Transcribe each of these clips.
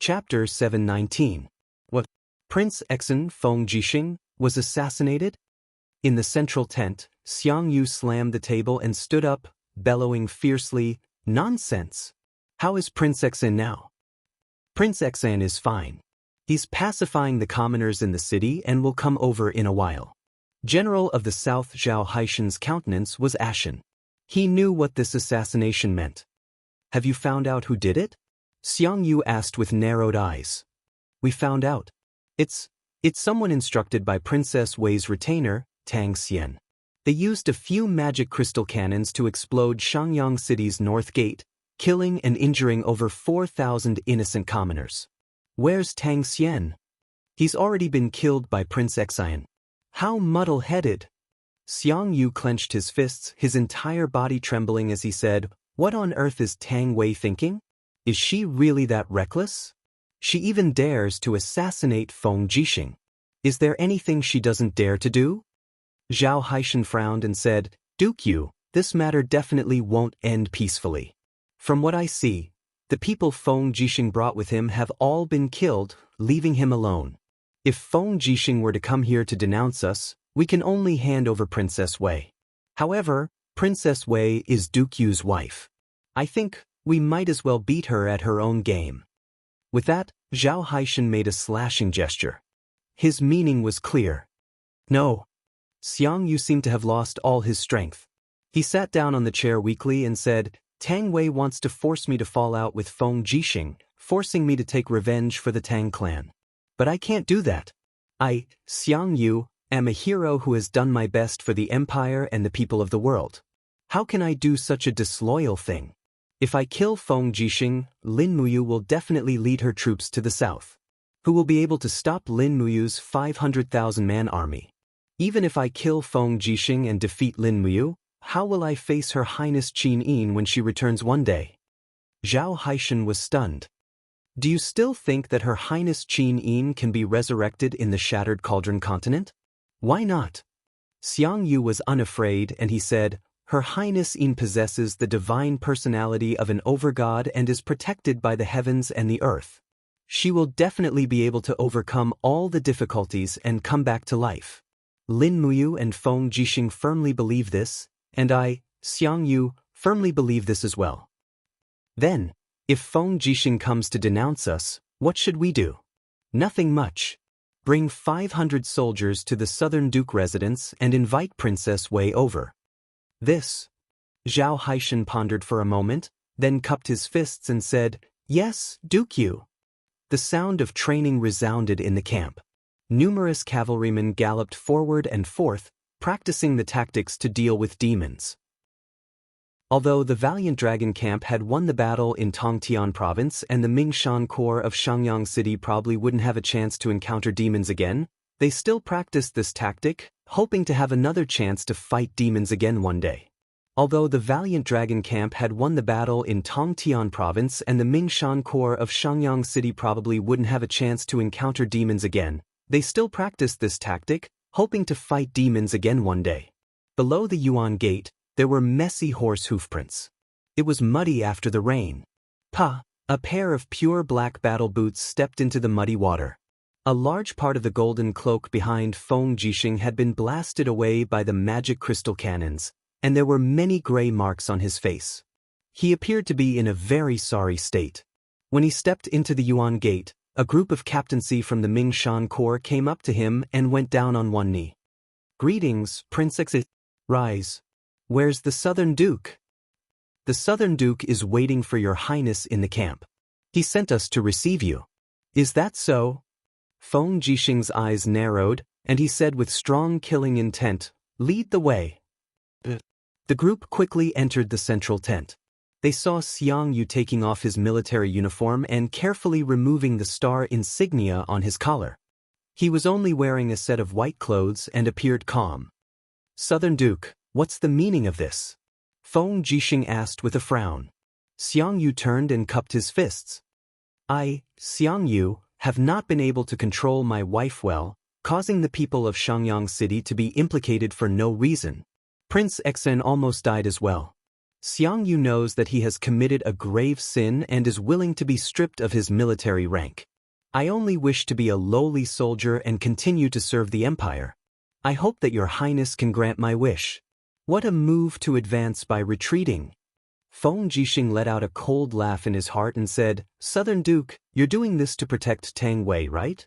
Chapter 719. What? Prince Exen Feng Jixing was assassinated? In the central tent, Xiangyu slammed the table and stood up, bellowing fiercely, "Nonsense! How is Prince Exen now?" Prince Exen is fine. He's pacifying the commoners in the city and will come over in a while. General of the South Zhao Haishan's countenance was ashen. He knew what this assassination meant. "Have you found out who did it?" Xiangyu asked with narrowed eyes. "We found out. It's someone instructed by Princess Wei's retainer, Tang Xian. They used a few magic crystal cannons to explode Xiangyang City's north gate, killing and injuring over 4,000 innocent commoners. Where's Tang Xian? He's already been killed by Prince Exen. How muddle-headed." Xiangyu clenched his fists, his entire body trembling as he said, "What on earth is Tang Wei thinking? Is she really that reckless? She even dares to assassinate Feng Jixing. Is there anything she doesn't dare to do?" Zhao Haishan frowned and said, "Duke Yu, this matter definitely won't end peacefully. From what I see, the people Feng Jixing brought with him have all been killed, leaving him alone. If Feng Jixing were to come here to denounce us, we can only hand over Princess Wei. However, Princess Wei is Duke Yu's wife. I think we might as well beat her at her own game." With that, Zhao Haishan made a slashing gesture. His meaning was clear. "No." Xiangyu seemed to have lost all his strength. He sat down on the chair weakly and said, "Tang Wei wants to force me to fall out with Feng Jixing, forcing me to take revenge for the Tang clan. But I can't do that. I, Xiangyu, am a hero who has done my best for the empire and the people of the world. How can I do such a disloyal thing? If I kill Feng Jixing, Lin Muyu will definitely lead her troops to the south. Who will be able to stop Lin Muyu's 500,000-man army? Even if I kill Feng Jixing and defeat Lin Muyu, how will I face Her Highness Qin Yin when she returns one day?" Zhao Haishan was stunned. "Do you still think that Her Highness Qin Yin can be resurrected in the Shattered Cauldron continent? Why not?" Xiangyu was unafraid and he said, "Her Highness Yin possesses the divine personality of an overgod and is protected by the heavens and the earth. She will definitely be able to overcome all the difficulties and come back to life. Lin Muyu and Feng Jixing firmly believe this, and I, Xiangyu, firmly believe this as well. Then, if Feng Jixing comes to denounce us, what should we do? Nothing much. Bring 500 soldiers to the Southern Duke residence and invite Princess Wei over." "This." Zhao Haishan pondered for a moment, then cupped his fists and said, "Yes, Duke Yu." The sound of training resounded in the camp. Numerous cavalrymen galloped forward and forth, practicing the tactics to deal with demons. Although the valiant dragon camp had won the battle in Tongtian province and the Mingshan Corps of Xiangyang City probably wouldn't have a chance to encounter demons again, they still practiced this tactic, hoping to have another chance to fight demons again one day. Although the valiant dragon camp had won the battle in Tongtian province and the Mingshan Corps of Xiangyang City probably wouldn't have a chance to encounter demons again, they still practiced this tactic, hoping to fight demons again one day. Below the Yuan Gate, there were messy horse hoofprints. It was muddy after the rain. A pair of pure black battle boots stepped into the muddy water. A large part of the golden cloak behind Feng Jixing had been blasted away by the magic crystal cannons, and there were many gray marks on his face. He appeared to be in a very sorry state. When he stepped into the Yuan Gate, a group of captaincy from the Mingshan Corps came up to him and went down on one knee. "Greetings, Prince Exen. Rise. Where's the Southern Duke?" "The Southern Duke is waiting for your highness in the camp. He sent us to receive you." "Is that so?" Feng Jixing's eyes narrowed, and he said with strong killing intent, "Lead the way." The group quickly entered the central tent. They saw Xiangyu taking off his military uniform and carefully removing the star insignia on his collar. He was only wearing a set of white clothes and appeared calm. "Southern Duke, what's the meaning of this?" Feng Jixing asked with a frown. Xiangyu turned and cupped his fists. "I, Xiangyu, have not been able to control my wife well, causing the people of Xiangyang City to be implicated for no reason. Prince Exen almost died as well. Xiangyu knows that he has committed a grave sin and is willing to be stripped of his military rank. I only wish to be a lowly soldier and continue to serve the empire. I hope that your highness can grant my wish. What a move to advance by retreating. Feng Jixing let out a cold laugh in his heart and said, Southern Duke, you're doing this to protect Tang Wei, right?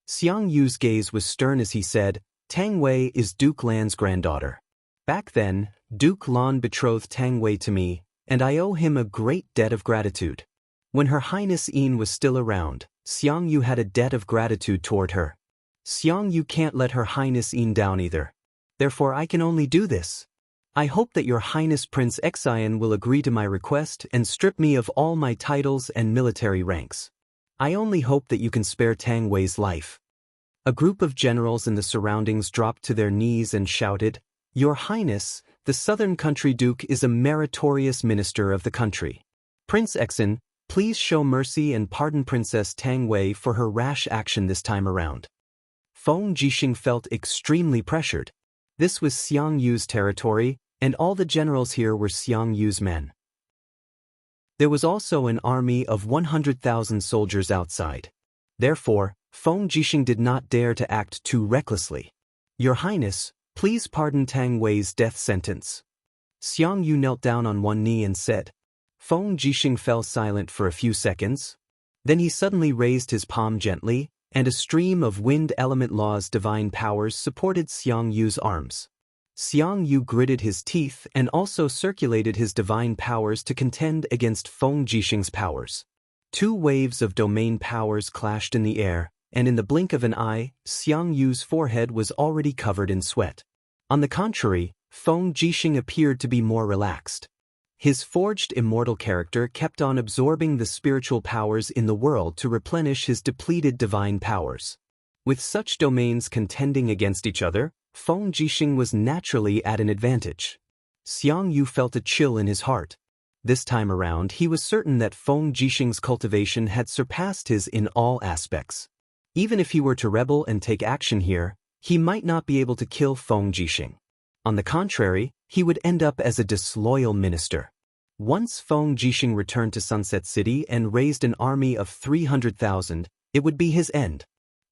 Xiang Yu's gaze was stern as he said, Tang Wei is Duke Lan's granddaughter. Back then, Duke Lan betrothed Tang Wei to me, and I owe him a great debt of gratitude. When Her Highness Yin was still around, Xiang Yu had a debt of gratitude toward her. Xiang Yu can't let Her Highness Yin down either. Therefore I can only do this. I hope that your Highness Prince Xian will agree to my request and strip me of all my titles and military ranks. I only hope that you can spare Tang Wei's life. A group of generals in the surroundings dropped to their knees and shouted, Your Highness, the Southern Country Duke is a meritorious minister of the country. Prince Xian, please show mercy and pardon Princess Tang Wei for her rash action this time around. Feng Jixing felt extremely pressured. This was Xiang Yu's territory, and all the generals here were Xiang Yu's men. There was also an army of 100,000 soldiers outside. Therefore, Feng Jixing did not dare to act too recklessly. Your Highness, please pardon Tang Wei's death sentence. Xiang Yu knelt down on one knee and said. Feng Jixing fell silent for a few seconds. Then he suddenly raised his palm gently, and a stream of wind element law's divine powers supported Xiang Yu's arms. Xiang Yu gritted his teeth and also circulated his divine powers to contend against Feng Jixing's powers. Two waves of domain powers clashed in the air, and in the blink of an eye, Xiang Yu's forehead was already covered in sweat. On the contrary, Feng Jixing appeared to be more relaxed. His forged immortal character kept on absorbing the spiritual powers in the world to replenish his depleted divine powers. With such domains contending against each other, Feng Jixing was naturally at an advantage. Xiang Yu felt a chill in his heart. This time around he was certain that Feng Jixing's cultivation had surpassed his in all aspects. Even if he were to rebel and take action here, he might not be able to kill Feng Jixing. On the contrary, he would end up as a disloyal minister. Once Feng Jixing returned to Sunset City and raised an army of 300,000, it would be his end.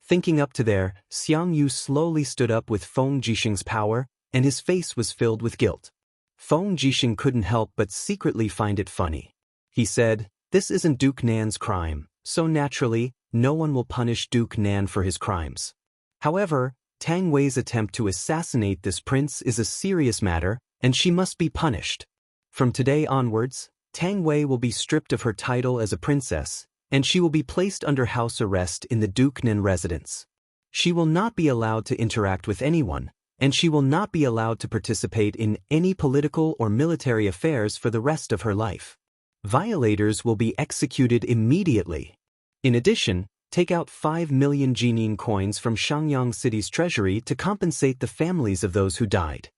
Thinking up to there, Xiang Yu slowly stood up with Feng Jixing's power, and his face was filled with guilt. Feng Jixing couldn't help but secretly find it funny. He said, This isn't Duke Nan's crime, so naturally, no one will punish Duke Nan for his crimes. However, Tang Wei's attempt to assassinate this prince is a serious matter, and she must be punished. From today onwards, Tang Wei will be stripped of her title as a princess, and she will be placed under house arrest in the Duke Nan residence. She will not be allowed to interact with anyone, and she will not be allowed to participate in any political or military affairs for the rest of her life. Violators will be executed immediately. In addition, take out 5 million Jining coins from Shangyang City's treasury to compensate the families of those who died.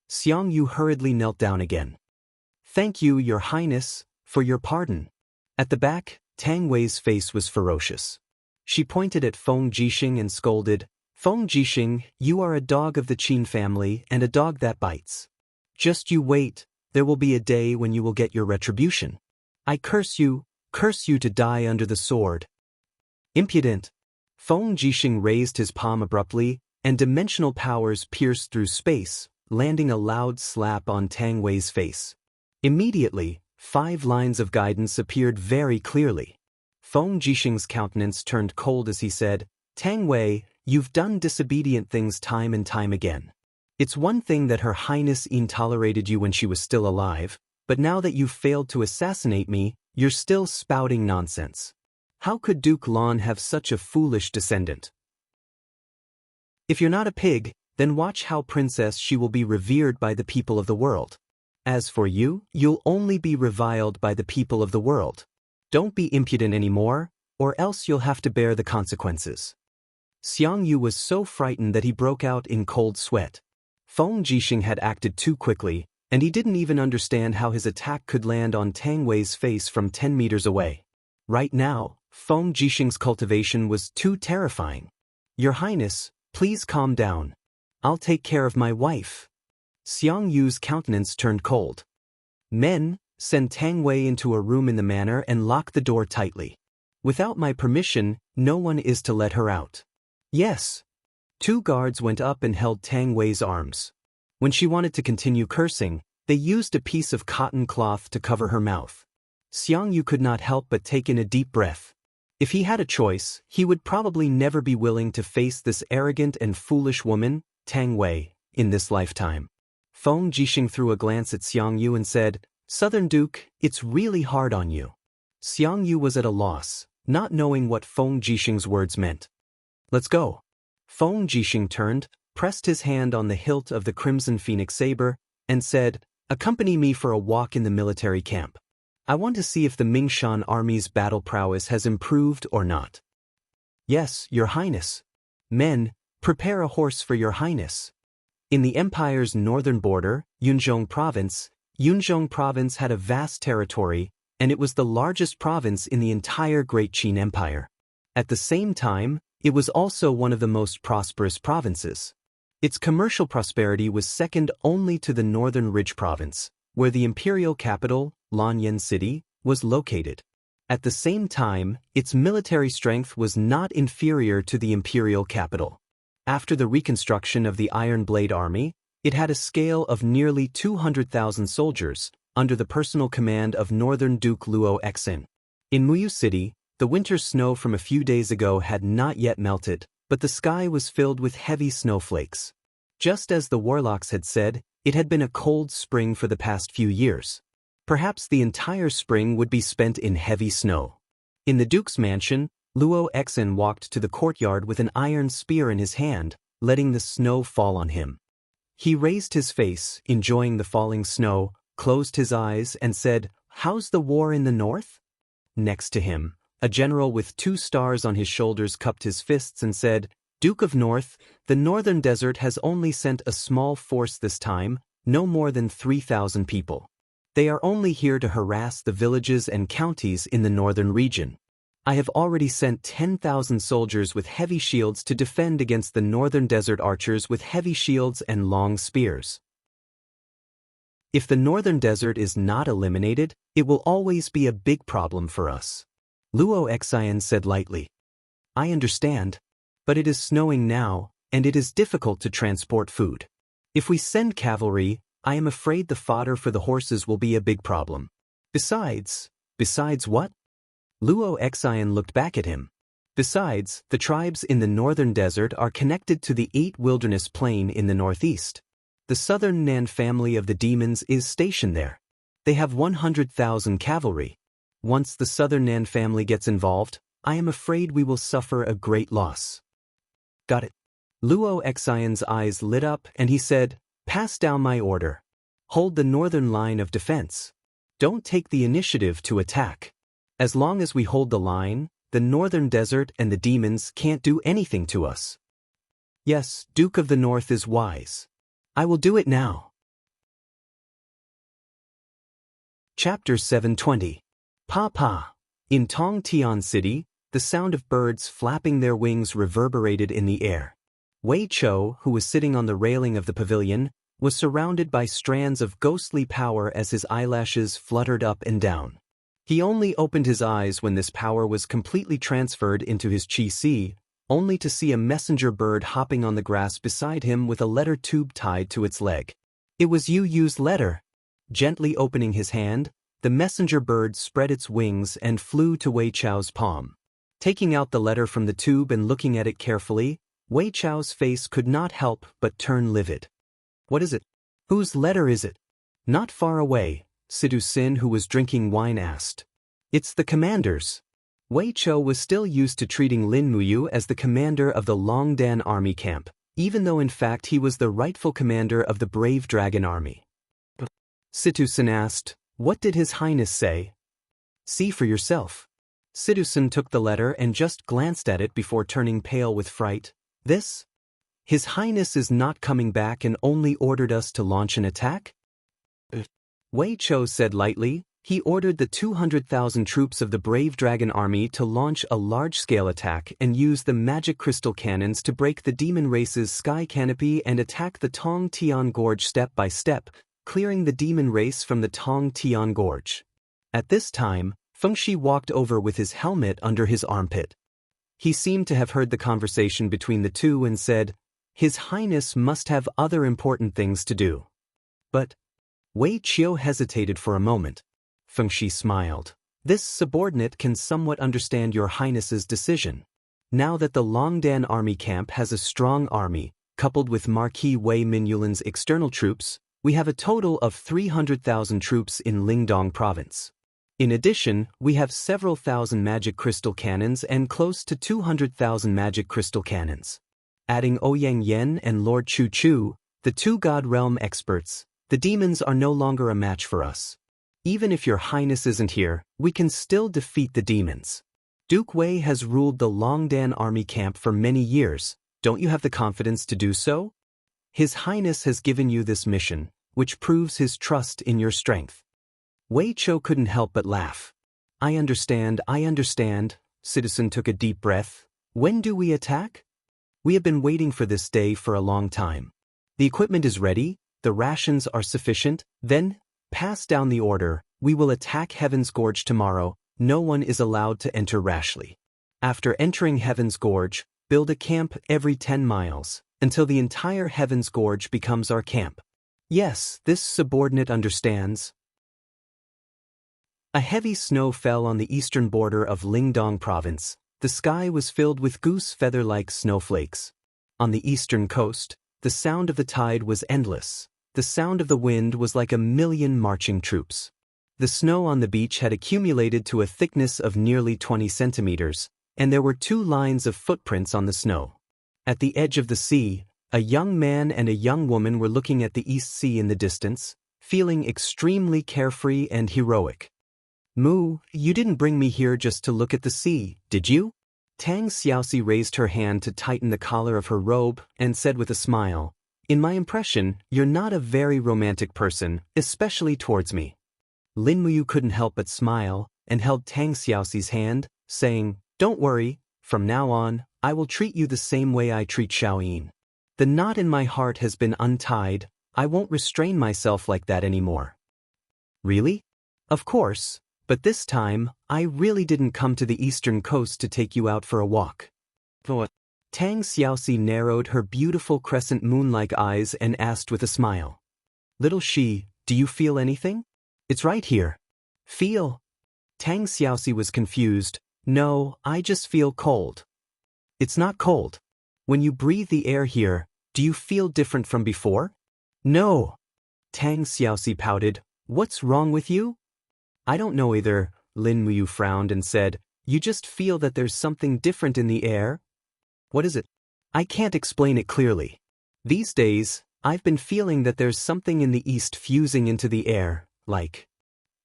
Xiang Yu hurriedly knelt down again. Thank you, Your Highness, for your pardon. At the back, Tang Wei's face was ferocious. She pointed at Feng Jixing and scolded, Feng Jixing, you are a dog of the Qin family and a dog that bites. Just you wait, there will be a day when you will get your retribution. I curse you to die under the sword. Impudent! Feng Jixing raised his palm abruptly, and dimensional powers pierced through space, landing a loud slap on Tang Wei's face. Immediately, 5 lines of guidance appeared very clearly. Feng Jixing's countenance turned cold as he said, Tang Wei, you've done disobedient things time and time again. It's one thing that Her Highness Yin tolerated you when she was still alive, but now that you've failed to assassinate me, you're still spouting nonsense. How could Duke Lan have such a foolish descendant? If you're not a pig, then watch how Princess she will be revered by the people of the world. As for you, you'll only be reviled by the people of the world. Don't be impudent anymore, or else you'll have to bear the consequences. Xiang Yu was so frightened that he broke out in cold sweat. Feng Jixing had acted too quickly, and he didn't even understand how his attack could land on Tang Wei's face from 10 meters away. Right now, Feng Jixing's cultivation was too terrifying. Your Highness, please calm down. I'll take care of my wife. Xiang Yu's countenance turned cold. Men, send Tang Wei into a room in the manor and lock the door tightly. Without my permission, no one is to let her out. Yes. 2 guards went up and held Tang Wei's arms. When she wanted to continue cursing, they used a piece of cotton cloth to cover her mouth. Xiangyu could not help but take in a deep breath. If he had a choice, he would probably never be willing to face this arrogant and foolish woman, Tang Wei, in this lifetime. Feng Jixing threw a glance at Xiangyu and said, "Southern Duke, it's really hard on you." Xiangyu was at a loss, not knowing what Feng Jixing's words meant. "Let's go." Feng Jixing turned, pressed his hand on the hilt of the Crimson Phoenix saber, and said, "Accompany me for a walk in the military camp. I want to see if the Mingshan army's battle prowess has improved or not." "Yes, Your Highness." "Men, prepare a horse for Your Highness." In the empire's northern border, Yunzhong Province had a vast territory, and it was the largest province in the entire Great Qin Empire. At the same time, it was also one of the most prosperous provinces. Its commercial prosperity was second only to the Northern Ridge Province, where the imperial capital, Lanyan City, was located. At the same time, its military strength was not inferior to the imperial capital. After the reconstruction of the Iron Blade Army, it had a scale of nearly 200,000 soldiers, under the personal command of Northern Duke Luo Exin. In Muyu City, the winter snow from a few days ago had not yet melted, but the sky was filled with heavy snowflakes. Just as the warlocks had said, it had been a cold spring for the past few years. Perhaps the entire spring would be spent in heavy snow. In the Duke's mansion, Luo Exin walked to the courtyard with an iron spear in his hand, letting the snow fall on him. He raised his face, enjoying the falling snow, closed his eyes, and said, "How's the war in the north?" Next to him, a general with 2 stars on his shoulders cupped his fists and said, "Duke of North, the northern desert has only sent a small force this time, no more than 3,000 people. They are only here to harass the villages and counties in the northern region. I have already sent 10,000 soldiers with heavy shields to defend against the northern desert archers with heavy shields and long spears. If the northern desert is not eliminated, it will always be a big problem for us." Luo Xian said lightly. "I understand. But it is snowing now, and it is difficult to transport food. If we send cavalry, I am afraid the fodder for the horses will be a big problem. Besides what?" Luo Xian looked back at him. "Besides, the tribes in the northern desert are connected to the 8 wilderness plain in the northeast. The southern Nan family of the demons is stationed there. They have 100,000 cavalry. Once the southern Nan family gets involved, I am afraid we will suffer a great loss." "Got it." Luo Xian's eyes lit up and he said, "Pass down my order. Hold the northern line of defense. Don't take the initiative to attack. As long as we hold the line, the northern desert and the demons can't do anything to us." "Yes, Duke of the North is wise. I will do it now." Chapter 720. Pa. In Tongtian City, the sound of birds flapping their wings reverberated in the air. Wei Chou, who was sitting on the railing of the pavilion, was surrounded by strands of ghostly power as his eyelashes fluttered up and down. He only opened his eyes when this power was completely transferred into his qi, only to see a messenger bird hopping on the grass beside him with a letter tube tied to its leg. It was Yu Yu's letter. Gently opening his hand, the messenger bird spread its wings and flew to Wei Chou's palm. Taking out the letter from the tube and looking at it carefully, Wei Chou's face could not help but turn livid. "What is it? Whose letter is it?" Not far away, Sidu Sin, who was drinking wine, asked. "It's the commander's." Wei Chou was still used to treating Lin Muyu as the commander of the Longdan army camp, even though in fact he was the rightful commander of the Brave Dragon army. Sidu Sin asked, "What did His Highness say?" "See for yourself." Sidu Sin took the letter and just glanced at it before turning pale with fright. "This? His Highness is not coming back and only ordered us to launch an attack?" Wei Chou said lightly, "He ordered the 200,000 troops of the Brave Dragon army to launch a large-scale attack and use the magic crystal cannons to break the demon race's sky canopy and attack the Tong Tian Gorge step by step, clearing the demon race from the Tong Tian Gorge. At this time, Fengxi walked over with his helmet under his armpit. He seemed to have heard the conversation between the two and said, "His Highness must have other important things to do." But Wei Qiu hesitated for a moment. Fengxi smiled. "This subordinate can somewhat understand your Highness's decision. Now that the Longdan army camp has a strong army, coupled with Marquis Wei Minyulin's external troops, we have a total of 300,000 troops in Lingdong province. In addition, we have several thousand magic crystal cannons and close to 200,000 magic crystal cannons. Adding Ouyang Yan and Lord Chu Chu, the two God Realm experts, the demons are no longer a match for us. Even if your Highness isn't here, we can still defeat the demons. Duke Wei has ruled the Longdan army camp for many years. Don't you have the confidence to do so? His Highness has given you this mission, which proves his trust in your strength." Wei Qiu couldn't help but laugh. I understand. Citizen took a deep breath. "When do we attack? We have been waiting for this day for a long time. The equipment is ready, the rations are sufficient, then pass down the order. We will attack Heaven's Gorge tomorrow. No one is allowed to enter rashly. After entering Heaven's Gorge, build a camp every 10 miles, until the entire Heaven's Gorge becomes our camp." "Yes, this subordinate understands." A heavy snow fell on the eastern border of Lingdong province. The sky was filled with goose feather-like snowflakes. On the eastern coast, the sound of the tide was endless. The sound of the wind was like 1,000,000 marching troops. The snow on the beach had accumulated to a thickness of nearly 20 centimeters, and there were 2 lines of footprints on the snow. At the edge of the sea, a young man and a young woman were looking at the East Sea in the distance, feeling extremely carefree and heroic. "Mu, you didn't bring me here just to look at the sea, did you?" Tang Xiaoxi raised her hand to tighten the collar of her robe and said with a smile, "In my impression, you're not a very romantic person, especially towards me." Lin Muyu couldn't help but smile and held Tang Xiaoxi's hand, saying, "Don't worry, from now on, I will treat you the same way I treat Xiaoyin. The knot in my heart has been untied. I won't restrain myself like that anymore." "Really?" "Of course. But this time, I really didn't come to the eastern coast to take you out for a walk." Tang Xiaoxi narrowed her beautiful crescent moon-like eyes and asked with a smile, "Little Shi, do you feel anything?" "It's right here." "Feel?" Tang Xiaoxi was confused. "No, I just feel cold." "It's not cold. When you breathe the air here, do you feel different from before?" "No." Tang Xiaoxi pouted. "What's wrong with you?" "I don't know either." Lin Muyu frowned and said, "You just feel that there's something different in the air?" "What is it?" "I can't explain it clearly. These days, I've been feeling that there's something in the east fusing into the air, like..."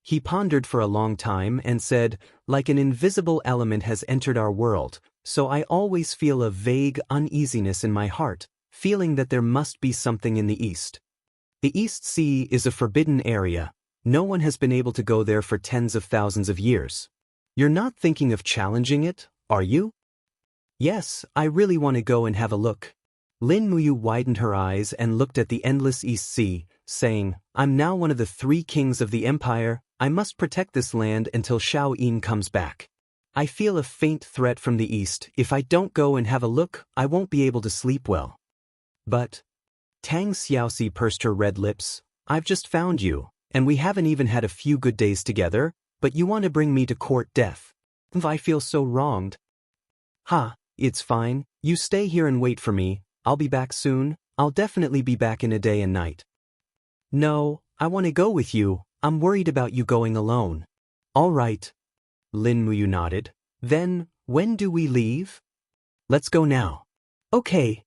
He pondered for a long time and said, "Like an invisible element has entered our world, so I always feel a vague uneasiness in my heart, feeling that there must be something in the east. The East Sea is a forbidden area. No one has been able to go there for tens of thousands of years. You're not thinking of challenging it, are you?" "Yes, I really want to go and have a look." Lin Muyu widened her eyes and looked at the endless East Sea, saying, "I'm now one of the 3 kings of the empire. I must protect this land until Xiaoyin comes back. I feel a faint threat from the east. If I don't go and have a look, I won't be able to sleep well." "But..." Tang Xiaoxi pursed her red lips. "I've just found you, and we haven't even had a few good days together, but you want to bring me to court death. I feel so wronged." "Ha, it's fine. You stay here and wait for me. I'll be back soon. I'll definitely be back in a day and night." "No, I want to go with you. I'm worried about you going alone." "All right." Lin Muyu nodded. "Then, when do we leave?" "Let's go now." "Okay."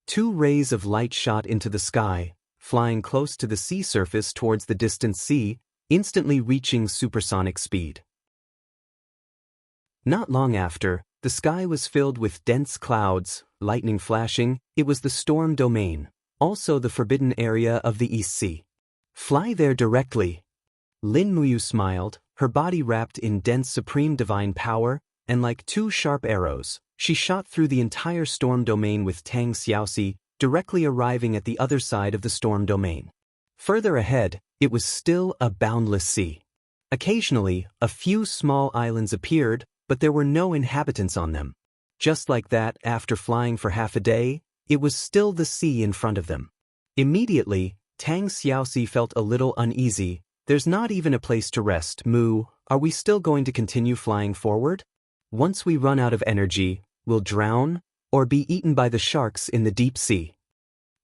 2 rays of light shot into the sky, flying close to the sea surface towards the distant sea, instantly reaching supersonic speed. Not long after, the sky was filled with dense clouds, lightning flashing. It was the storm domain, also the forbidden area of the East Sea. "Fly there directly." Lin Muyu smiled, her body wrapped in dense supreme divine power, and like 2 sharp arrows, she shot through the entire storm domain with Tang Xiaoxi, directly arriving at the other side of the storm domain. Further ahead, it was still a boundless sea. Occasionally, a few small islands appeared, but there were no inhabitants on them. Just like that, after flying for half a day, it was still the sea in front of them. Immediately, Tang Xiaoxi felt a little uneasy. There's not even a place to rest. Moo, are we still going to continue flying forward? Once we run out of energy, we'll drown, or be eaten by the sharks in the deep sea.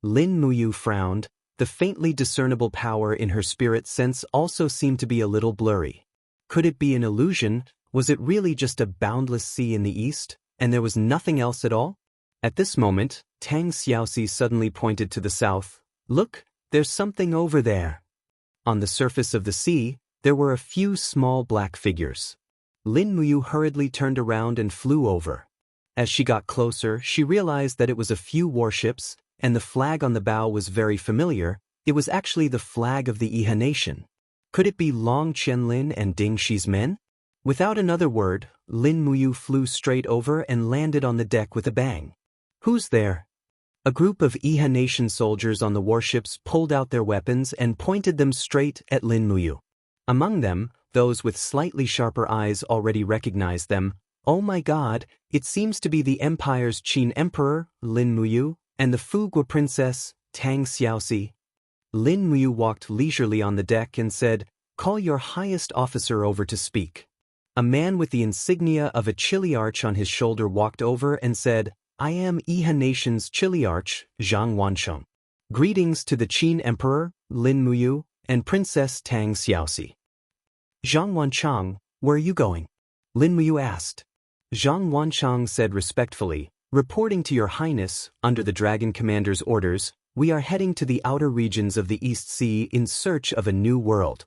Lin Muyu frowned. The faintly discernible power in her spirit sense also seemed to be a little blurry. Could it be an illusion? Was it really just a boundless sea in the east, and there was nothing else at all? At this moment, Tang Xiaoxi suddenly pointed to the south. Look, there's something over there. On the surface of the sea, there were a few small black figures. Lin Muyu hurriedly turned around and flew over. As she got closer, she realized that it was a few warships, and the flag on the bow was very familiar. It was actually the flag of the Iha nation. Could it be Long Qianlin and Ding Shi's men? Without another word, Lin Muyu flew straight over and landed on the deck with a bang. Who's there? A group of Iha nation soldiers on the warships pulled out their weapons and pointed them straight at Lin Muyu. Among them, those with slightly sharper eyes already recognized them. Oh my god, it seems to be the Empire's Qin Emperor, Lin Muyu, and the Fugua Princess, Tang Xiaoxi. Lin Muyu walked leisurely on the deck and said, "Call your highest officer over to speak." A man with the insignia of a Chiliarch on his shoulder walked over and said, "I am Iha Nation's Chiliarch, Zhang Wancheng. Greetings to the Qin Emperor, Lin Muyu, and Princess Tang Xiaoxi." "Zhang Wancheng, where are you going?" Lin Muyu asked. Zhang Wancheng said respectfully, "Reporting to your highness, under the Dragon Commander's orders, we are heading to the outer regions of the East Sea in search of a new world."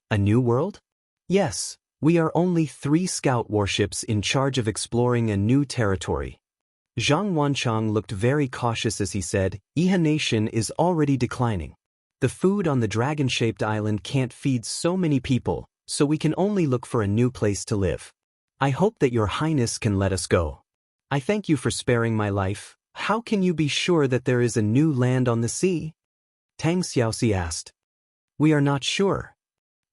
A new world? Yes, we are only 3 scout warships in charge of exploring a new territory. Zhang Wancheng looked very cautious as he said, "Iha Nation is already declining. The food on the dragon-shaped island can't feed so many people, so we can only look for a new place to live. I hope that your highness can let us go. I thank you for sparing my life. How can you be sure that there is a new land on the sea?" Tang Xiaoxi asked. "We are not sure."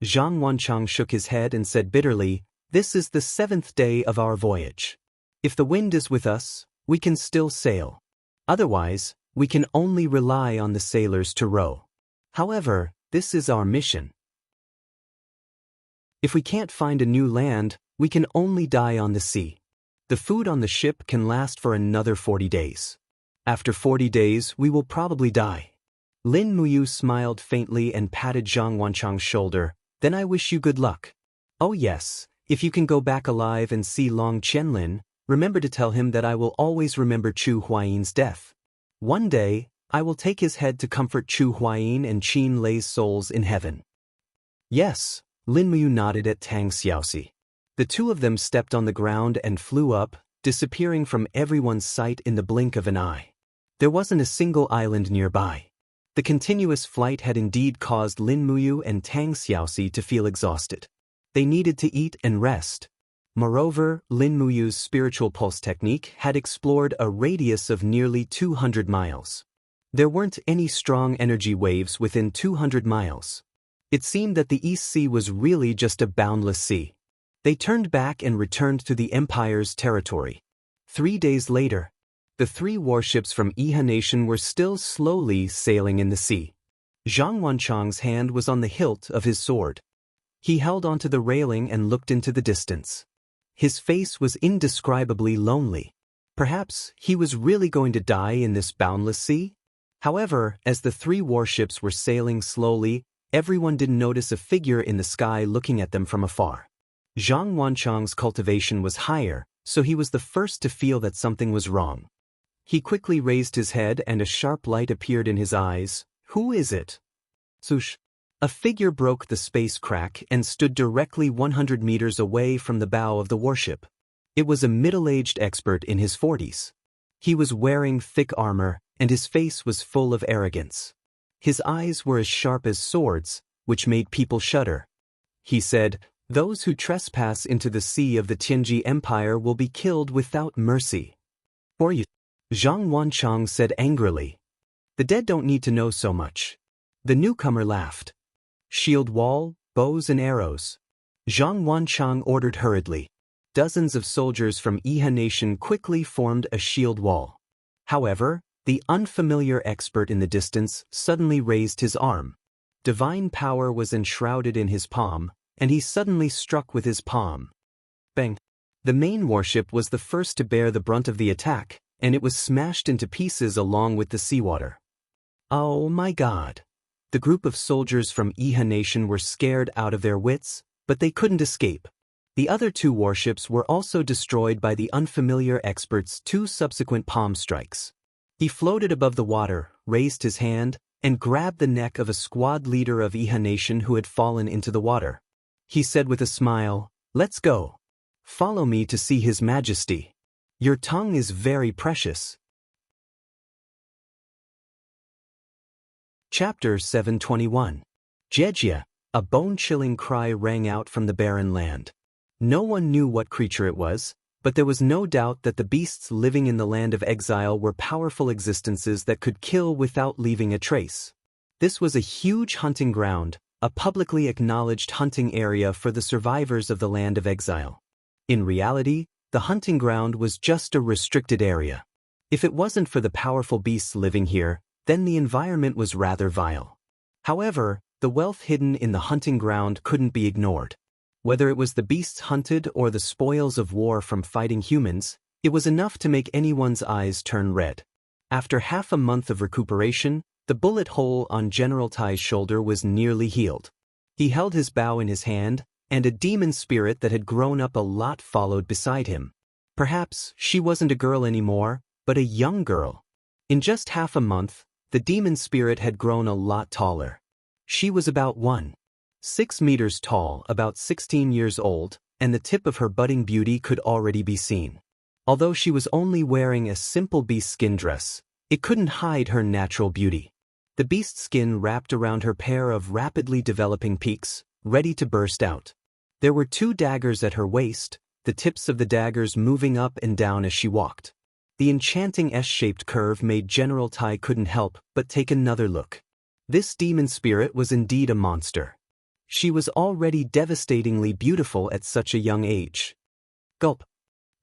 Zhang Wancheng shook his head and said bitterly, "This is the 7th day of our voyage. If the wind is with us, we can still sail. Otherwise, we can only rely on the sailors to row. However, this is our mission. If we can't find a new land, we can only die on the sea. The food on the ship can last for another 40 days. After 40 days, we will probably die." Lin Muyu smiled faintly and patted Zhang Wancheng's shoulder. "Then I wish you good luck. Oh yes, if you can go back alive and see Long Qianlin, remember to tell him that I will always remember Chu Huayin's death. One day, I will take his head to comfort Chu Huayin and Qin Lei's souls in heaven." "Yes," Lin Muyu nodded at Tang Xiaoxi. The two of them stepped on the ground and flew up, disappearing from everyone's sight in the blink of an eye. There wasn't a single island nearby. The continuous flight had indeed caused Lin Muyu and Tang Xiaoxi to feel exhausted. They needed to eat and rest. Moreover, Lin Muyu's spiritual pulse technique had explored a radius of nearly 200 miles. There weren't any strong energy waves within 200 miles. It seemed that the East Sea was really just a boundless sea. They turned back and returned to the Empire's territory. 3 days later, the 3 warships from Iha Nation were still slowly sailing in the sea. Zhang Wancheng's hand was on the hilt of his sword. He held onto the railing and looked into the distance. His face was indescribably lonely. Perhaps he was really going to die in this boundless sea? However, as the 3 warships were sailing slowly, everyone didn't notice a figure in the sky looking at them from afar. Zhang Wancheng's cultivation was higher, so he was the first to feel that something was wrong. He quickly raised his head and a sharp light appeared in his eyes. "Who is it?" Swoosh! A figure broke the space crack and stood directly 100 meters away from the bow of the warship. It was a middle-aged expert in his 40s. He was wearing thick armor, and his face was full of arrogance. His eyes were as sharp as swords, which made people shudder. He said, "Those who trespass into the sea of the Tianji Empire will be killed without mercy." "For you," Zhang Wancheng said angrily. "The dead don't need to know so much. The newcomer laughed. Shield wall, bows and arrows. Zhang Wanchang ordered hurriedly. Dozens of soldiers from Iha Nation quickly formed a shield wall. However, the unfamiliar expert in the distance suddenly raised his arm. Divine power was enshrouded in his palm, and he suddenly struck with his palm. Bang! The main warship was the first to bear the brunt of the attack, and it was smashed into pieces along with the seawater. Oh my God! The group of soldiers from Iha Nation were scared out of their wits, but they couldn't escape. The other two warships were also destroyed by the unfamiliar expert's two subsequent palm strikes. He floated above the water, raised his hand, and grabbed the neck of a squad leader of Iha Nation who had fallen into the water. He said with a smile, "Let's go. Follow me to see His Majesty. Your tongue is very precious." Chapter 721. Jejia, a bone-chilling cry rang out from the barren land. No one knew what creature it was, but there was no doubt that the beasts living in the land of exile were powerful existences that could kill without leaving a trace. This was a huge hunting ground, a publicly acknowledged hunting area for the survivors of the land of exile. In reality, the hunting ground was just a restricted area. If it wasn't for the powerful beasts living here, then the environment was rather vile. However, the wealth hidden in the hunting ground couldn't be ignored. Whether it was the beasts hunted or the spoils of war from fighting humans, it was enough to make anyone's eyes turn red. After half a month of recuperation, the bullet hole on General Tai's shoulder was nearly healed. He held his bow in his hand, and a demon spirit that had grown up a lot followed beside him. Perhaps she wasn't a girl anymore, but a young girl. In just half a month, the demon spirit had grown a lot taller. She was about 1.6 meters tall, about 16 years old, and the tip of her budding beauty could already be seen. Although she was only wearing a simple beast skin dress, it couldn't hide her natural beauty. The beast skin wrapped around her pair of rapidly developing peaks, ready to burst out. There were 2 daggers at her waist, the tips of the daggers moving up and down as she walked. The enchanting S-shaped curve made General Tai couldn't help but take another look. This demon spirit was indeed a monster. She was already devastatingly beautiful at such a young age. Gulp.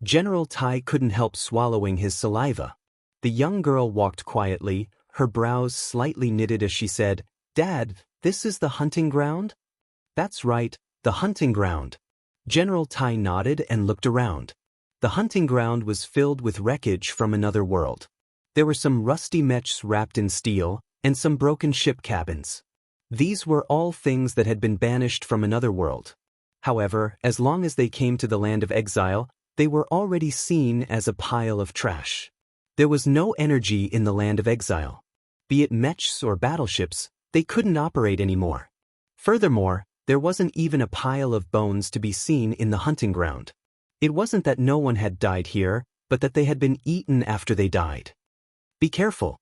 General Tai couldn't help swallowing his saliva. The young girl walked quietly, her brows slightly knitted as she said, "Dad, this is the hunting ground?" "That's right, the hunting ground." General Tai nodded and looked around. The hunting ground was filled with wreckage from another world. There were some rusty mechs wrapped in steel, and some broken ship cabins. These were all things that had been banished from another world. However, as long as they came to the land of exile, they were already seen as a pile of trash. There was no energy in the land of exile. Be it mechs or battleships, they couldn't operate anymore. Furthermore, there wasn't even a pile of bones to be seen in the hunting ground. It wasn't that no one had died here, but that they had been eaten after they died. "Be careful."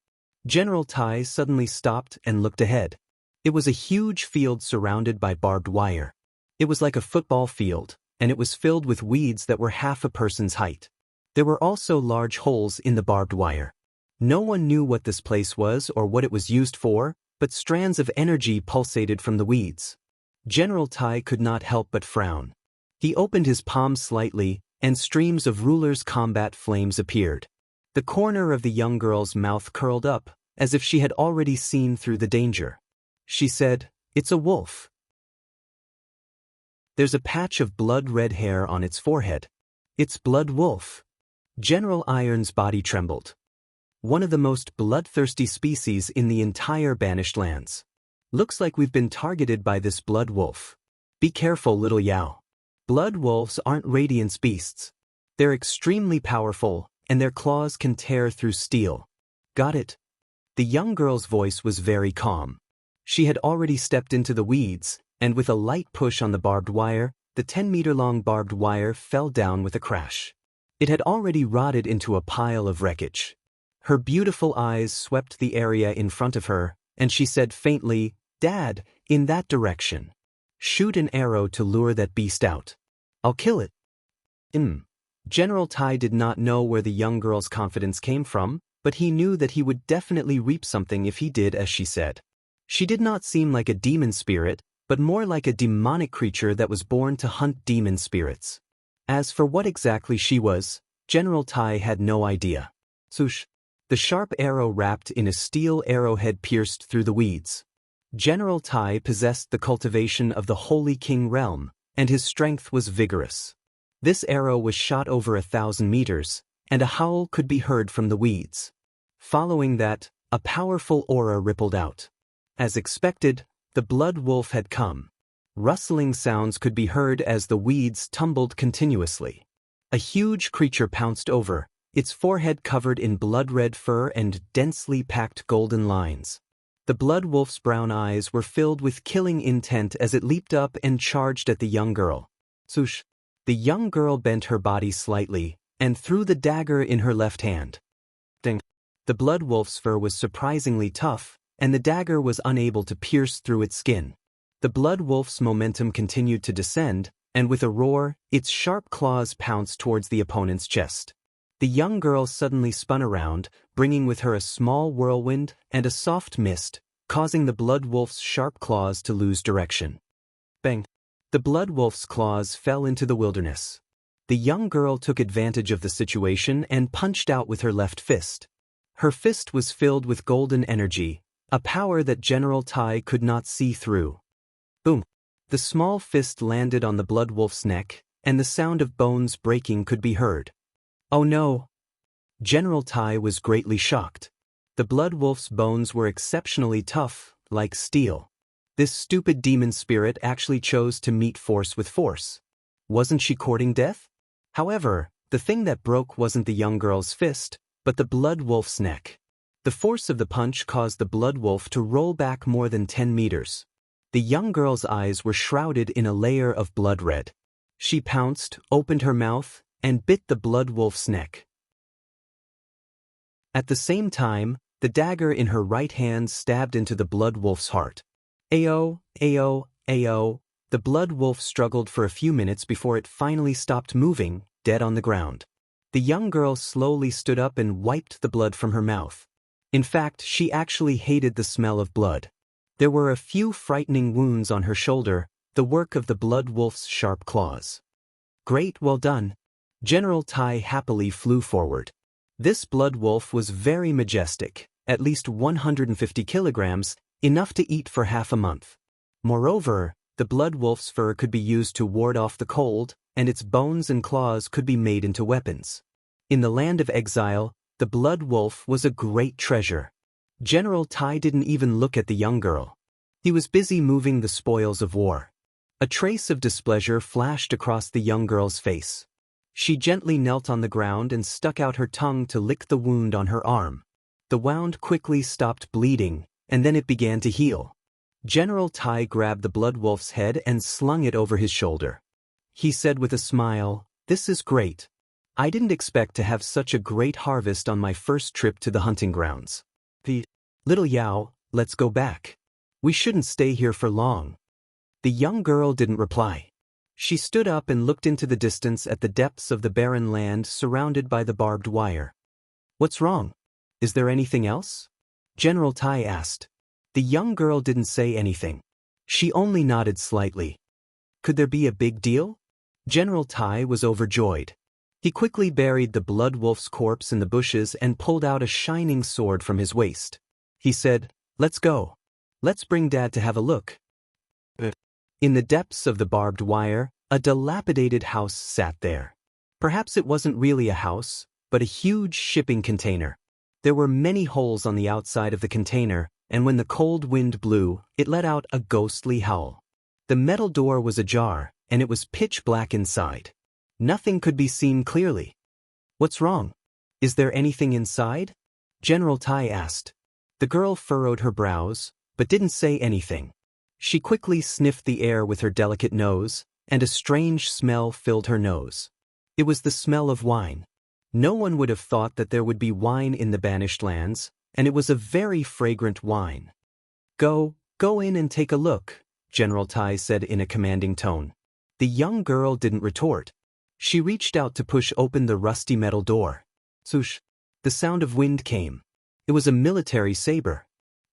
General Tai suddenly stopped and looked ahead. It was a huge field surrounded by barbed wire. It was like a football field, and it was filled with weeds that were half a person's height. There were also large holes in the barbed wire. No one knew what this place was or what it was used for, but strands of energy pulsated from the weeds. General Tai could not help but frown. He opened his palm slightly, and streams of ruler's combat flames appeared. The corner of the young girl's mouth curled up, as if she had already seen through the danger. She said, "It's a wolf. There's a patch of blood-red hair on its forehead. It's Blood Wolf." General Iron's body trembled. One of the most bloodthirsty species in the entire banished lands. "Looks like we've been targeted by this blood wolf. Be careful, little Yao. Blood wolves aren't radiance beasts. They're extremely powerful, and their claws can tear through steel." "Got it." The young girl's voice was very calm. She had already stepped into the weeds, and with a light push on the barbed wire, the 10-meter-long barbed wire fell down with a crash. It had already rotted into a pile of wreckage. Her beautiful eyes swept the area in front of her, and she said faintly, "Dad, in that direction. Shoot an arrow to lure that beast out. I'll kill it." General Tai did not know where the young girl's confidence came from, but he knew that he would definitely reap something if he did as she said. She did not seem like a demon spirit, but more like a demonic creature that was born to hunt demon spirits. As for what exactly she was, General Tai had no idea. Swoosh! The sharp arrow wrapped in a steel arrowhead pierced through the weeds. General Tai possessed the cultivation of the Holy King realm, and his strength was vigorous. This arrow was shot over 1,000 meters, and a howl could be heard from the weeds. Following that, a powerful aura rippled out. As expected, the blood wolf had come. Rustling sounds could be heard as the weeds tumbled continuously. A huge creature pounced over, its forehead covered in blood-red fur and densely packed golden lines. The blood wolf's brown eyes were filled with killing intent as it leaped up and charged at the young girl. Swoosh! The young girl bent her body slightly and threw the dagger in her left hand. Ding! The blood wolf's fur was surprisingly tough, and the dagger was unable to pierce through its skin. The blood wolf's momentum continued to descend, and with a roar, its sharp claws pounced towards the opponent's chest. The young girl suddenly spun around, bringing with her a small whirlwind and a soft mist, causing the blood wolf's sharp claws to lose direction. Bang! The blood wolf's claws fell into the wilderness. The young girl took advantage of the situation and punched out with her left fist. Her fist was filled with golden energy, a power that General Tai could not see through. Boom! The small fist landed on the blood wolf's neck, and the sound of bones breaking could be heard. Oh no! General Tai was greatly shocked. The blood wolf's bones were exceptionally tough, like steel. This stupid demon spirit actually chose to meet force with force. Wasn't she courting death? However, the thing that broke wasn't the young girl's fist, but the blood wolf's neck. The force of the punch caused the blood wolf to roll back more than 10 meters. The young girl's eyes were shrouded in a layer of blood red. She pounced, opened her mouth, and bit the blood wolf's neck. At the same time, the dagger in her right hand stabbed into the blood wolf's heart. Ayo, ayo, ayo. The blood wolf struggled for a few minutes before it finally stopped moving, dead on the ground. The young girl slowly stood up and wiped the blood from her mouth. In fact, she actually hated the smell of blood. There were a few frightening wounds on her shoulder, the work of the blood wolf's sharp claws. Great, well done. General Tai happily flew forward. This blood wolf was very majestic, at least 150 kilograms, enough to eat for half a month. Moreover, the blood wolf's fur could be used to ward off the cold, and its bones and claws could be made into weapons. In the land of exile, the blood wolf was a great treasure. General Tai didn't even look at the young girl. He was busy moving the spoils of war. A trace of displeasure flashed across the young girl's face. She gently knelt on the ground and stuck out her tongue to lick the wound on her arm. The wound quickly stopped bleeding, and then it began to heal. General Tai grabbed the blood wolf's head and slung it over his shoulder. He said with a smile, "This is great. I didn't expect to have such a great harvest on my first trip to the hunting grounds. Little Yao, let's go back. We shouldn't stay here for long." The young girl didn't reply. She stood up and looked into the distance at the depths of the barren land surrounded by the barbed wire. "What's wrong? Is there anything else?" General Tai asked. The young girl didn't say anything. She only nodded slightly. Could there be a big deal? General Tai was overjoyed. He quickly buried the blood wolf's corpse in the bushes and pulled out a shining sword from his waist. He said, "Let's go. Let's bring Dad to have a look." In the depths of the barbed wire, a dilapidated house sat there. Perhaps it wasn't really a house, but a huge shipping container. There were many holes on the outside of the container, and when the cold wind blew, it let out a ghostly howl. The metal door was ajar, and it was pitch black inside. Nothing could be seen clearly. "What's wrong? Is there anything inside?" General Tai asked. The girl furrowed her brows, but didn't say anything. She quickly sniffed the air with her delicate nose, and a strange smell filled her nose. It was the smell of wine. No one would have thought that there would be wine in the banished lands, and it was a very fragrant wine. Go in and take a look," General Tai said in a commanding tone. The young girl didn't retort. She reached out to push open the rusty metal door. Swoosh! The sound of wind came. It was a military saber.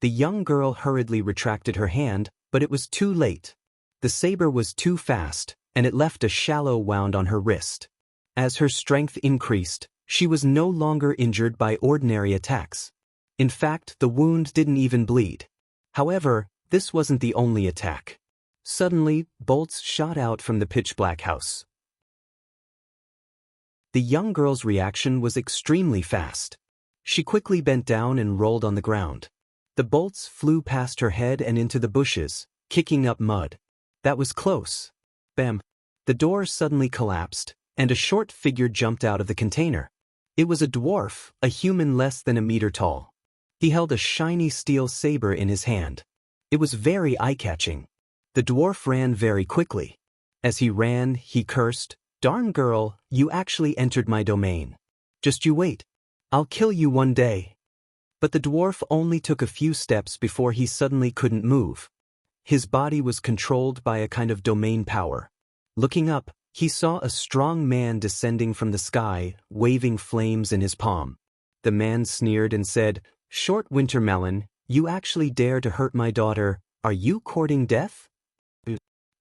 The young girl hurriedly retracted her hand, but it was too late. The saber was too fast, and it left a shallow wound on her wrist. As her strength increased, she was no longer injured by ordinary attacks. In fact, the wound didn't even bleed. However, this wasn't the only attack. Suddenly, bolts shot out from the pitch-black house. The young girl's reaction was extremely fast. She quickly bent down and rolled on the ground. The bolts flew past her head and into the bushes, kicking up mud. That was close. Bam! The door suddenly collapsed, and a short figure jumped out of the container. It was a dwarf, a human less than a meter tall. He held a shiny steel saber in his hand. It was very eye-catching. The dwarf ran very quickly. As he ran, he cursed, "Darn girl, you actually entered my domain. Just you wait. I'll kill you one day." But the dwarf only took a few steps before he suddenly couldn't move. His body was controlled by a kind of domain power. Looking up, he saw a strong man descending from the sky, waving flames in his palm. The man sneered and said, "Short winter melon, you actually dare to hurt my daughter. Are you courting death?"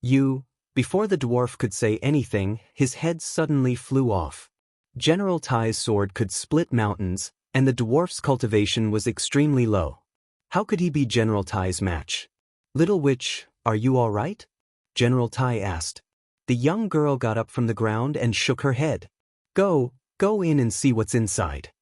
"You..." Before the dwarf could say anything, his head suddenly flew off. General Tai's sword could split mountains, and the dwarf's cultivation was extremely low. How could he be General Tai's match? "Little witch, are you all right?" General Tai asked. The young girl got up from the ground and shook her head. Go in and see what's inside."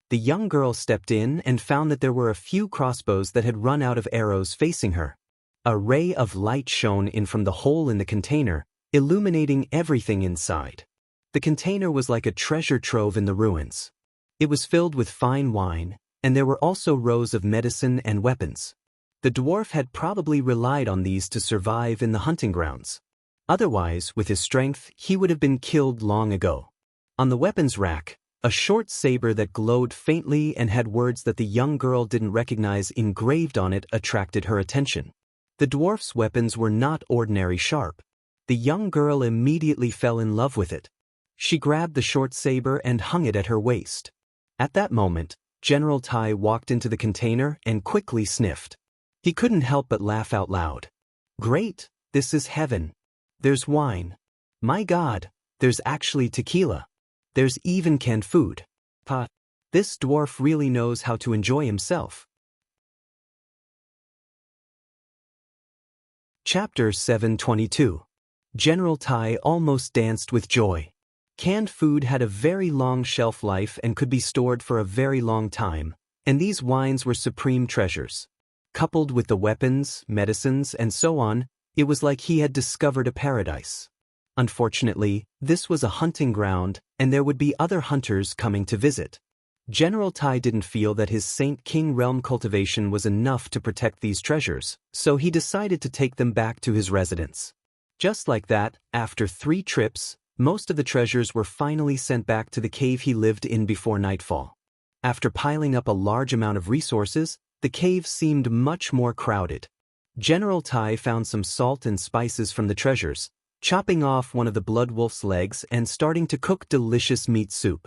The young girl stepped in and found that there were a few crossbows that had run out of arrows facing her. A ray of light shone in from the hole in the container, illuminating everything inside. The container was like a treasure trove in the ruins. It was filled with fine wine, and there were also rows of medicine and weapons. The dwarf had probably relied on these to survive in the hunting grounds. Otherwise, with his strength, he would have been killed long ago. On the weapons rack, a short saber that glowed faintly and had words that the young girl didn't recognize engraved on it attracted her attention. The dwarf's weapons were not ordinary sharp. The young girl immediately fell in love with it. She grabbed the short saber and hung it at her waist. At that moment, General Tai walked into the container and quickly sniffed. He couldn't help but laugh out loud. "Great, this is heaven. There's wine. My God, there's actually tequila. There's even canned food. This dwarf really knows how to enjoy himself." Chapter 722. General Tai almost danced with joy. Canned food had a very long shelf life and could be stored for a very long time, and these wines were supreme treasures. Coupled with the weapons, medicines, and so on, it was like he had discovered a paradise. Unfortunately, this was a hunting ground, and there would be other hunters coming to visit. General Tai didn't feel that his Saint King realm cultivation was enough to protect these treasures, so he decided to take them back to his residence. Just like that, after 3 trips, most of the treasures were finally sent back to the cave he lived in before nightfall. After piling up a large amount of resources, the cave seemed much more crowded. General Tai found some salt and spices from the treasures, chopping off one of the blood wolf's legs and starting to cook delicious meat soup.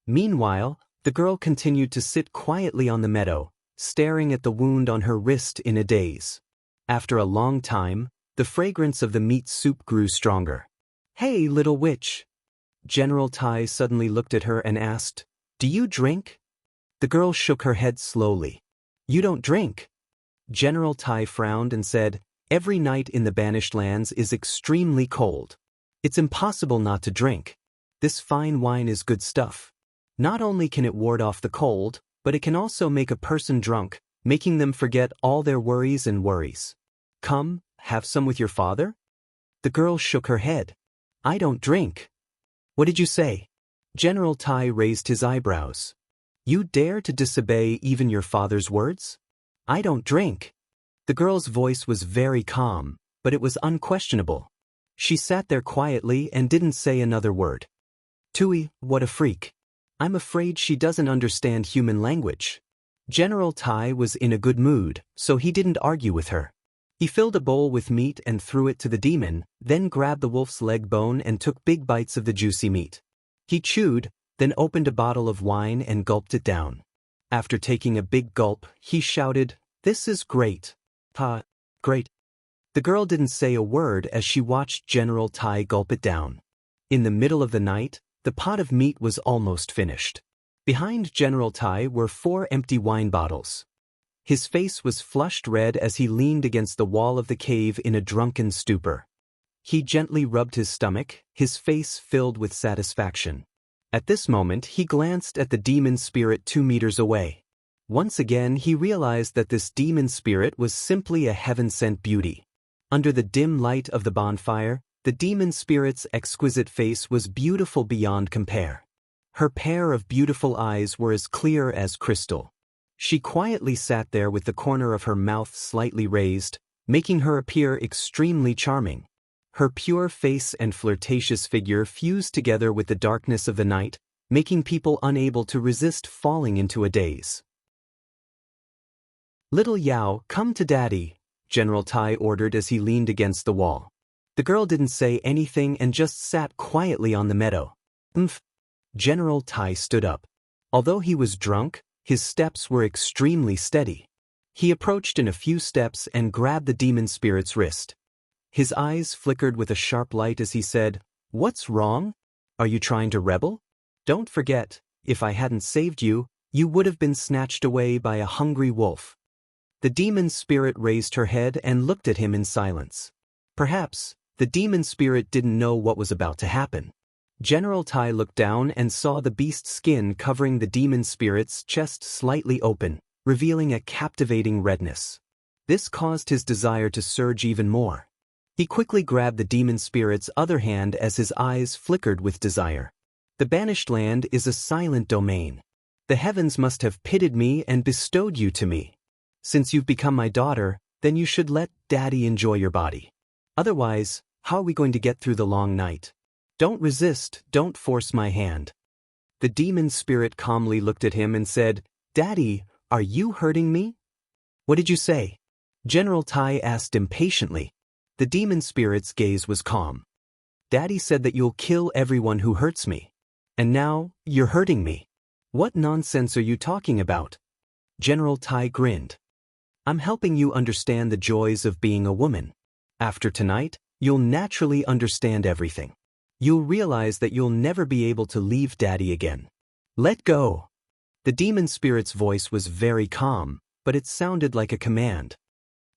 Meanwhile, the girl continued to sit quietly on the meadow, staring at the wound on her wrist in a daze. After a long time, the fragrance of the meat soup grew stronger. "Hey, little witch." General Tai suddenly looked at her and asked, "Do you drink?" The girl shook her head slowly. "You don't drink?" General Tai frowned and said, "Every night in the banished lands is extremely cold. It's impossible not to drink. This fine wine is good stuff. Not only can it ward off the cold, but it can also make a person drunk, making them forget all their worries and worries. Come, have some with your father?" The girl shook her head. "I don't drink." "What did you say?" General Tai raised his eyebrows. "You dare to disobey even your father's words?" "I don't drink." The girl's voice was very calm, but it was unquestionable. She sat there quietly and didn't say another word. Tui, what a freak. I'm afraid she doesn't understand human language. General Tai was in a good mood, so he didn't argue with her. He filled a bowl with meat and threw it to the demon, then grabbed the wolf's leg bone and took big bites of the juicy meat. He chewed, then opened a bottle of wine and gulped it down. After taking a big gulp, he shouted, This is great. Great. The girl didn't say a word as she watched General Tai gulp it down. In the middle of the night, the pot of meat was almost finished. Behind General Tai were 4 empty wine bottles. His face was flushed red as he leaned against the wall of the cave in a drunken stupor. He gently rubbed his stomach, his face filled with satisfaction. At this moment he glanced at the demon spirit 2 meters away. Once again he realized that this demon spirit was simply a heaven-sent beauty. Under the dim light of the bonfire, the demon spirit's exquisite face was beautiful beyond compare. Her pair of beautiful eyes were as clear as crystal. She quietly sat there with the corner of her mouth slightly raised, making her appear extremely charming. Her pure face and flirtatious figure fused together with the darkness of the night, making people unable to resist falling into a daze. "Little Yao, come to Daddy," General Tai ordered as he leaned against the wall. The girl didn't say anything and just sat quietly on the meadow. General Tai stood up. Although he was drunk, his steps were extremely steady. He approached in a few steps and grabbed the demon spirit's wrist. His eyes flickered with a sharp light as he said, "What's wrong? Are you trying to rebel? Don't forget, if I hadn't saved you, you would have been snatched away by a hungry wolf." The demon spirit raised her head and looked at him in silence. Perhaps, the demon spirit didn't know what was about to happen. General Tai looked down and saw the beast's skin covering the demon spirit's chest slightly open, revealing a captivating redness. This caused his desire to surge even more. He quickly grabbed the demon spirit's other hand as his eyes flickered with desire. The banished land is a silent domain. The heavens must have pitied me and bestowed you to me. Since you've become my daughter, then you should let Daddy enjoy your body. Otherwise, how are we going to get through the long night? Don't resist, don't force my hand. The demon spirit calmly looked at him and said, "Daddy, are you hurting me?" "What did you say?" General Tai asked impatiently. The demon spirit's gaze was calm. "Daddy said that you'll kill everyone who hurts me. And now, you're hurting me. What nonsense are you talking about?" General Tai grinned. "I'm helping you understand the joys of being a woman. After tonight, you'll naturally understand everything. You'll realize that you'll never be able to leave Daddy again. Let go." The demon spirit's voice was very calm, but it sounded like a command.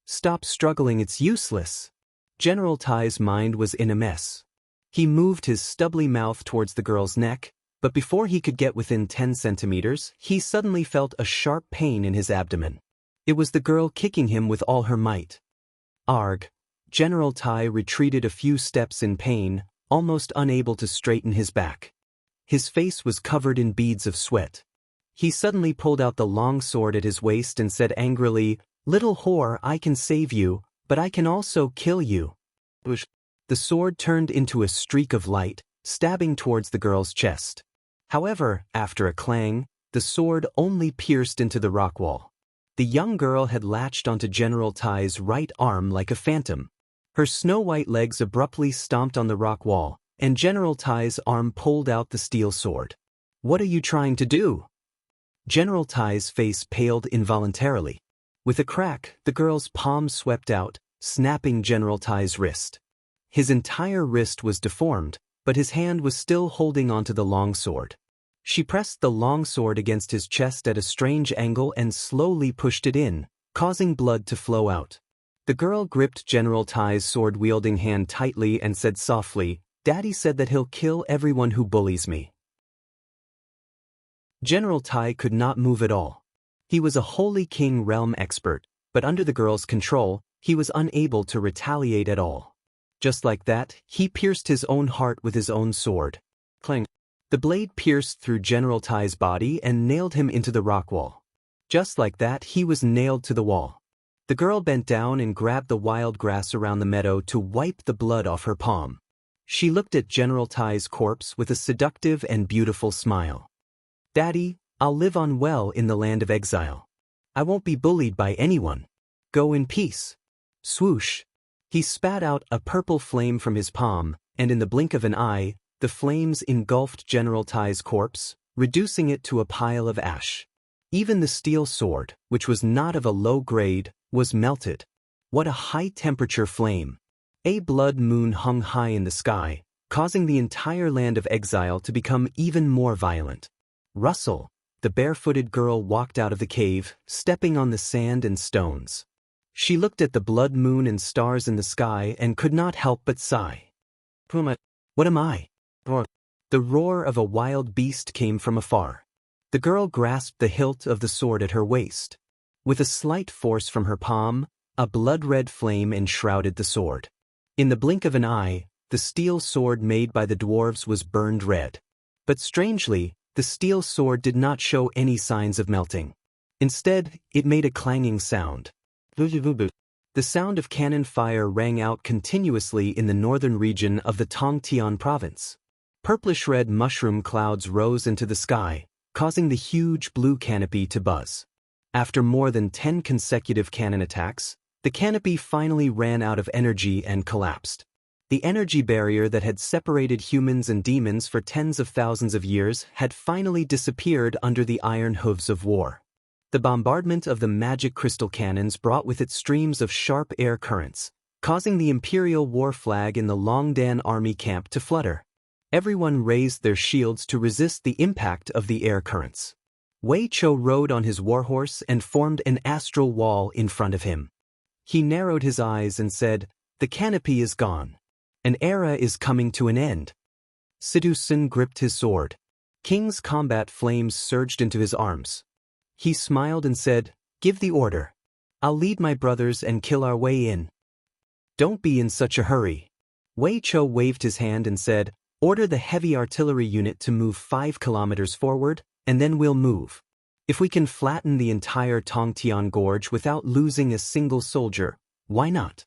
"Stop struggling, it's useless." General Tai's mind was in a mess. He moved his stubbly mouth towards the girl's neck, but before he could get within 10 centimeters, he suddenly felt a sharp pain in his abdomen. It was the girl kicking him with all her might. Arg! General Tai retreated a few steps in pain, almost unable to straighten his back. His face was covered in beads of sweat. He suddenly pulled out the long sword at his waist and said angrily, "Little whore, I can save you, but I can also kill you." The sword turned into a streak of light, stabbing towards the girl's chest. However, after a clang, the sword only pierced into the rock wall. The young girl had latched onto General Tai's right arm like a phantom. Her snow-white legs abruptly stomped on the rock wall, and General Tai's arm pulled out the steel sword. "What are you trying to do?" General Tai's face paled involuntarily. With a crack, the girl's palm swept out, snapping General Tai's wrist. His entire wrist was deformed, but his hand was still holding onto the long sword. She pressed the long sword against his chest at a strange angle and slowly pushed it in, causing blood to flow out. The girl gripped General Tai's sword-wielding hand tightly and said softly, "Daddy said that he'll kill everyone who bullies me." General Tai could not move at all. He was a Holy King realm expert, but under the girl's control, he was unable to retaliate at all. Just like that, he pierced his own heart with his own sword. Clang! The blade pierced through General Tai's body and nailed him into the rock wall. Just like that, he was nailed to the wall. The girl bent down and grabbed the wild grass around the meadow to wipe the blood off her palm. She looked at General Tai's corpse with a seductive and beautiful smile. "Daddy, I'll live on well in the land of exile. I won't be bullied by anyone. Go in peace." Swoosh! He spat out a purple flame from his palm, and in the blink of an eye, the flames engulfed General Tai's corpse, reducing it to a pile of ash. Even the steel sword, which was not of a low grade, was melted. What a high-temperature flame! A blood moon hung high in the sky, causing the entire land of exile to become even more violent. Russell, the barefooted girl, walked out of the cave, stepping on the sand and stones. She looked at the blood moon and stars in the sky and could not help but sigh. Puma, what am I? The roar of a wild beast came from afar. The girl grasped the hilt of the sword at her waist. With a slight force from her palm, a blood-red flame enshrouded the sword. In the blink of an eye, the steel sword made by the dwarves was burned red. But strangely, the steel sword did not show any signs of melting. Instead, it made a clanging sound. The sound of cannon fire rang out continuously in the northern region of the Tongtian province. Purplish-red mushroom clouds rose into the sky, causing the huge blue canopy to buzz. After more than 10 consecutive cannon attacks, the canopy finally ran out of energy and collapsed. The energy barrier that had separated humans and demons for tens of thousands of years had finally disappeared under the iron hooves of war. The bombardment of the magic crystal cannons brought with it streams of sharp air currents, causing the imperial war flag in the Longdan army camp to flutter. Everyone raised their shields to resist the impact of the air currents. Wei Chou rode on his warhorse and formed an astral wall in front of him. He narrowed his eyes and said, "The canopy is gone. An era is coming to an end." Sidu Sun gripped his sword. King's combat flames surged into his arms. He smiled and said, "Give the order. I'll lead my brothers and kill our way in." "Don't be in such a hurry." Wei Chou waved his hand and said, "Order the heavy artillery unit to move 5 kilometers forward, and then we'll move. If we can flatten the entire Tongtian Gorge without losing a single soldier, why not?"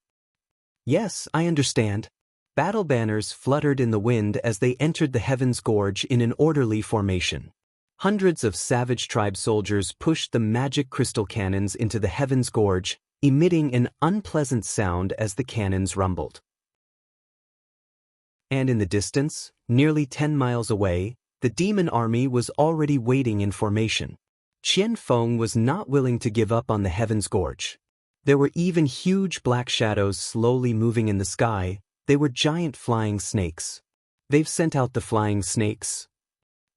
"Yes, I understand." Battle banners fluttered in the wind as they entered the Heaven's Gorge in an orderly formation. Hundreds of savage tribe soldiers pushed the magic crystal cannons into the Heaven's Gorge, emitting an unpleasant sound as the cannons rumbled. And in the distance, nearly 10 miles away, the demon army was already waiting in formation. Qian Feng was not willing to give up on the Heaven's Gorge. There were even huge black shadows slowly moving in the sky. They were giant flying snakes. "They've sent out the flying snakes."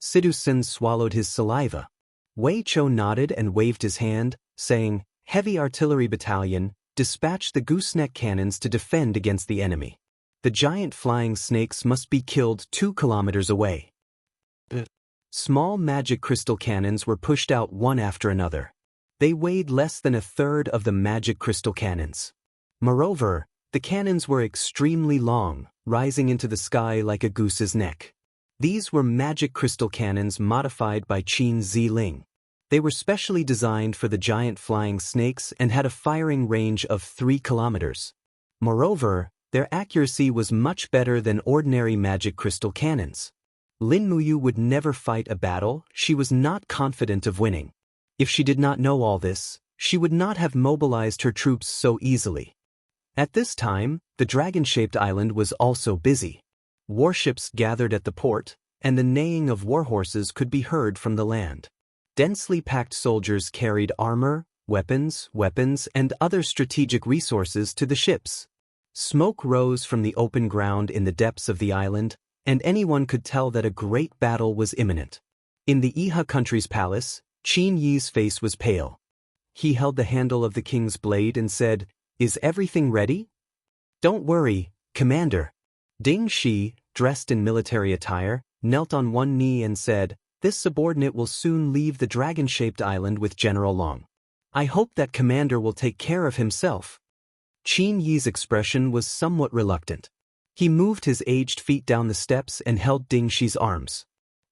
Sidu Sun swallowed his saliva. Wei Chou nodded and waved his hand, saying, "Heavy artillery battalion, dispatch the gooseneck cannons to defend against the enemy. The giant flying snakes must be killed 2 kilometers away." Small magic crystal cannons were pushed out one after another. They weighed less than a third of the magic crystal cannons. Moreover, the cannons were extremely long, rising into the sky like a goose's neck. These were magic crystal cannons modified by Qin Ziling. They were specially designed for the giant flying snakes and had a firing range of 3 kilometers. Moreover, their accuracy was much better than ordinary magic crystal cannons. Lin Muyu would never fight a battle she was not confident of winning. If she did not know all this, she would not have mobilized her troops so easily. At this time, the dragon-shaped island was also busy. Warships gathered at the port, and the neighing of warhorses could be heard from the land. Densely packed soldiers carried armor, weapons, and other strategic resources to the ships. Smoke rose from the open ground in the depths of the island, and anyone could tell that a great battle was imminent. In the Iha country's palace, Qin Yi's face was pale. He held the handle of the king's blade and said, "Is everything ready?" "Don't worry, Commander." Ding Shi, dressed in military attire, knelt on one knee and said, "This subordinate will soon leave the dragon-shaped island with General Long. I hope that commander will take care of himself." Qin Yi's expression was somewhat reluctant. He moved his aged feet down the steps and held Ding Shi's arms.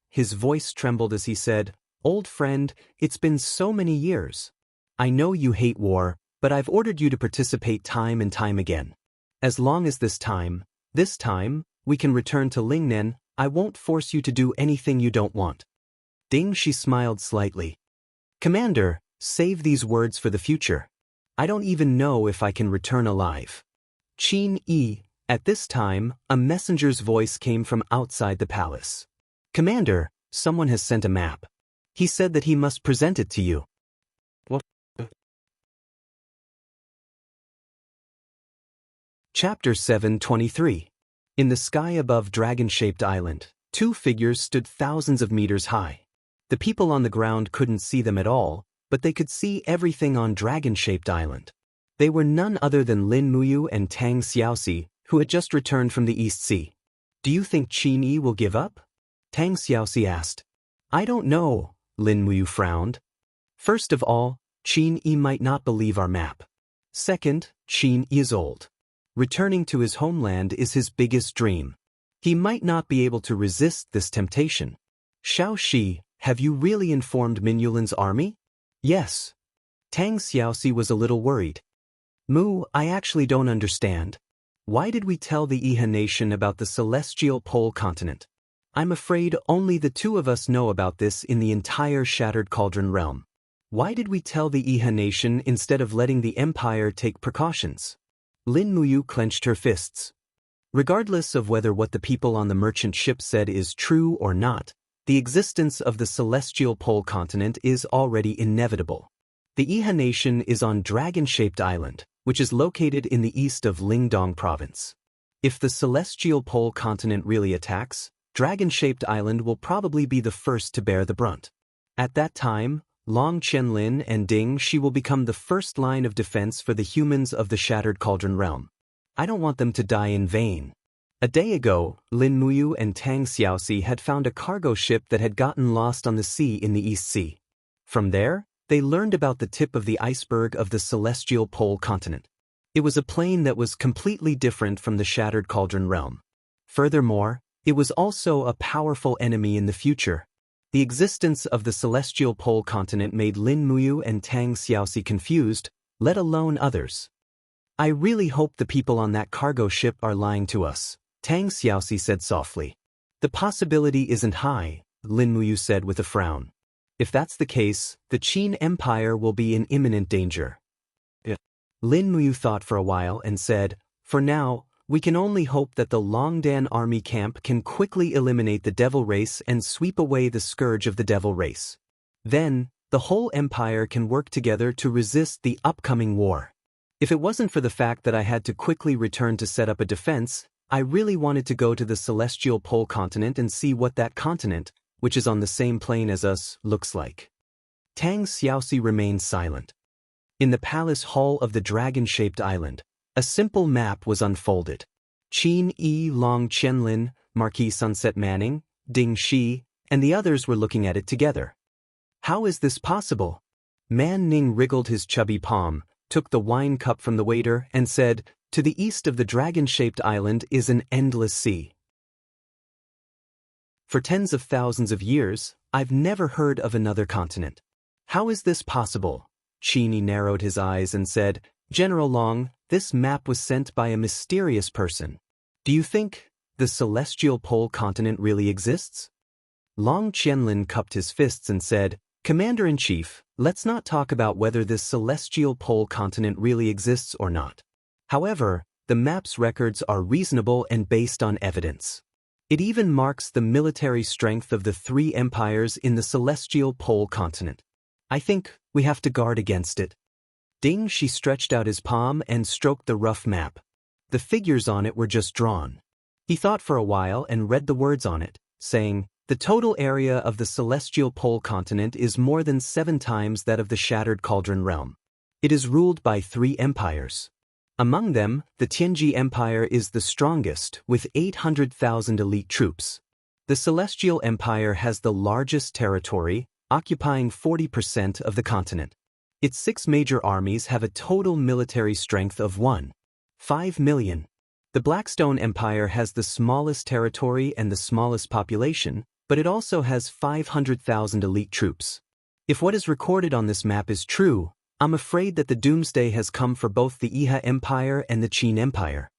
His voice trembled as he said, "Old friend, it's been so many years. I know you hate war, but I've ordered you to participate time and time again. As long as this time, we can return to Lingnan, I won't force you to do anything you don't want." Ding Shi smiled slightly. "Commander, save these words for the future. I don't even know if I can return alive." Qin Yi. At this time, a messenger's voice came from outside the palace. "Commander, someone has sent a map." He said that he must present it to you. What? Chapter 723. In the sky above dragon-shaped island, two figures stood thousands of meters high. The people on the ground couldn't see them at all, but they could see everything on dragon-shaped island. They were none other than Lin Muyu and Tang Xiaoxi, who had just returned from the East Sea. Do you think Qin Yi will give up? Tang Xiaoxi asked. I don't know, Lin Muyu frowned. First of all, Qin Yi might not believe our map. Second, Qin Yi is old. Returning to his homeland is his biggest dream. He might not be able to resist this temptation. Xiao Shi, have you really informed Minulin's army? Yes. Tang Xiaoxi was a little worried. Mu, I actually don't understand. Why did we tell the Iha nation about the celestial pole continent? I'm afraid only the two of us know about this in the entire Shattered Cauldron realm. Why did we tell the Iha nation instead of letting the Empire take precautions? Lin Muyu clenched her fists. Regardless of whether what the people on the merchant ship said is true or not, the existence of the celestial pole continent is already inevitable. The Iha nation is on dragon-shaped island, which is located in the east of Lingdong province. If the celestial pole continent really attacks, dragon-shaped island will probably be the first to bear the brunt. At that time, Long Lin and Ding Shi will become the first line of defense for the humans of the Shattered Cauldron realm. I don't want them to die in vain. A day ago, Lin Muyu and Tang Xiaoxi had found a cargo ship that had gotten lost on the sea in the East Sea. From there, they learned about the tip of the iceberg of the celestial pole continent. It was a plane that was completely different from the Shattered Cauldron realm. Furthermore, it was also a powerful enemy in the future. The existence of the celestial pole continent made Lin Muyu and Tang Xiaoxi confused, let alone others. I really hope the people on that cargo ship are lying to us, Tang Xiaoxi said softly. The possibility isn't high, Lin Muyu said with a frown. If that's the case, the Qin Empire will be in imminent danger. Lin Muyu thought for a while and said, for now, we can only hope that the Longdan army camp can quickly eliminate the devil race and sweep away the scourge of the devil race. Then, the whole empire can work together to resist the upcoming war. If it wasn't for the fact that I had to quickly return to set up a defense, I really wanted to go to the celestial pole continent and see what that continent, which is on the same plane as us, looks like. Tang Xiaoxi remained silent. In the palace hall of the dragon-shaped island, a simple map was unfolded. Qin Yi, Long Lin, Marquis Sunset Manning, Ding Shi, and the others were looking at it together. How is this possible? Man Ning wriggled his chubby palm, took the wine cup from the waiter, and said, to the east of the dragon-shaped island is an endless sea. For tens of thousands of years, I've never heard of another continent. How is this possible? Qin Yi narrowed his eyes and said, General Long, this map was sent by a mysterious person. Do you think the celestial pole continent really exists? Long Lin cupped his fists and said, Commander-in-Chief, let's not talk about whether this celestial pole continent really exists or not. However, the map's records are reasonable and based on evidence. It even marks the military strength of the three empires in the celestial pole continent. I think we have to guard against it. Ding Shi stretched out his palm and stroked the rough map. The figures on it were just drawn. He thought for a while and read the words on it, saying, the total area of the celestial pole continent is more than 7 times that of the Shattered Cauldron realm. It is ruled by 3 empires. Among them, the Tianji Empire is the strongest, with 800,000 elite troops. The Celestial Empire has the largest territory, occupying 40% of the continent. Its 6 major armies have a total military strength of 1.5 million. The Blackstone Empire has the smallest territory and the smallest population, but it also has 500,000 elite troops. If what is recorded on this map is true, I'm afraid that the doomsday has come for both the Iha Empire and the Qin Empire.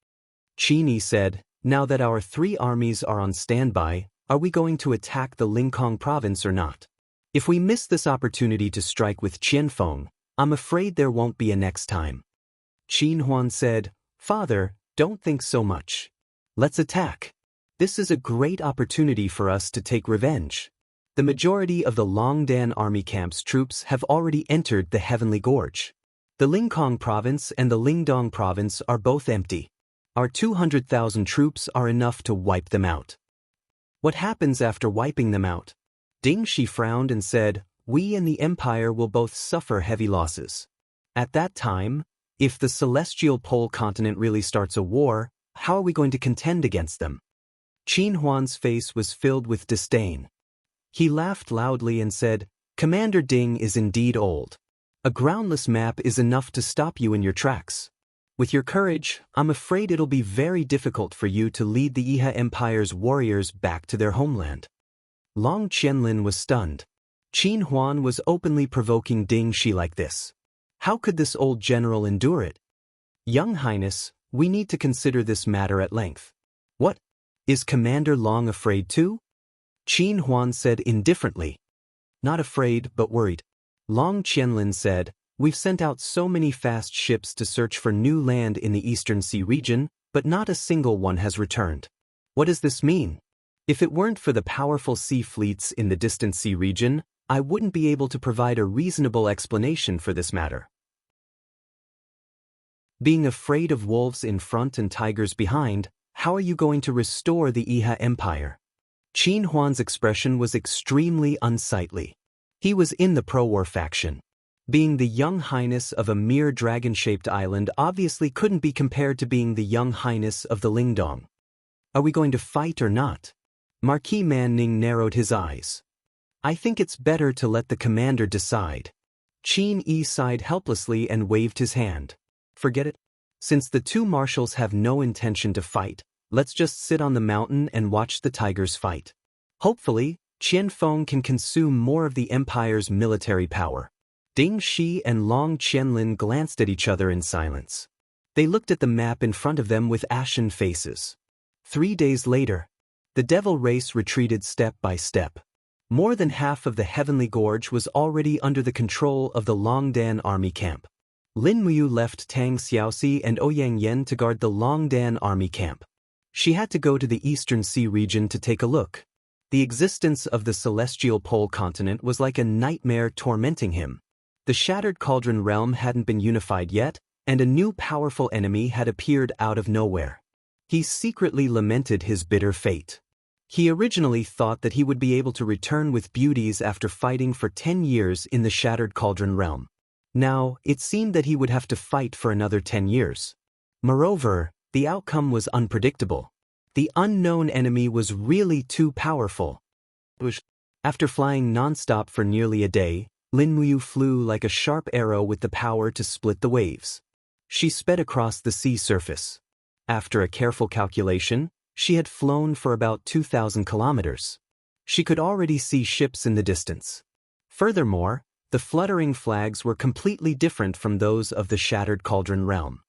Qin Yi said, now that our 3 armies are on standby, are we going to attack the Lingkong province or not? If we miss this opportunity to strike with Qianfeng, I'm afraid there won't be a next time. Qin Huan said, Father, don't think so much. Let's attack. This is a great opportunity for us to take revenge. The majority of the Longdan army camp's troops have already entered the Heavenly Gorge. The Lingkong province and the Lingdong province are both empty. Our 200,000 troops are enough to wipe them out. What happens after wiping them out? Ding Shi frowned and said, we and the Empire will both suffer heavy losses. At that time, if the Celestial Pole continent really starts a war, how are we going to contend against them? Qin Huan's face was filled with disdain. He laughed loudly and said, Commander Ding is indeed old. A groundless map is enough to stop you in your tracks. With your courage, I'm afraid it'll be very difficult for you to lead the Iha Empire's warriors back to their homeland. Long Qianlin was stunned. Qin Huan was openly provoking Ding Shi like this. How could this old general endure it? Young Highness, we need to consider this matter at length. What? Is Commander Long afraid too? Qin Huan said indifferently. Not afraid, but worried. Long Qianlin said, we've sent out so many fast ships to search for new land in the Eastern Sea region, but not a single one has returned. What does this mean? If it weren't for the powerful sea fleets in the distant sea region, I wouldn't be able to provide a reasonable explanation for this matter. Being afraid of wolves in front and tigers behind, how are you going to restore the Iha Empire? Qin Huan's expression was extremely unsightly. He was in the pro-war faction. Being the young highness of a mere dragon-shaped island obviously couldn't be compared to being the young highness of the Lingdong. Are we going to fight or not? Marquis Manning narrowed his eyes. I think it's better to let the commander decide. Qin Yi sighed helplessly and waved his hand. Forget it. Since the two marshals have no intention to fight, let's just sit on the mountain and watch the tigers fight. Hopefully, Qianfeng can consume more of the empire's military power. Ding Shi and Long Qianlin glanced at each other in silence. They looked at the map in front of them with ashen faces. 3 days later, the devil race retreated step by step. More than half of the Heavenly Gorge was already under the control of the Longdan army camp. Lin Muyu left Tang Xiaoxi and Ouyang Yan to guard the Longdan army camp. She had to go to the Eastern Sea region to take a look. The existence of the Celestial Pole continent was like a nightmare tormenting him. The Shattered Cauldron realm hadn't been unified yet, and a new powerful enemy had appeared out of nowhere. He secretly lamented his bitter fate. He originally thought that he would be able to return with beauties after fighting for 10 years in the Shattered Cauldron realm. Now, it seemed that he would have to fight for another 10 years. Moreover, the outcome was unpredictable. The unknown enemy was really too powerful. After flying non-stop for nearly a day, Lin Muyu flew like a sharp arrow with the power to split the waves. She sped across the sea surface. After a careful calculation, she had flown for about 2,000 kilometers. She could already see ships in the distance. Furthermore, the fluttering flags were completely different from those of the Shattered Cauldron realm.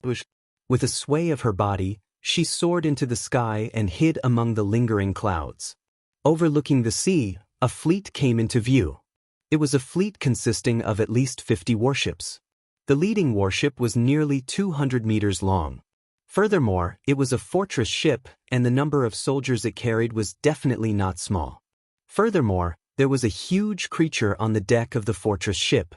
With a sway of her body, she soared into the sky and hid among the lingering clouds. Overlooking the sea, a fleet came into view. It was a fleet consisting of at least 50 warships. The leading warship was nearly 200 meters long. Furthermore, it was a fortress ship, and the number of soldiers it carried was definitely not small. Furthermore, there was a huge creature on the deck of the fortress ship.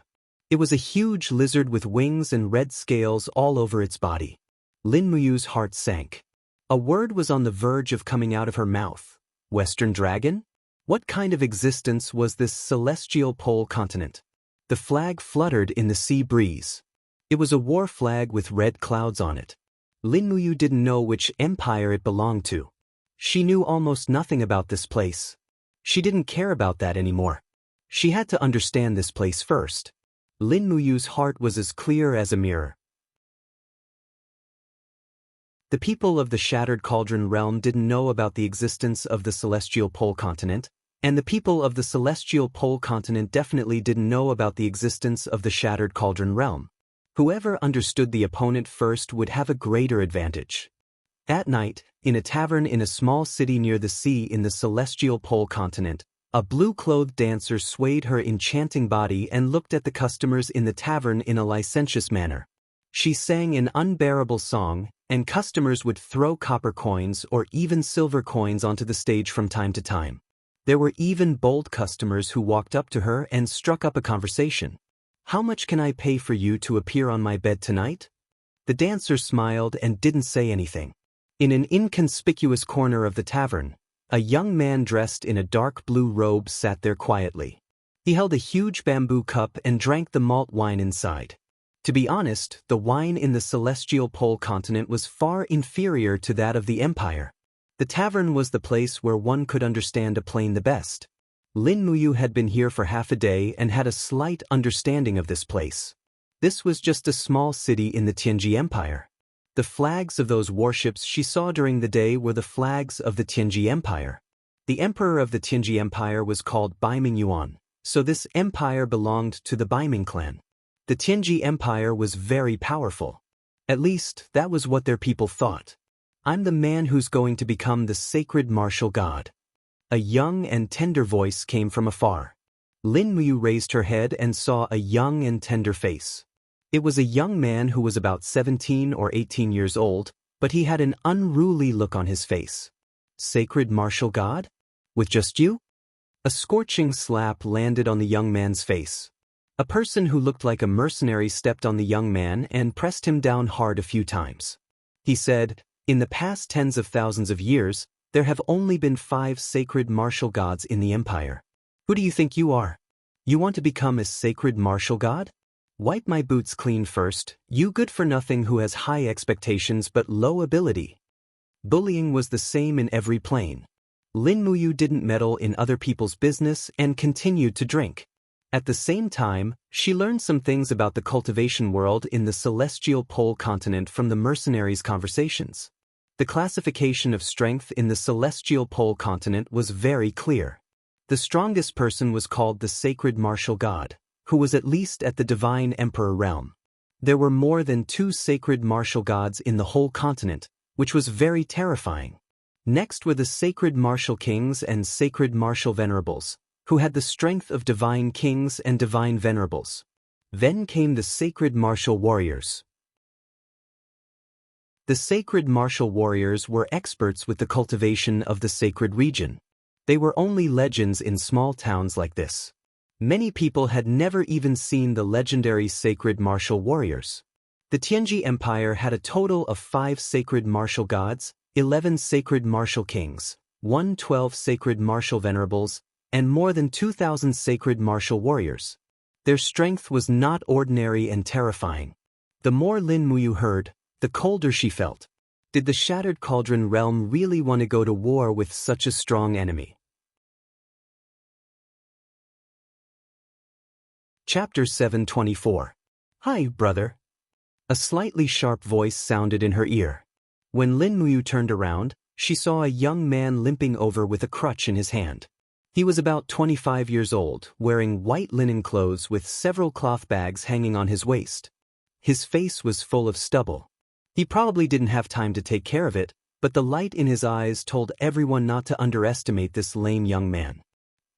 It was a huge lizard with wings and red scales all over its body. Lin Muyu's heart sank. A word was on the verge of coming out of her mouth. Western Dragon? What kind of existence was this celestial pole continent? The flag fluttered in the sea breeze. It was a war flag with red clouds on it. Lin Muyu didn't know which empire it belonged to. She knew almost nothing about this place. She didn't care about that anymore. She had to understand this place first. Lin Muyu's heart was as clear as a mirror. The people of the Shattered Cauldron realm didn't know about the existence of the Celestial Pole continent, and the people of the Celestial Pole continent definitely didn't know about the existence of the Shattered Cauldron realm. Whoever understood the opponent first would have a greater advantage. At night, in a tavern in a small city near the sea in the Celestial Pole continent, a blue-clothed dancer swayed her enchanting body and looked at the customers in the tavern in a licentious manner. She sang an unbearable song, and customers would throw copper coins or even silver coins onto the stage from time to time. There were even bold customers who walked up to her and struck up a conversation. "How much can I pay for you to appear on my bed tonight?" The dancer smiled and didn't say anything. In an inconspicuous corner of the tavern, a young man dressed in a dark blue robe sat there quietly. He held a huge bamboo cup and drank the malt wine inside. To be honest, the wine in the celestial pole continent was far inferior to that of the empire. The tavern was the place where one could understand a plane the best. Lin Muyu had been here for half a day and had a slight understanding of this place. This was just a small city in the Tianji Empire. The flags of those warships she saw during the day were the flags of the Tianji Empire. The emperor of the Tianji Empire was called Baiming Yuan, so this empire belonged to the Baiming clan. The Tianji Empire was very powerful. At least, that was what their people thought. "I'm the man who's going to become the sacred martial god." A young and tender voice came from afar. Lin Muyu raised her head and saw a young and tender face. It was a young man who was about 17 or 18 years old, but he had an unruly look on his face. "Sacred martial god? With just you?" A scorching slap landed on the young man's face. A person who looked like a mercenary stepped on the young man and pressed him down hard a few times. He said, "In the past tens of thousands of years, there have only been 5 sacred martial gods in the empire. Who do you think you are? You want to become a sacred martial god? Wipe my boots clean first, you good-for-nothing who has high expectations but low ability." Bullying was the same in every plane. Lin Muyu didn't meddle in other people's business and continued to drink. At the same time, she learned some things about the cultivation world in the celestial pole continent from the mercenaries' conversations. The classification of strength in the celestial pole continent was very clear. The strongest person was called the sacred martial god, who was at least at the divine emperor realm. There were more than 2 sacred martial gods in the whole continent, which was very terrifying. Next were the sacred martial kings and sacred martial venerables, who had the strength of divine kings and divine venerables. Then came the sacred martial warriors. The sacred martial warriors were experts with the cultivation of the sacred region. They were only legends in small towns like this. Many people had never even seen the legendary sacred martial warriors. The Tianji Empire had a total of 5 sacred martial gods, 11 sacred martial kings, 112 sacred martial venerables, and more than 2,000 sacred martial warriors. Their strength was not ordinary and terrifying. The more Lin Muyu heard, the colder she felt. Did the Shattered Cauldron realm really want to go to war with such a strong enemy? Chapter 724. "Hi, brother." A slightly sharp voice sounded in her ear. When Lin Muyu turned around, she saw a young man limping over with a crutch in his hand. He was about 25 years old, wearing white linen clothes with several cloth bags hanging on his waist. His face was full of stubble. He probably didn't have time to take care of it, but the light in his eyes told everyone not to underestimate this lame young man.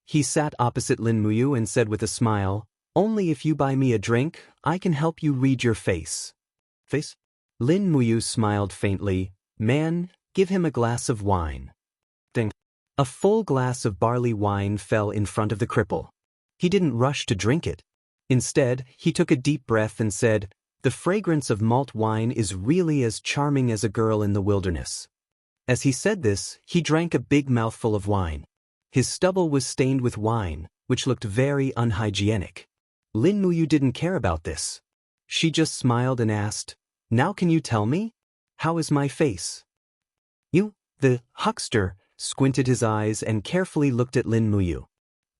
He sat opposite Lin Muyu and said with a smile, "Only if you buy me a drink, I can help you read your face." Face? Lin Muyu smiled faintly. "Man, give him a glass of wine." Ding. A full glass of barley wine fell in front of the cripple. He didn't rush to drink it. Instead, he took a deep breath and said, "The fragrance of malt wine is really as charming as a girl in the wilderness." As he said this, he drank a big mouthful of wine. His stubble was stained with wine, which looked very unhygienic. Lin Muyu didn't care about this. She just smiled and asked, "Now can you tell me? How is my face?" The huckster squinted his eyes and carefully looked at Lin Muyu.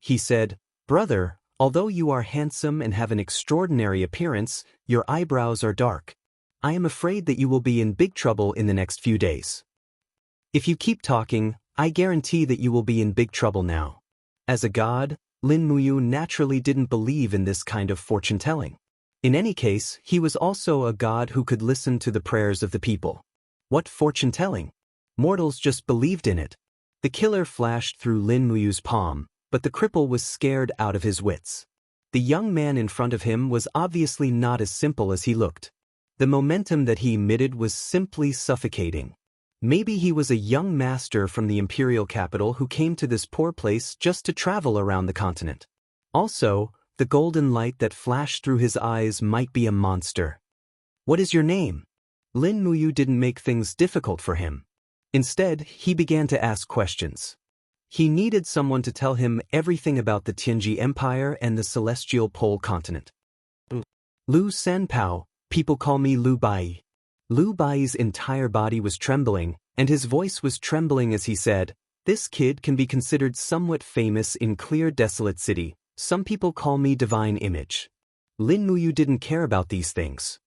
He said, "Brother, although you are handsome and have an extraordinary appearance, your eyebrows are dark. I am afraid that you will be in big trouble in the next few days. If you keep talking, I guarantee that you will be in big trouble now." As a god, Lin Muyu naturally didn't believe in this kind of fortune-telling. In any case, he was also a god who could listen to the prayers of the people. What fortune-telling? Mortals just believed in it. The killer flashed through Lin Muyu's palm, but the cripple was scared out of his wits. The young man in front of him was obviously not as simple as he looked. The momentum that he emitted was simply suffocating. Maybe he was a young master from the imperial capital who came to this poor place just to travel around the continent. Also, the golden light that flashed through his eyes might be a monster. What is your name? Lin Muyu didn't make things difficult for him. Instead, he began to ask questions. He needed someone to tell him everything about the Tianji Empire and the Celestial Pole continent. Lu Sanpao, people call me Lu Bai. Lu Bai's entire body was trembling, and his voice was trembling as he said, "This kid can be considered somewhat famous in Clear Desolate City. Some people call me Divine Image." Lin Muyu didn't care about these things.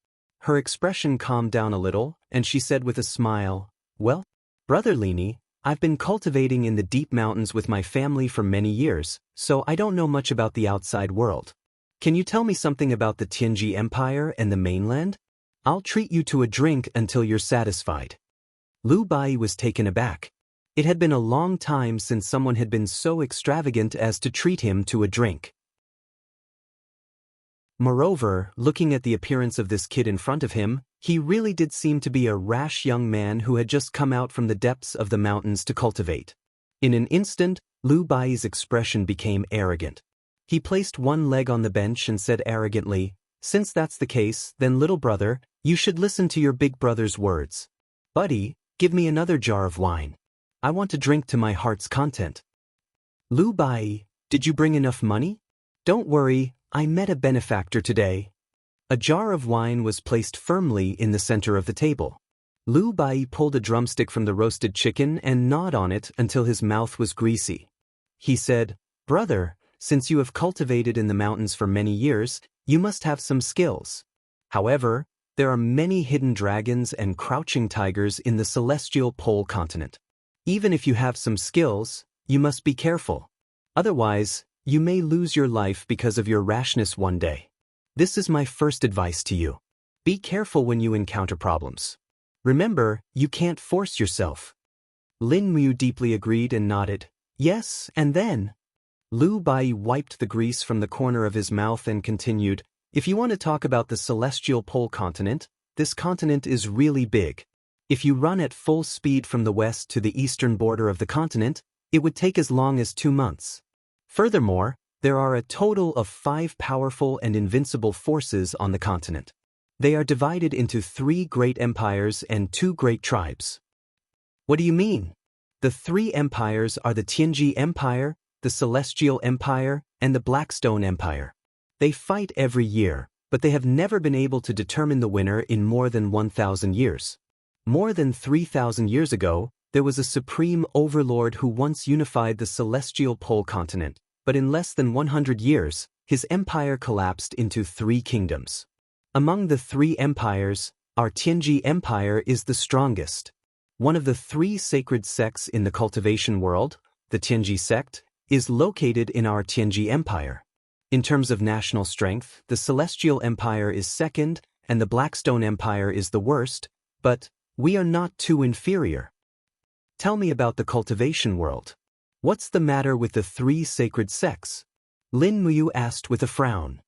Her expression calmed down a little, and she said with a smile, "Well, Brother Lini, I've been cultivating in the deep mountains with my family for many years, so I don't know much about the outside world. Can you tell me something about the Tianji Empire and the mainland? I'll treat you to a drink until you're satisfied." Lu Bai was taken aback. It had been a long time since someone had been so extravagant as to treat him to a drink. Moreover, looking at the appearance of this kid in front of him, he really did seem to be a rash young man who had just come out from the depths of the mountains to cultivate. In an instant, Lu Bai's expression became arrogant. He placed one leg on the bench and said arrogantly, "Since that's the case, then little brother, you should listen to your big brother's words. Buddy, give me another jar of wine. I want to drink to my heart's content." "Lu Bai, did you bring enough money?" "Don't worry, I met a benefactor today." A jar of wine was placed firmly in the center of the table. Lu Bai pulled a drumstick from the roasted chicken and gnawed on it until his mouth was greasy. He said, "Brother, since you have cultivated in the mountains for many years, you must have some skills. However, there are many hidden dragons and crouching tigers in the Celestial Pole continent. Even if you have some skills, you must be careful. Otherwise, you may lose your life because of your rashness one day. This is my first advice to you. Be careful when you encounter problems. Remember, you can't force yourself." Lin Muyu deeply agreed and nodded. "Yes, and then?" Lu Bai wiped the grease from the corner of his mouth and continued, "If you want to talk about the Celestial Pole continent, this continent is really big. If you run at full speed from the west to the eastern border of the continent, it would take as long as 2 months. Furthermore, there are a total of 5 powerful and invincible forces on the continent. They are divided into 3 great empires and 2 great tribes." "What do you mean?" "The 3 empires are the Tianji Empire, the Celestial Empire, and the Blackstone Empire. They fight every year, but they have never been able to determine the winner in more than 1,000 years. More than 3,000 years ago, there was a supreme overlord who once unified the Celestial Pole continent. But in less than 100 years, his empire collapsed into 3 kingdoms. Among the 3 empires, our Tianji Empire is the strongest. One of the 3 sacred sects in the cultivation world, the Tianji sect, is located in our Tianji Empire. In terms of national strength, the Celestial Empire is second, and the Blackstone Empire is the worst, but we are not too inferior. Tell me about the cultivation world. What's the matter with the 3 sacred sects?" Lin Muyu asked with a frown.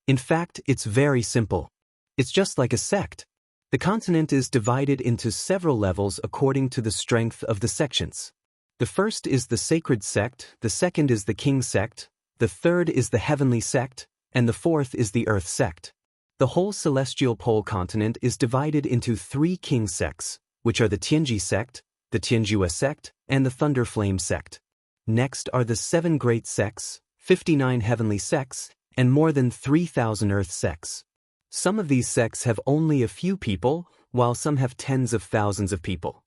"In fact, it's very simple. It's just like a sect. The continent is divided into several levels according to the strength of the sections. The first is the sacred sect, the second is the king sect, the third is the heavenly sect, and the fourth is the earth sect. The whole Celestial Pole continent is divided into 3 king sects, which are the Tianji sect, the Tianjua sect, and the Thunder Flame sect. Next are the 7 great sects, 59 heavenly sects, and more than 3,000 earth sects. Some of these sects have only a few people, while some have tens of thousands of people.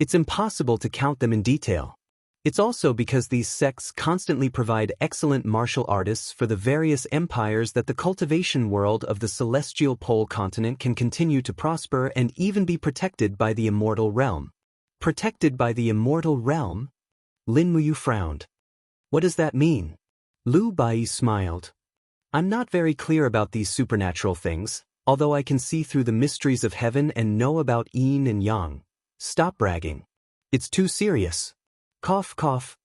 It's impossible to count them in detail. It's also because these sects constantly provide excellent martial artists for the various empires that the cultivation world of the Celestial Pole continent can continue to prosper and even be protected by the Immortal realm." "Protected by the Immortal realm?" Lin Muyu frowned. "What does that mean?" Lu Bai smiled. "I'm not very clear about these supernatural things, although I can see through the mysteries of heaven and know about yin and yang. Stop bragging. It's too serious." Cough, cough.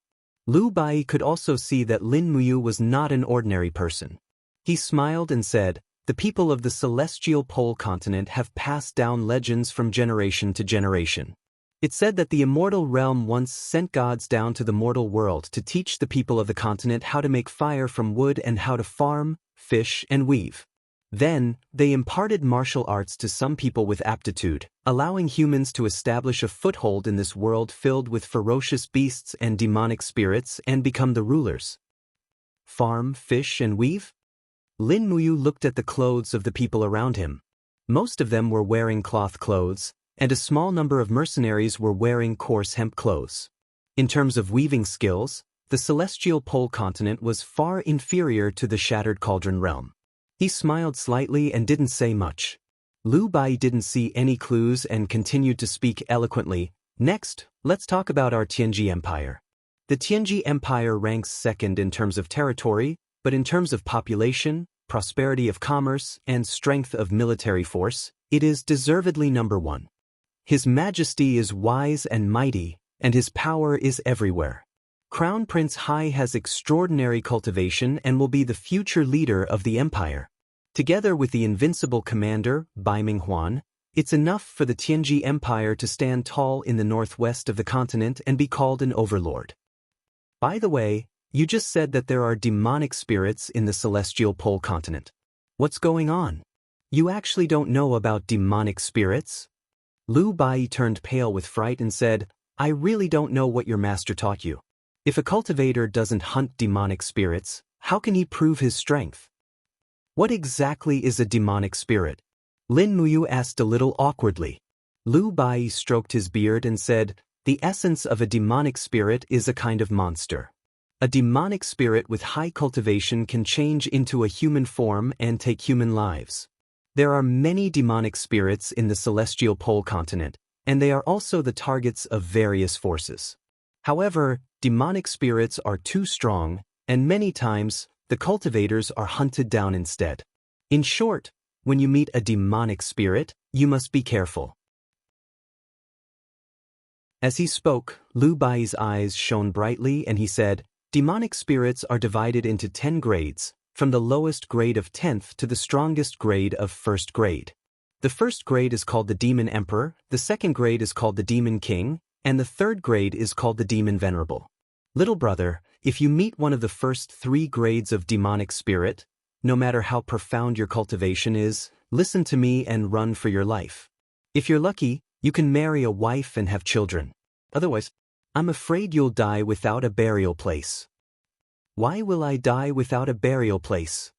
Lu Bai could also see that Lin Muyu was not an ordinary person. He smiled and said, The people of the celestial pole continent have passed down legends from generation to generation. It's said that the immortal realm once sent gods down to the mortal world to teach the people of the continent how to make fire from wood and how to farm, fish, and weave. Then, they imparted martial arts to some people with aptitude, allowing humans to establish a foothold in this world filled with ferocious beasts and demonic spirits and become the rulers. Farm, fish, and weave? Lin Muyu looked at the clothes of the people around him. Most of them were wearing cloth clothes, and a small number of mercenaries were wearing coarse hemp clothes. In terms of weaving skills, the celestial pole continent was far inferior to the shattered cauldron realm. He smiled slightly and didn't say much. Lu Bai didn't see any clues and continued to speak eloquently. Next, let's talk about our Tianji Empire. The Tianji Empire ranks second in terms of territory, but in terms of population, prosperity of commerce, and strength of military force, it is deservedly number one. His Majesty is wise and mighty, and his power is everywhere. Crown Prince Hai has extraordinary cultivation and will be the future leader of the empire. Together with the invincible commander, Bai Minghuan, it's enough for the Tianji Empire to stand tall in the northwest of the continent and be called an overlord. By the way, you just said that there are demonic spirits in the celestial pole continent. What's going on? You actually don't know about demonic spirits? Lu Bai turned pale with fright and said, I really don't know what your master taught you. If a cultivator doesn't hunt demonic spirits, how can he prove his strength? What exactly is a demonic spirit? Lin Muyu asked a little awkwardly. Lu Bai stroked his beard and said, the essence of a demonic spirit is a kind of monster. A demonic spirit with high cultivation can change into a human form and take human lives. There are many demonic spirits in the celestial pole continent, and they are also the targets of various forces. However, demonic spirits are too strong, and many times, the cultivators are hunted down instead. In short, when you meet a demonic spirit, you must be careful. As he spoke, Lu Bai's eyes shone brightly and he said, demonic spirits are divided into 10 grades, from the lowest grade of 10th to the strongest grade of 1st grade. The first grade is called the Demon Emperor, the second grade is called the Demon King, and the third grade is called the Demon Venerable. Little brother, if you meet one of the first 3 grades of demonic spirit, no matter how profound your cultivation is, listen to me and run for your life. If you're lucky, you can marry a wife and have children. Otherwise, I'm afraid you'll die without a burial place. Why will I die without a burial place?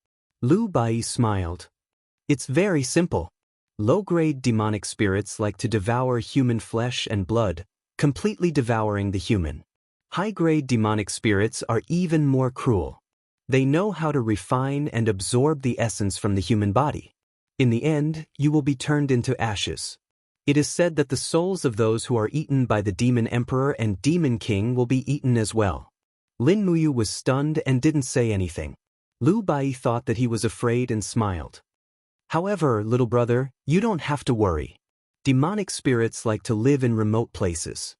Lu Bai smiled. It's very simple. Low-grade demonic spirits like to devour human flesh and blood, completely devouring the human. High-grade demonic spirits are even more cruel. They know how to refine and absorb the essence from the human body. In the end, you will be turned into ashes. It is said that the souls of those who are eaten by the Demon Emperor and Demon King will be eaten as well. Lin Muyu was stunned and didn't say anything. Lu Bai thought that he was afraid and smiled. However, little brother, you don't have to worry. Demonic spirits like to live in remote places.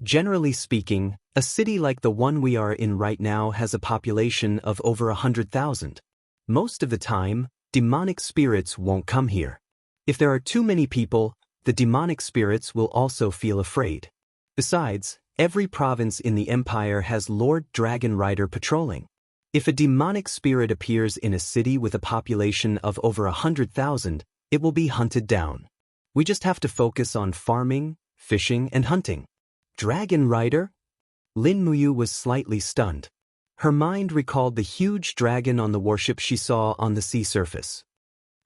Generally speaking, a city like the one we are in right now has a population of over 100,000. Most of the time, demonic spirits won't come here. If there are too many people, the demonic spirits will also feel afraid. Besides, every province in the empire has Lord Dragon Rider patrolling. If a demonic spirit appears in a city with a population of over 100,000, it will be hunted down. We just have to focus on farming, fishing, and hunting. Dragon Rider? Lin Muyu was slightly stunned. Her mind recalled the huge dragon on the warship she saw on the sea surface.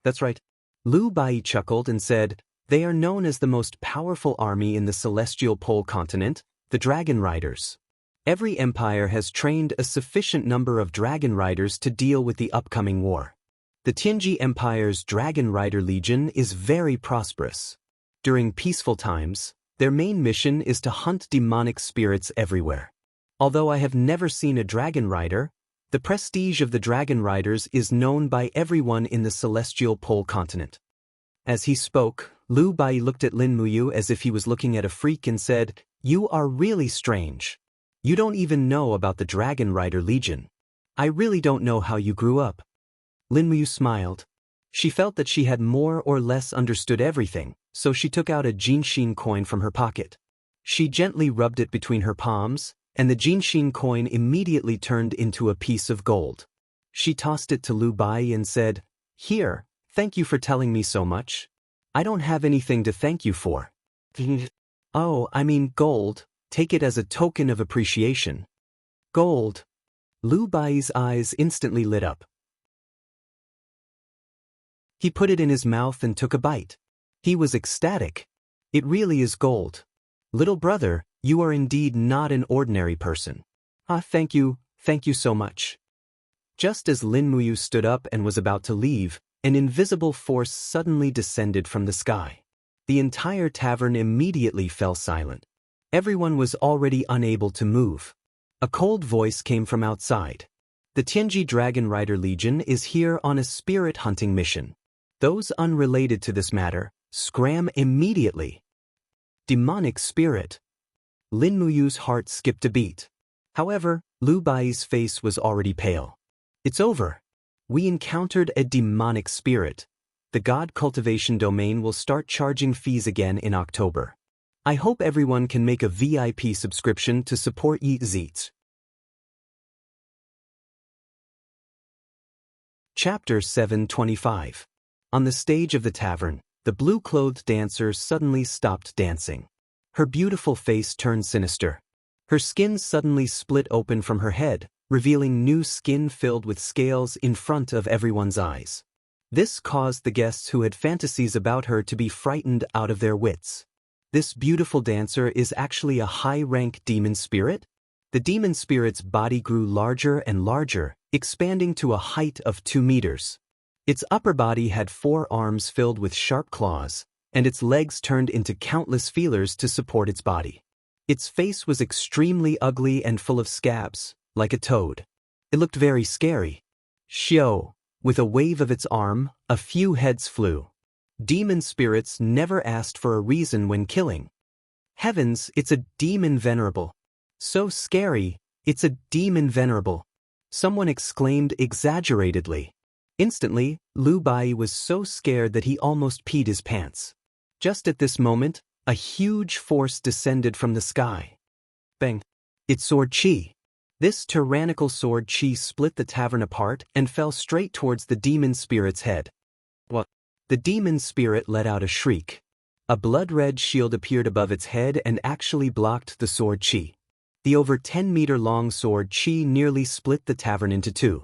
That's right. Lu Bai chuckled and said, they are known as the most powerful army in the celestial pole continent, the Dragon Riders. Every empire has trained a sufficient number of Dragon Riders to deal with the upcoming war. The Tianji Empire's Dragon Rider Legion is very prosperous. During peaceful times, their main mission is to hunt demonic spirits everywhere. Although I have never seen a Dragon Rider, the prestige of the Dragon Riders is known by everyone in the celestial pole continent. As he spoke, Lu Bai looked at Lin Muyu as if he was looking at a freak and said, you are really strange. You don't even know about the Dragon Rider Legion. I really don't know how you grew up. Lin Muyu smiled. She felt that she had more or less understood everything, so she took out a Jinshin coin from her pocket. She gently rubbed it between her palms, and the Jinshin coin immediately turned into a piece of gold. She tossed it to Lu Bai and said, "Here, thank you for telling me so much. I don't have anything to thank you for." "Oh, I mean gold, take it as a token of appreciation." "Gold." Lu Bai's eyes instantly lit up. He put it in his mouth and took a bite. He was ecstatic. "It really is gold. Little brother, you are indeed not an ordinary person." "Ah, thank you so much." Just as Lin Muyu stood up and was about to leave, an invisible force suddenly descended from the sky. The entire tavern immediately fell silent. Everyone was already unable to move. A cold voice came from outside. "The Tianji Dragon Rider Legion is here on a spirit hunting mission. Those unrelated to this matter, scram immediately." Demonic spirit. Lin Muyu's heart skipped a beat. However, Lu Bai's face was already pale. "It's over. We encountered a demonic spirit. The God Cultivation domain will start charging fees again in October. I hope everyone can make a VIP subscription to support Yeet Zeets." Chapter 725. On the stage of the tavern, the blue-clothed dancer suddenly stopped dancing. Her beautiful face turned sinister. Her skin suddenly split open from her head, revealing new skin filled with scales in front of everyone's eyes. This caused the guests who had fantasies about her to be frightened out of their wits. This beautiful dancer is actually a high-rank demon spirit? The demon spirit's body grew larger and larger, expanding to a height of 2 meters. Its upper body had 4 arms filled with sharp claws, and its legs turned into countless feelers to support its body. Its face was extremely ugly and full of scabs, like a toad. It looked very scary. Xiao. With a wave of its arm, a few heads flew. Demon spirits never asked for a reason when killing. Heavens, it's a demon venerable. So scary, it's a demon venerable. Someone exclaimed exaggeratedly. Instantly, Lu Bai was so scared that he almost peed his pants. Just at this moment, a huge force descended from the sky. Bang! Its sword chi. This tyrannical sword chi split the tavern apart and fell straight towards the demon spirit's head. What? The demon spirit let out a shriek. A blood-red shield appeared above its head and actually blocked the sword chi. The over 10-meter-long sword chi nearly split the tavern into 2.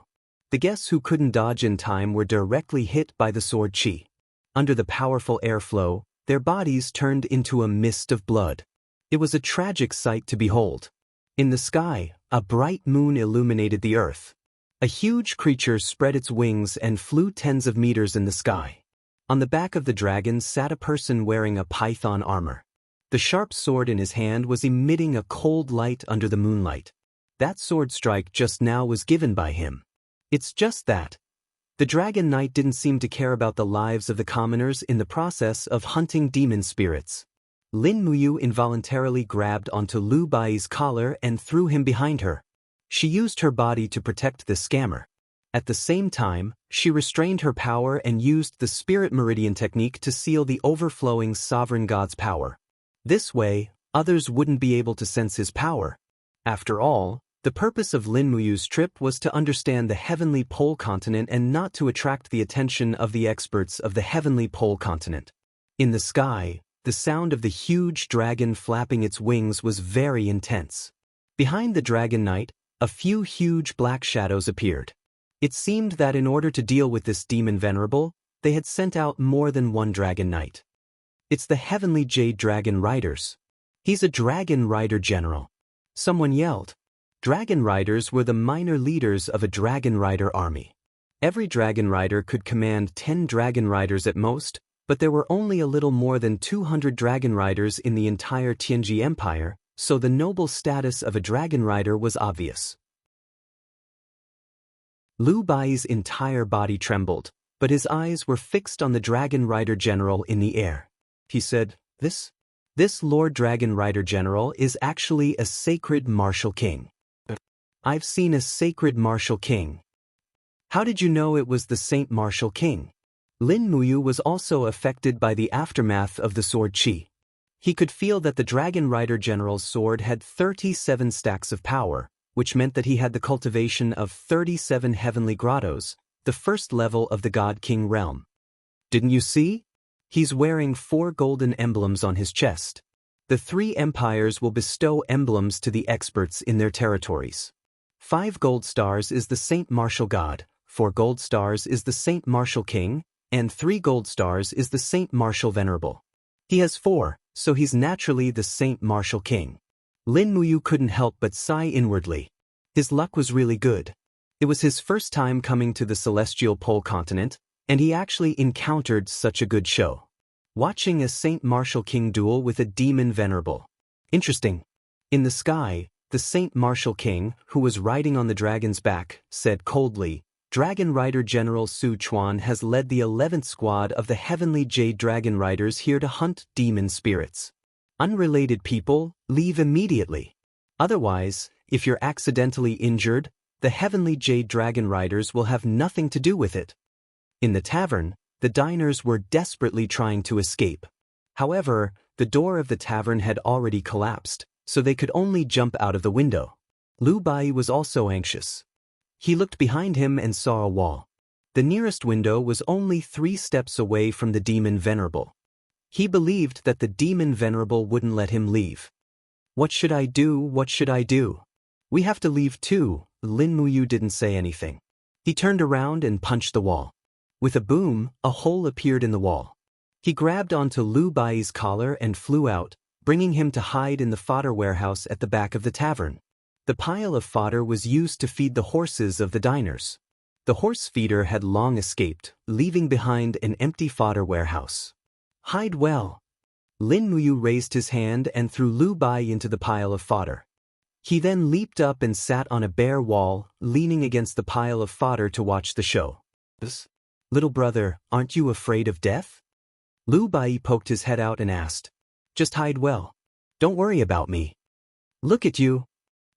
The guests who couldn't dodge in time were directly hit by the sword chi. Under the powerful airflow, their bodies turned into a mist of blood. It was a tragic sight to behold. In the sky, a bright moon illuminated the earth. A huge creature spread its wings and flew tens of meters in the sky. On the back of the dragon sat a person wearing a python armor. The sharp sword in his hand was emitting a cold light under the moonlight. That sword strike just now was given by him. It's just that. The Dragon Knight didn't seem to care about the lives of the commoners in the process of hunting demon spirits. Lin Muyu involuntarily grabbed onto Lu Bai's collar and threw him behind her. She used her body to protect the scammer. At the same time, she restrained her power and used the Spirit Meridian technique to seal the overflowing Sovereign God's power. This way, others wouldn't be able to sense his power. After all, the purpose of Lin Muyu's trip was to understand the Heavenly Pole Continent and not to attract the attention of the experts of the Heavenly Pole Continent. In the sky, the sound of the huge dragon flapping its wings was very intense. Behind the Dragon Knight, a few huge black shadows appeared. It seemed that in order to deal with this demon venerable, they had sent out more than one Dragon Knight. It's the Heavenly Jade Dragon Riders. He's a Dragon Rider General. Someone yelled. Dragon Riders were the minor leaders of a Dragon Rider army. Every Dragon Rider could command 10 Dragon Riders at most, but there were only a little more than 200 Dragon Riders in the entire Tianji Empire, so the noble status of a Dragon Rider was obvious. Lu Bai's entire body trembled, but his eyes were fixed on the Dragon Rider General in the air. He said, This Lord Dragon Rider General is actually a sacred martial king. I've seen a sacred martial king. How did you know it was the Saint Martial King? Lin Muyu was also affected by the aftermath of the sword chi. He could feel that the Dragon Rider General's sword had 37 stacks of power, which meant that he had the cultivation of 37 heavenly grottos, the first level of the God King realm. Didn't you see? He's wearing 4 golden emblems on his chest. The 3 empires will bestow emblems to the experts in their territories. 5 gold stars is the Saint Martial God, 4 gold stars is the Saint Martial King, and 3 gold stars is the Saint Martial Venerable. He has 4, so he's naturally the Saint Martial King. Lin Muyu couldn't help but sigh inwardly. His luck was really good. It was his first time coming to the celestial pole continent, and he actually encountered such a good show. Watching a Saint Martial King duel with a demon venerable. Interesting. In the sky, the Saint Martial King, who was riding on the dragon's back, said coldly, Dragon Rider General Su Chuan has led the 11th squad of the Heavenly Jade Dragon Riders here to hunt demon spirits. Unrelated people, leave immediately. Otherwise, if you're accidentally injured, the Heavenly Jade Dragon Riders will have nothing to do with it. In the tavern, the diners were desperately trying to escape. However, the door of the tavern had already collapsed, so they could only jump out of the window. Lu Bai was also anxious. He looked behind him and saw a wall. The nearest window was only 3 steps away from the demon venerable. He believed that the demon venerable wouldn't let him leave. What should I do? What should I do? We have to leave too. Lin Muyu didn't say anything. He turned around and punched the wall. With a boom, a hole appeared in the wall. He grabbed onto Lu Bai's collar and flew out, bringing him to hide in the fodder warehouse at the back of the tavern. The pile of fodder was used to feed the horses of the diners. The horse feeder had long escaped, leaving behind an empty fodder warehouse. Hide well. Lin Muyu raised his hand and threw Lu Bai into the pile of fodder. He then leaped up and sat on a bare wall, leaning against the pile of fodder to watch the show. Little brother, aren't you afraid of death? Lu Bai poked his head out and asked. Just hide well. Don't worry about me. Look at you.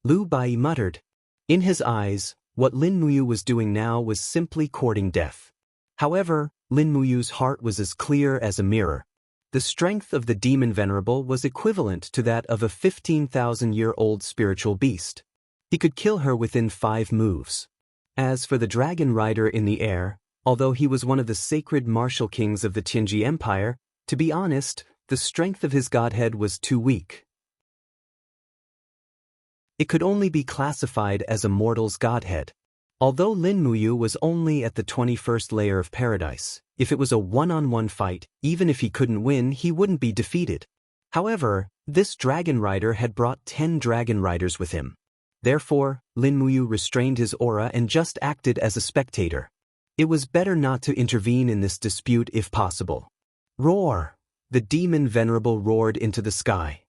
Lu Bai muttered. In his eyes, what Lin Muyu was doing now was simply courting death. However, Lin Muyu's heart was as clear as a mirror. The strength of the demon venerable was equivalent to that of a 15,000-year-old spiritual beast. He could kill her within 5 moves. As for the dragon rider in the air, although he was one of the sacred martial kings of the Tianji Empire, to be honest, the strength of his godhead was too weak. It could only be classified as a mortal's godhead. Although Lin Muyu was only at the 21st layer of paradise, if it was a one-on-one fight, even if he couldn't win, he wouldn't be defeated. However, this dragon rider had brought 10 dragon riders with him. Therefore, Lin Muyu restrained his aura and just acted as a spectator. It was better not to intervene in this dispute if possible. Roar! The demon venerable roared into the sky.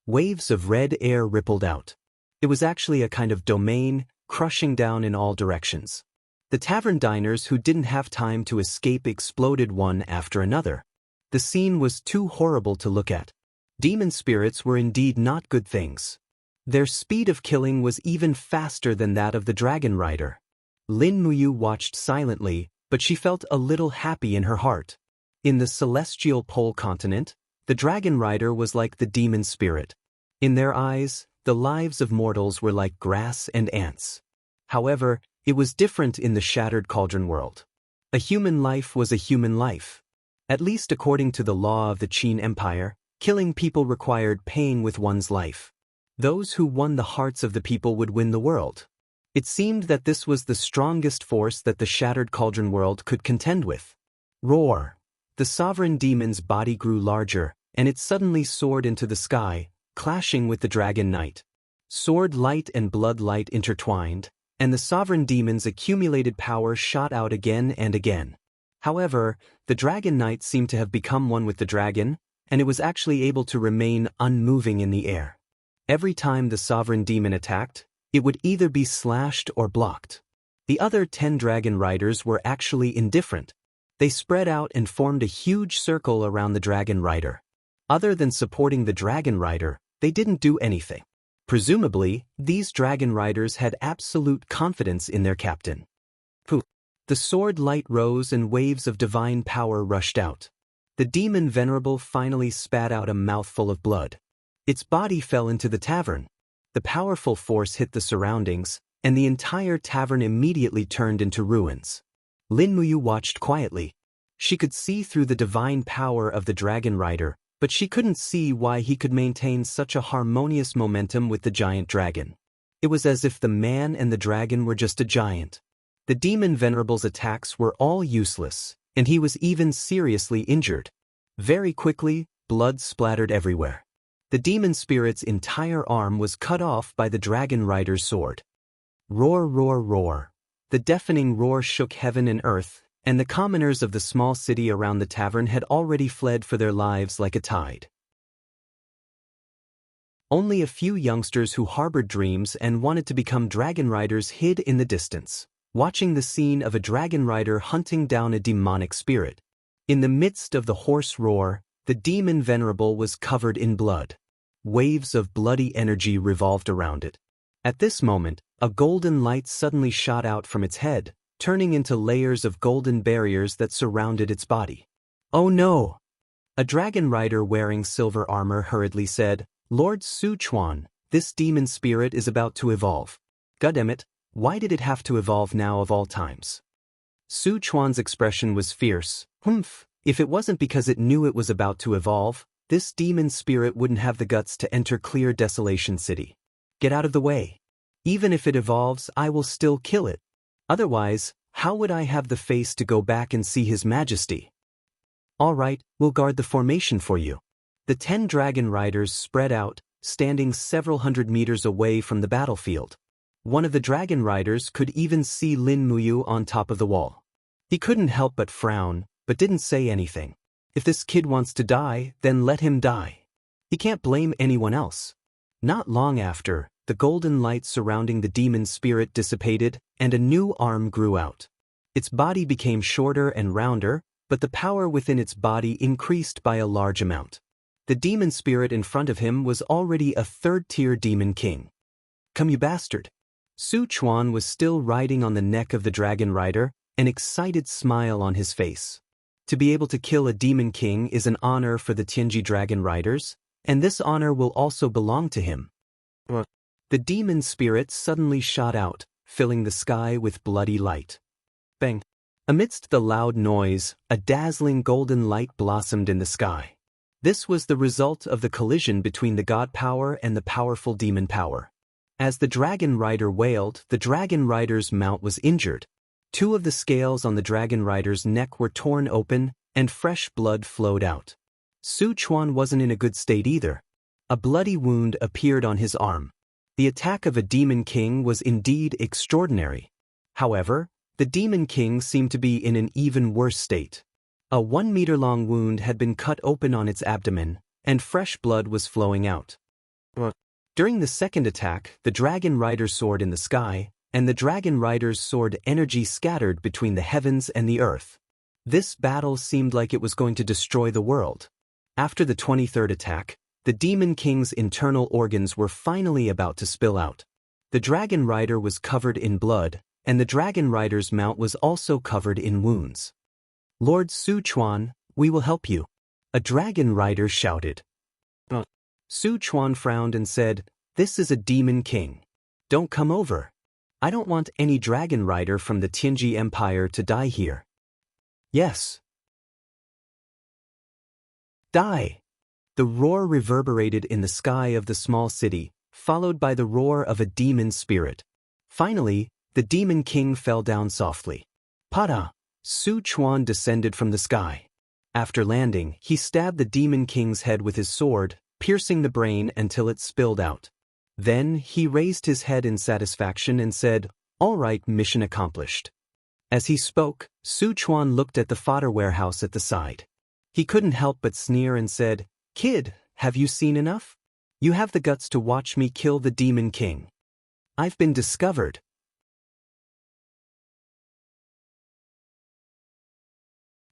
Waves of red air rippled out. It was actually a kind of domain, crushing down in all directions. The tavern diners who didn't have time to escape exploded one after another. The scene was too horrible to look at. Demon spirits were indeed not good things. Their speed of killing was even faster than that of the dragon rider. Lin Muyu watched silently, but she felt a little happy in her heart. In the celestial pole continent, the dragon rider was like the demon spirit. In their eyes, the lives of mortals were like grass and ants. However, it was different in the shattered cauldron world. A human life was a human life. At least according to the law of the Qin Empire, killing people required paying with one's life. Those who won the hearts of the people would win the world. It seemed that this was the strongest force that the shattered cauldron world could contend with. Roar! The sovereign demon's body grew larger, and it suddenly soared into the sky, clashing with the dragon knight. Sword light and blood light intertwined, and the sovereign demon's accumulated power shot out again and again. However, the dragon knight seemed to have become one with the dragon, and it was actually able to remain unmoving in the air. Every time the sovereign demon attacked, it would either be slashed or blocked. The other 10 dragon riders were actually indifferent. They spread out and formed a huge circle around the dragon rider. Other than supporting the dragon rider, they didn't do anything. Presumably, these dragon riders had absolute confidence in their captain. The sword light rose and waves of divine power rushed out. The demon venerable finally spat out a mouthful of blood. Its body fell into the tavern. The powerful force hit the surroundings, and the entire tavern immediately turned into ruins. Lin Muyu watched quietly. She could see through the divine power of the dragon rider, but she couldn't see why he could maintain such a harmonious momentum with the giant dragon. It was as if the man and the dragon were just a giant. The demon venerable's attacks were all useless, and he was even seriously injured. Very quickly, blood splattered everywhere. The demon spirit's entire arm was cut off by the dragon rider's sword. Roar, roar, roar. The deafening roar shook heaven and earth, and the commoners of the small city around the tavern had already fled for their lives like a tide. Only a few youngsters who harbored dreams and wanted to become dragon riders hid in the distance, watching the scene of a dragon rider hunting down a demonic spirit. In the midst of the hoarse roar, the demon venerable was covered in blood. Waves of bloody energy revolved around it. At this moment, a golden light suddenly shot out from its head, turning into layers of golden barriers that surrounded its body. "Oh no!" A dragon rider wearing silver armor hurriedly said, "Lord Sichuan, this demon spirit is about to evolve. Goddammit, why did it have to evolve now of all times?" Sichuan's expression was fierce. "Humph, if it wasn't because it knew it was about to evolve, this demon spirit wouldn't have the guts to enter Clear Desolation City. Get out of the way. Even if it evolves, I will still kill it. Otherwise, how would I have the face to go back and see His Majesty? All right, we'll guard the formation for you." The 10 dragon riders spread out, standing several hundred meters away from the battlefield. One of the dragon riders could even see Lin Muyu on top of the wall. He couldn't help but frown, but didn't say anything. If this kid wants to die, then let him die. He can't blame anyone else. Not long after, the golden light surrounding the demon spirit dissipated, and a new arm grew out. Its body became shorter and rounder, but the power within its body increased by a large amount. The demon spirit in front of him was already a third-tier demon king. "Come, you bastard." Sichuan was still riding on the neck of the dragon rider, an excited smile on his face. To be able to kill a demon king is an honor for the Tianji dragon riders, and this honor will also belong to him. The demon spirit suddenly shot out, filling the sky with bloody light. Bang! Amidst the loud noise, a dazzling golden light blossomed in the sky. This was the result of the collision between the god power and the powerful demon power. As the dragon rider wailed, the dragon rider's mount was injured. 2 of the scales on the dragon rider's neck were torn open, and fresh blood flowed out. Sichuan wasn't in a good state either. A bloody wound appeared on his arm. The attack of a demon king was indeed extraordinary. However, the demon king seemed to be in an even worse state. A 1-meter-long wound had been cut open on its abdomen, and fresh blood was flowing out. During the second attack, the dragon rider soared in the sky, and the dragon rider's sword energy scattered between the heavens and the earth. This battle seemed like it was going to destroy the world. After the 23rd attack, the demon king's internal organs were finally about to spill out. The dragon rider was covered in blood, and the dragon rider's mount was also covered in wounds. "Lord Sichuan, we will help you," a dragon rider shouted. Sichuan frowned and said, "This is a demon king. Don't come over. I don't want any dragon rider from the Tianji Empire to die here." "Yes." "Die!" The roar reverberated in the sky of the small city, followed by the roar of a demon spirit. Finally, the demon king fell down softly. "Pada!" Sichuan descended from the sky. After landing, he stabbed the demon king's head with his sword, piercing the brain until it spilled out. Then he raised his head in satisfaction and said, "All right, mission accomplished." As he spoke, Sichuan looked at the fodder warehouse at the side. He couldn't help but sneer and said, "Kid, have you seen enough? You have the guts to watch me kill the demon king. I've been discovered."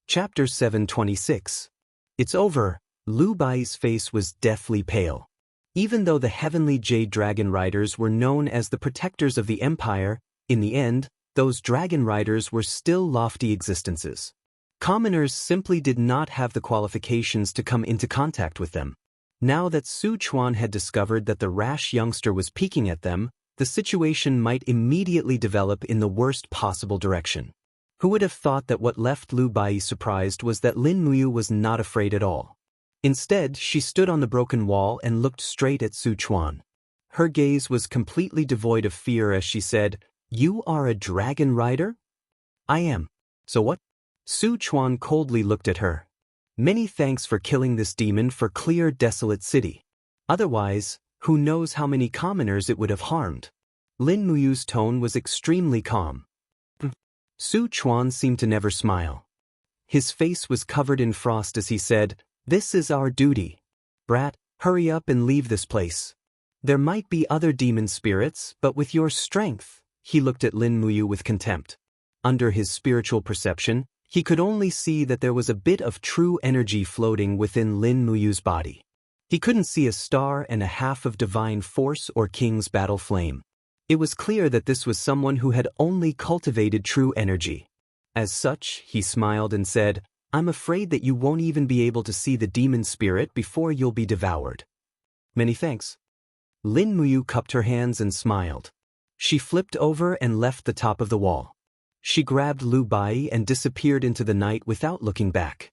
Chapter 726. It's over. Lu Bai's face was deathly pale. Even though the heavenly jade dragon riders were known as the protectors of the empire, in the end, those dragon riders were still lofty existences. Commoners simply did not have the qualifications to come into contact with them. Now that Su Chuan had discovered that the rash youngster was peeking at them, the situation might immediately develop in the worst possible direction. Who would have thought that what left Lu Bai surprised was that Lin Muyu was not afraid at all. Instead, she stood on the broken wall and looked straight at Su Chuan. Her gaze was completely devoid of fear as she said, "You are a dragon rider?" "I am. So what?" Su Chuan coldly looked at her. "Many thanks for killing this demon for clear desolate city. Otherwise, who knows how many commoners it would have harmed." Lin Muyu's tone was extremely calm. Su Chuan seemed to never smile. His face was covered in frost as he said, "This is our duty. Brat, hurry up and leave this place. There might be other demon spirits, but with your strength," he looked at Lin Muyu with contempt. Under his spiritual perception, he could only see that there was a bit of true energy floating within Lin Muyu's body. He couldn't see a star and a half of divine force or king's battle flame. It was clear that this was someone who had only cultivated true energy. As such, he smiled and said, "I'm afraid that you won't even be able to see the demon spirit before you'll be devoured." "Many thanks." Lin Muyu cupped her hands and smiled. She flipped over and left the top of the wall. She grabbed Lu Bai and disappeared into the night without looking back.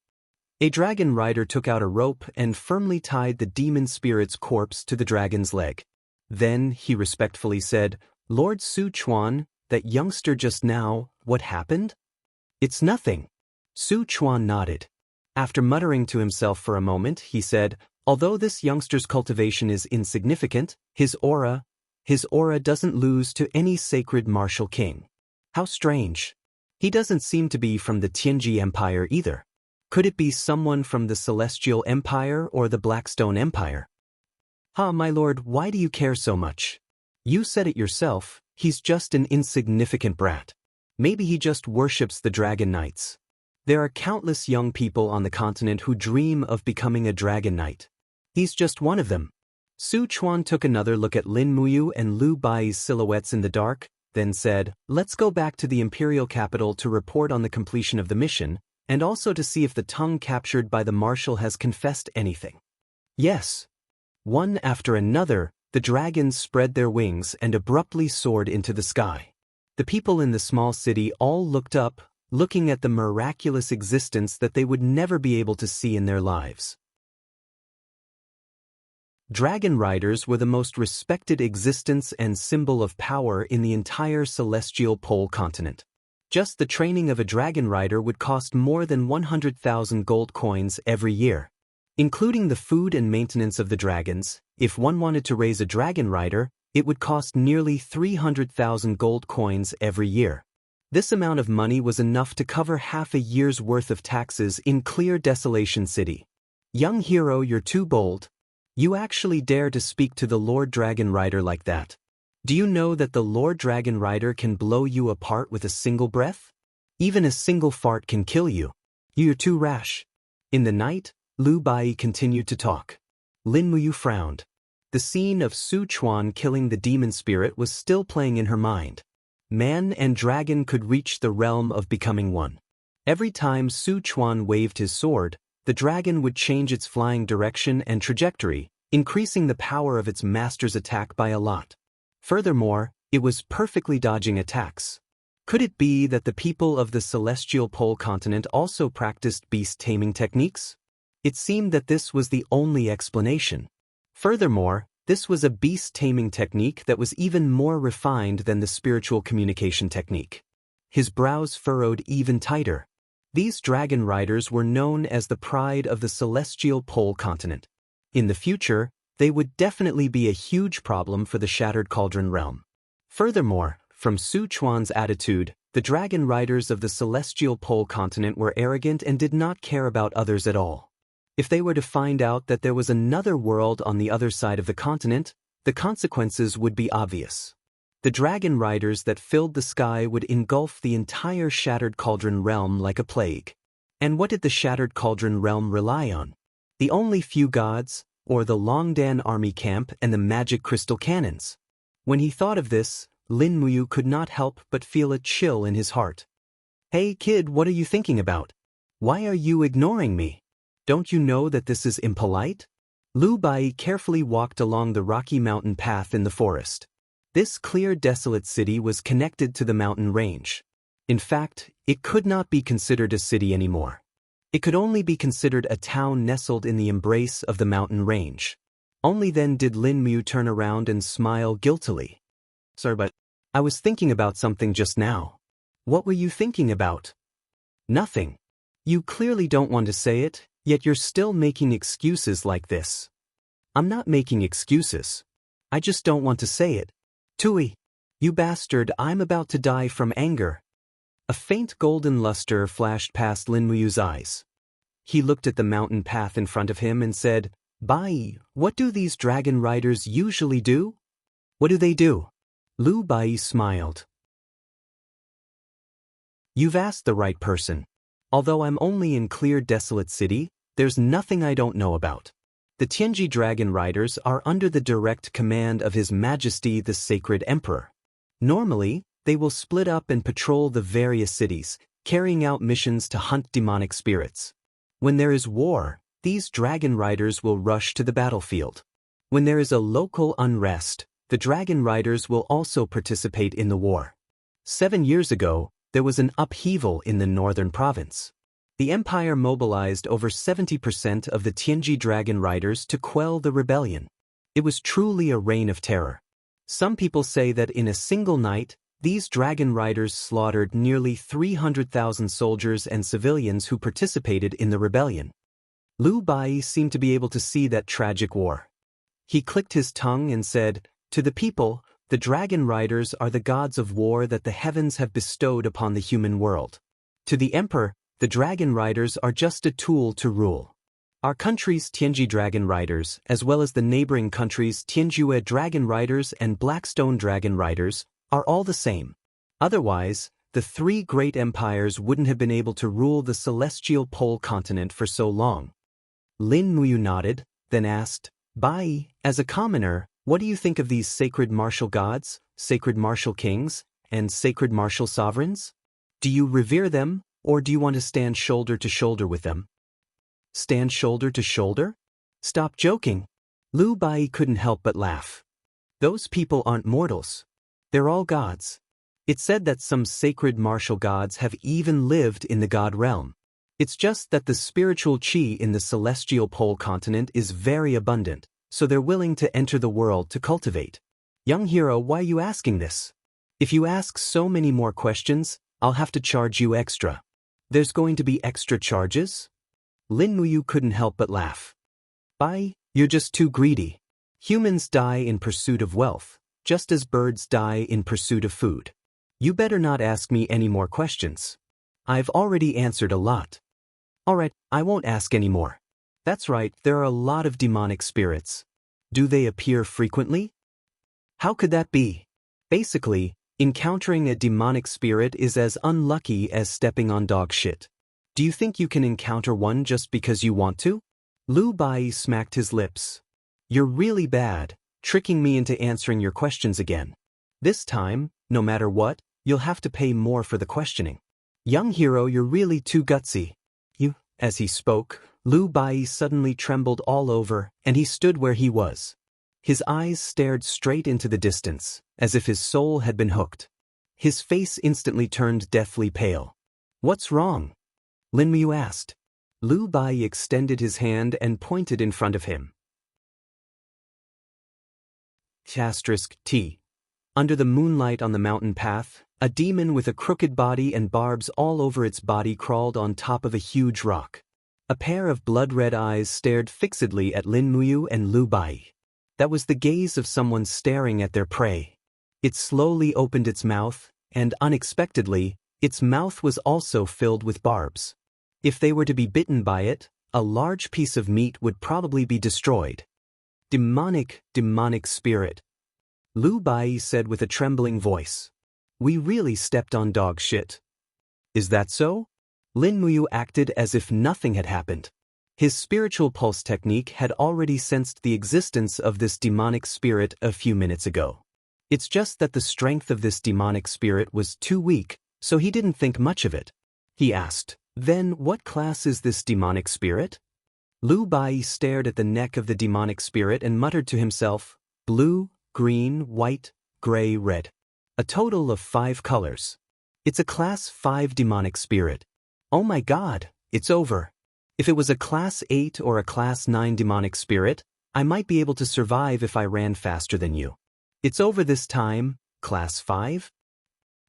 A dragon rider took out a rope and firmly tied the demon spirit's corpse to the dragon's leg. Then, he respectfully said, "Lord Su Chuan, that youngster just now, what happened?" "It's nothing." Su Chuan nodded. After muttering to himself for a moment, he said, "Although this youngster's cultivation is insignificant, his aura doesn't lose to any sacred martial king. How strange. He doesn't seem to be from the Tianji Empire either. Could it be someone from the Celestial Empire or the Blackstone Empire?" "Ah, my lord, why do you care so much? You said it yourself, he's just an insignificant brat. Maybe he just worships the Dragon Knights. There are countless young people on the continent who dream of becoming a Dragon Knight. He's just one of them." Su Chuan took another look at Lin Muyu and Lu Bai's silhouettes in the dark, then said, "Let's go back to the imperial capital to report on the completion of the mission, and also to see if the tongue captured by the marshal has confessed anything." Yes. One after another, the dragons spread their wings and abruptly soared into the sky. The people in the small city all looked up, looking at the miraculous existence that they would never be able to see in their lives. Dragon riders were the most respected existence and symbol of power in the entire celestial pole continent. Just the training of a dragon rider would cost more than 100,000 gold coins every year. Including the food and maintenance of the dragons, if one wanted to raise a dragon rider, it would cost nearly 300,000 gold coins every year. This amount of money was enough to cover half a year's worth of taxes in Clear Desolation City. "Young hero, you're too bold. You actually dare to speak to the Lord Dragon Rider like that. Do you know that the Lord Dragon Rider can blow you apart with a single breath? Even a single fart can kill you. You're too rash." In the night, Lu Bai continued to talk. Lin Muyu frowned. The scene of Su Chuan killing the demon spirit was still playing in her mind. Man and dragon could reach the realm of becoming one. Every time Su Chuan waved his sword, the dragon would change its flying direction and trajectory, increasing the power of its master's attack by a lot. Furthermore, it was perfectly dodging attacks. Could it be that the people of the celestial pole continent also practiced beast-taming techniques? It seemed that this was the only explanation. Furthermore, this was a beast-taming technique that was even more refined than the spiritual communication technique. His brows furrowed even tighter. These dragon riders were known as the pride of the celestial pole continent. In the future, they would definitely be a huge problem for the Shattered Cauldron realm. Furthermore, from Su Chuan's attitude, the dragon riders of the celestial pole continent were arrogant and did not care about others at all. If they were to find out that there was another world on the other side of the continent, the consequences would be obvious. The dragon riders that filled the sky would engulf the entire Shattered Cauldron realm like a plague. And what did the Shattered Cauldron realm rely on? The only few gods, or the Longdan army camp and the magic crystal cannons. When he thought of this, Lin Muyu could not help but feel a chill in his heart. Hey kid, what are you thinking about? Why are you ignoring me? Don't you know that this is impolite? Lu Bai carefully walked along the rocky mountain path in the forest. This clear, desolate city was connected to the mountain range. In fact, it could not be considered a city anymore. It could only be considered a town nestled in the embrace of the mountain range. Only then did Lin Muyu turn around and smile guiltily. Sir, but I was thinking about something just now. What were you thinking about? Nothing. You clearly don't want to say it, yet you're still making excuses like this. I'm not making excuses. I just don't want to say it. Tui. You bastard, I'm about to die from anger. A faint golden luster flashed past Lin Muyu's eyes. He looked at the mountain path in front of him and said, Bai, what do these dragon riders usually do? What do they do? Lu Bai smiled. You've asked the right person. Although I'm only in clear desolate city, there's nothing I don't know about. The Tianji dragon riders are under the direct command of His Majesty the Sacred Emperor. Normally, they will split up and patrol the various cities, carrying out missions to hunt demonic spirits. When there is war, these dragon riders will rush to the battlefield. When there is a local unrest, the dragon riders will also participate in the war. 7 years ago, there was an upheaval in the northern province. The empire mobilized over 70% of the Tianji dragon riders to quell the rebellion. It was truly a reign of terror. Some people say that in a single night, these dragon riders slaughtered nearly 300,000 soldiers and civilians who participated in the rebellion. Lu Bai seemed to be able to see that tragic war. He clicked his tongue and said, To the people, the dragon riders are the gods of war that the heavens have bestowed upon the human world. To the emperor, the dragon riders are just a tool to rule. Our country's Tianji dragon riders, as well as the neighboring countries' Tianjue dragon riders and Blackstone dragon riders, are all the same. Otherwise, the three great empires wouldn't have been able to rule the celestial pole continent for so long. Lin Muyu nodded, then asked, Bai, as a commoner, what do you think of these sacred martial gods, sacred martial kings, and sacred martial sovereigns? Do you revere them, or do you want to stand shoulder to shoulder with them? Stand shoulder to shoulder? Stop joking. Lu Bai couldn't help but laugh. Those people aren't mortals. They're all gods. It's said that some sacred martial gods have even lived in the god realm. It's just that the spiritual qi in the celestial pole continent is very abundant, so they're willing to enter the world to cultivate. Young hero, why are you asking this? If you ask so many more questions, I'll have to charge you extra. There's going to be extra charges? Lin Muyu couldn't help but laugh. Bai, you're just too greedy. Humans die in pursuit of wealth, just as birds die in pursuit of food. You better not ask me any more questions. I've already answered a lot. Alright, I won't ask any more. That's right, there are a lot of demonic spirits. Do they appear frequently? How could that be? Basically, encountering a demonic spirit is as unlucky as stepping on dog shit. Do you think you can encounter one just because you want to? Lu Bai smacked his lips. You're really bad, tricking me into answering your questions again. This time, no matter what, you'll have to pay more for the questioning. Young hero, you're really too gutsy. As he spoke, Lu Bai suddenly trembled all over, and he stood where he was. His eyes stared straight into the distance, as if his soul had been hooked. His face instantly turned deathly pale. What's wrong? Lin Muyu asked. Lu Bai extended his hand and pointed in front of him. *T. Under the moonlight on the mountain path, a demon with a crooked body and barbs all over its body crawled on top of a huge rock. A pair of blood-red eyes stared fixedly at Lin Muyu and Lu Bai. That was the gaze of someone staring at their prey. It slowly opened its mouth, and unexpectedly, its mouth was also filled with barbs. If they were to be bitten by it, a large piece of meat would probably be destroyed. Demonic spirit. Lu Bai said with a trembling voice. We really stepped on dog shit. Is that so? Lin Muyu acted as if nothing had happened. His spiritual pulse technique had already sensed the existence of this demonic spirit a few minutes ago. It's just that the strength of this demonic spirit was too weak, so he didn't think much of it. He asked, "Then what class is this demonic spirit?" Lu Bai stared at the neck of the demonic spirit and muttered to himself, "Blue, green, white, gray, red. A total of 5 colors. It's a class 5 demonic spirit. Oh my god, it's over. If it was a class 8 or a class 9 demonic spirit, I might be able to survive if I ran faster than you. It's over this time, class 5?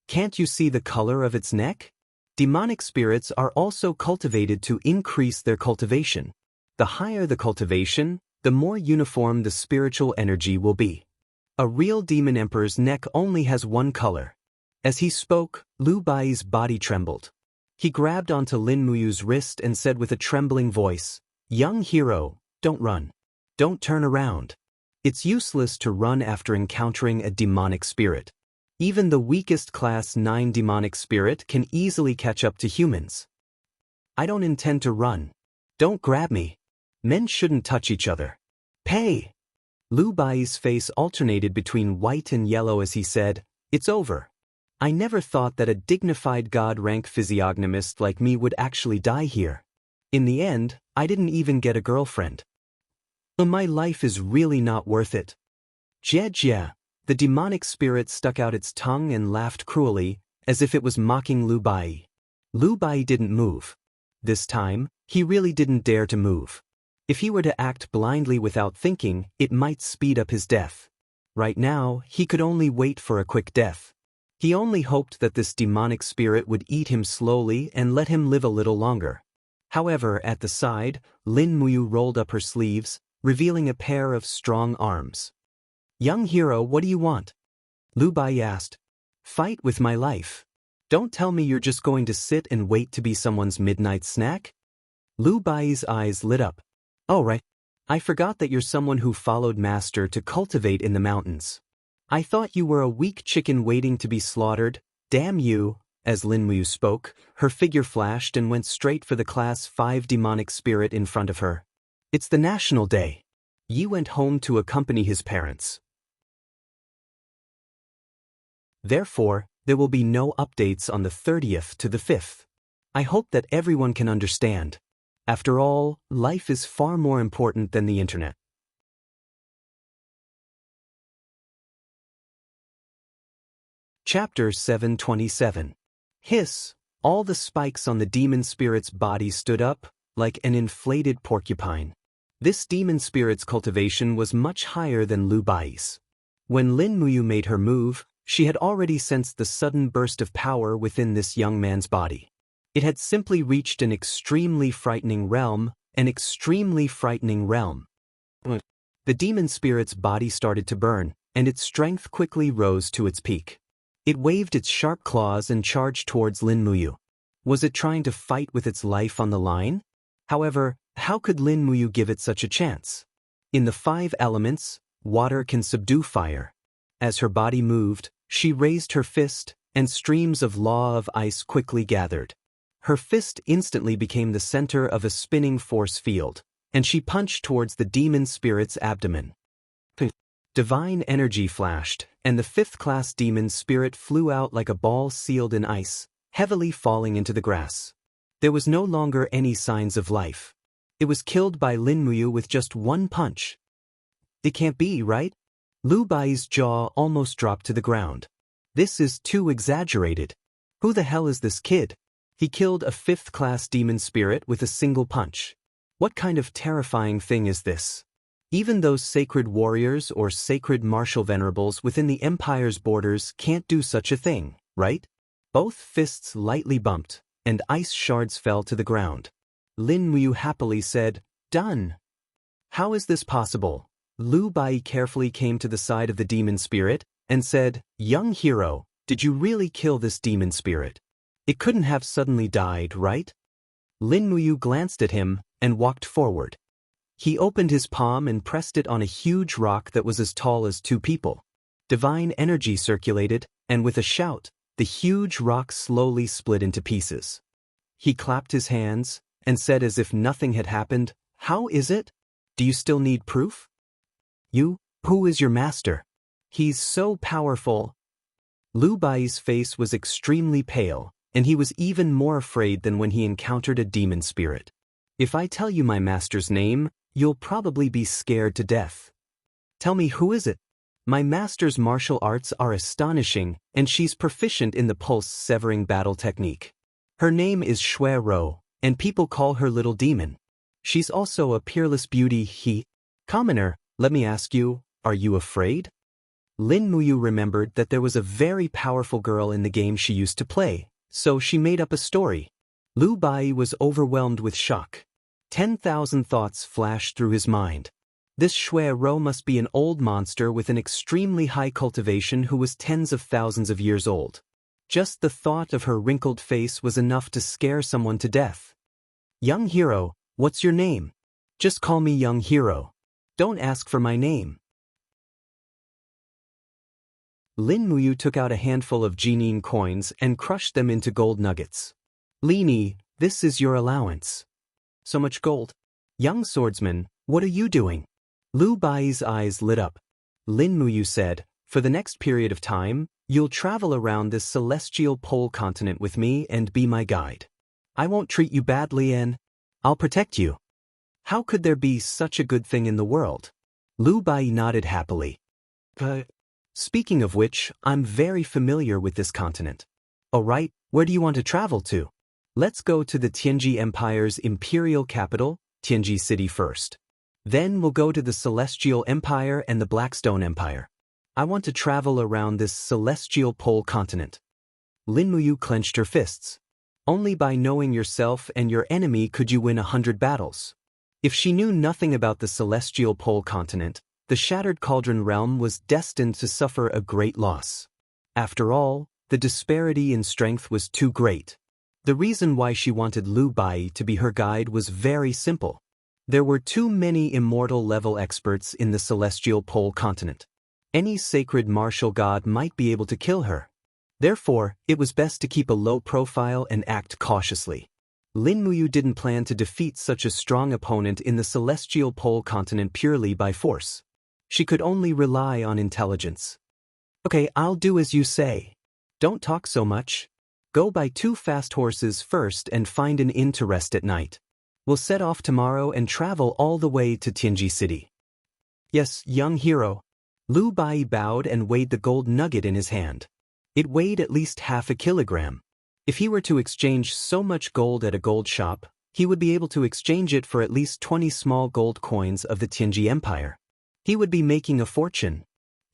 Can't you see the color of its neck? Demonic spirits are also cultivated to increase their cultivation. The higher the cultivation, the more uniform the spiritual energy will be. A real demon emperor's neck only has one color." As he spoke, Lu Bai's body trembled. He grabbed onto Lin Muyu's wrist and said with a trembling voice, "Young hero, don't run. Don't turn around. It's useless to run after encountering a demonic spirit. Even the weakest class 9 demonic spirit can easily catch up to humans. I don't intend to run. Don't grab me. Men shouldn't touch each other. Pay." Lu Bai's face alternated between white and yellow as he said, "It's over. I never thought that a dignified god-rank physiognomist like me would actually die here. In the end, I didn't even get a girlfriend. My life is really not worth it." Jie. The demonic spirit stuck out its tongue and laughed cruelly, as if it was mocking Lu Bai. Lu Bai didn't move. This time, he really didn't dare to move. If he were to act blindly without thinking, it might speed up his death. Right now, he could only wait for a quick death. He only hoped that this demonic spirit would eat him slowly and let him live a little longer. However, at the side, Lin Muyu rolled up her sleeves, revealing a pair of strong arms. "Young hero, what do you want?" Lu Bai asked. "Fight with my life. Don't tell me you're just going to sit and wait to be someone's midnight snack?" Lu Bai's eyes lit up. "Oh right. I forgot that you're someone who followed Master to cultivate in the mountains. I thought you were a weak chicken waiting to be slaughtered. Damn you." As Lin Muyu spoke, her figure flashed and went straight for the class 5 demonic spirit in front of her. It's the National Day. Yi went home to accompany his parents. Therefore, there will be no updates on the 30th to the 5th. I hope that everyone can understand. After all, life is far more important than the internet. Chapter 727. Hiss. All the spikes on the demon spirit's body stood up, like an inflated porcupine. This demon spirit's cultivation was much higher than Lu Bai's. When Lin Muyu made her move, she had already sensed the sudden burst of power within this young man's body. It had simply reached an extremely frightening realm, an extremely frightening realm. The demon spirit's body started to burn, and its strength quickly rose to its peak. It waved its sharp claws and charged towards Lin Muyu. Was it trying to fight with its life on the line? However, how could Lin Muyu give it such a chance? In the 5 elements, water can subdue fire. As her body moved, she raised her fist, and streams of law of ice quickly gathered. Her fist instantly became the center of a spinning force field, and she punched towards the demon spirit's abdomen. Divine energy flashed, and the 5th-class demon spirit flew out like a ball sealed in ice, heavily falling into the grass. There was no longer any signs of life. It was killed by Lin Muyu with just one punch. It can't be, right? Lu Bai's jaw almost dropped to the ground. This is too exaggerated. Who the hell is this kid? He killed a 5th-class demon spirit with a single punch. What kind of terrifying thing is this? Even those sacred warriors or sacred martial venerables within the Empire's borders can't do such a thing, right? Both fists lightly bumped, and ice shards fell to the ground. Lin Muyu happily said, "Done." How is this possible? Lu Bai carefully came to the side of the demon spirit and said, "Young hero, did you really kill this demon spirit? It couldn't have suddenly died, right?" Lin Muyu glanced at him and walked forward. He opened his palm and pressed it on a huge rock that was as tall as 2 people. Divine energy circulated, and with a shout, the huge rock slowly split into pieces. He clapped his hands and said as if nothing had happened, "How is it? Do you still need proof? Who is your master?" He's so powerful. Lu Bai's face was extremely pale, and he was even more afraid than when he encountered a demon spirit. If I tell you my master's name, you'll probably be scared to death. Tell me, who is it? My master's martial arts are astonishing, and she's proficient in the pulse-severing battle technique. Her name is Shui Ro, and people call her Little Demon. She's also a peerless beauty. Commoner, let me ask you, are you afraid? Lin Muyu remembered that there was a very powerful girl in the game she used to play, so she made up a story. Lu Bai was overwhelmed with shock. 10,000 thoughts flashed through his mind. This Shui Ro must be an old monster with an extremely high cultivation who was tens of thousands of years old. Just the thought of her wrinkled face was enough to scare someone to death. Young hero, what's your name? Just call me young hero. Don't ask for my name. Lin Muyu took out a handful of Jinin coins and crushed them into gold nuggets. Lini, this is your allowance. So much gold. Young swordsman, what are you doing? Lu Bai's eyes lit up. Lin Muyu said, for the next period of time, you'll travel around this celestial pole continent with me and be my guide. I won't treat you badly and I'll protect you. How could there be such a good thing in the world? Lu Bai nodded happily. Speaking of which, I'm very familiar with this continent. Alright, where do you want to travel to? Let's go to the Tianji Empire's imperial capital, Tianji City first. Then we'll go to the Celestial Empire and the Blackstone Empire. I want to travel around this celestial pole continent. Lin Muyu clenched her fists. Only by knowing yourself and your enemy could you win 100 battles. If she knew nothing about the celestial pole continent, the Shattered Cauldron realm was destined to suffer a great loss. After all, the disparity in strength was too great. The reason why she wanted Lu Bai to be her guide was very simple. There were too many immortal-level experts in the celestial pole continent. Any sacred martial god might be able to kill her. Therefore, it was best to keep a low profile and act cautiously. Lin Muyu didn't plan to defeat such a strong opponent in the celestial pole continent purely by force. She could only rely on intelligence. Okay, I'll do as you say. Don't talk so much. Go buy 2 fast horses first and find an inn to rest at night. We'll set off tomorrow and travel all the way to Tianji City. Yes, young hero. Lu Bai bowed and weighed the gold nugget in his hand. It weighed at least half a kilogram. If he were to exchange so much gold at a gold shop, he would be able to exchange it for at least 20 small gold coins of the Tianji Empire. He would be making a fortune.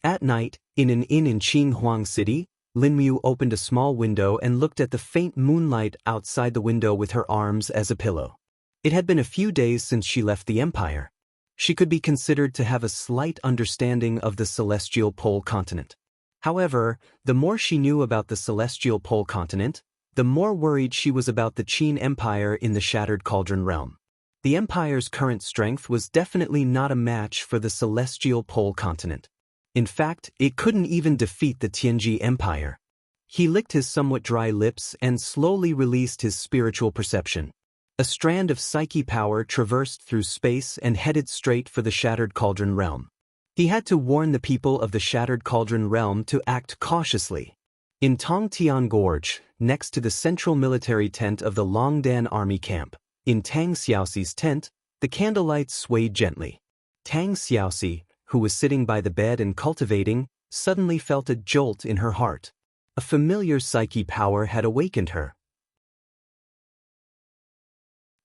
At night, in an inn in Qinghuang City, Lin Muyu opened a small window and looked at the faint moonlight outside the window with her arms as a pillow. It had been a few days since she left the empire. She could be considered to have a slight understanding of the celestial pole continent. However, the more she knew about the celestial pole continent, the more worried she was about the Qin Empire in the Shattered Cauldron realm. The empire's current strength was definitely not a match for the celestial pole continent. In fact, it couldn't even defeat the Tianji Empire. He licked his somewhat dry lips and slowly released his spiritual perception. A strand of psyche power traversed through space and headed straight for the Shattered Cauldron realm. He had to warn the people of the Shattered Cauldron realm to act cautiously. In Tongtian Gorge, next to the central military tent of the Longdan army camp, in Tang Xiaoxi's tent, the candlelight swayed gently. Tang Xiaoxi, who was sitting by the bed and cultivating, suddenly felt a jolt in her heart. A familiar psyche power had awakened her.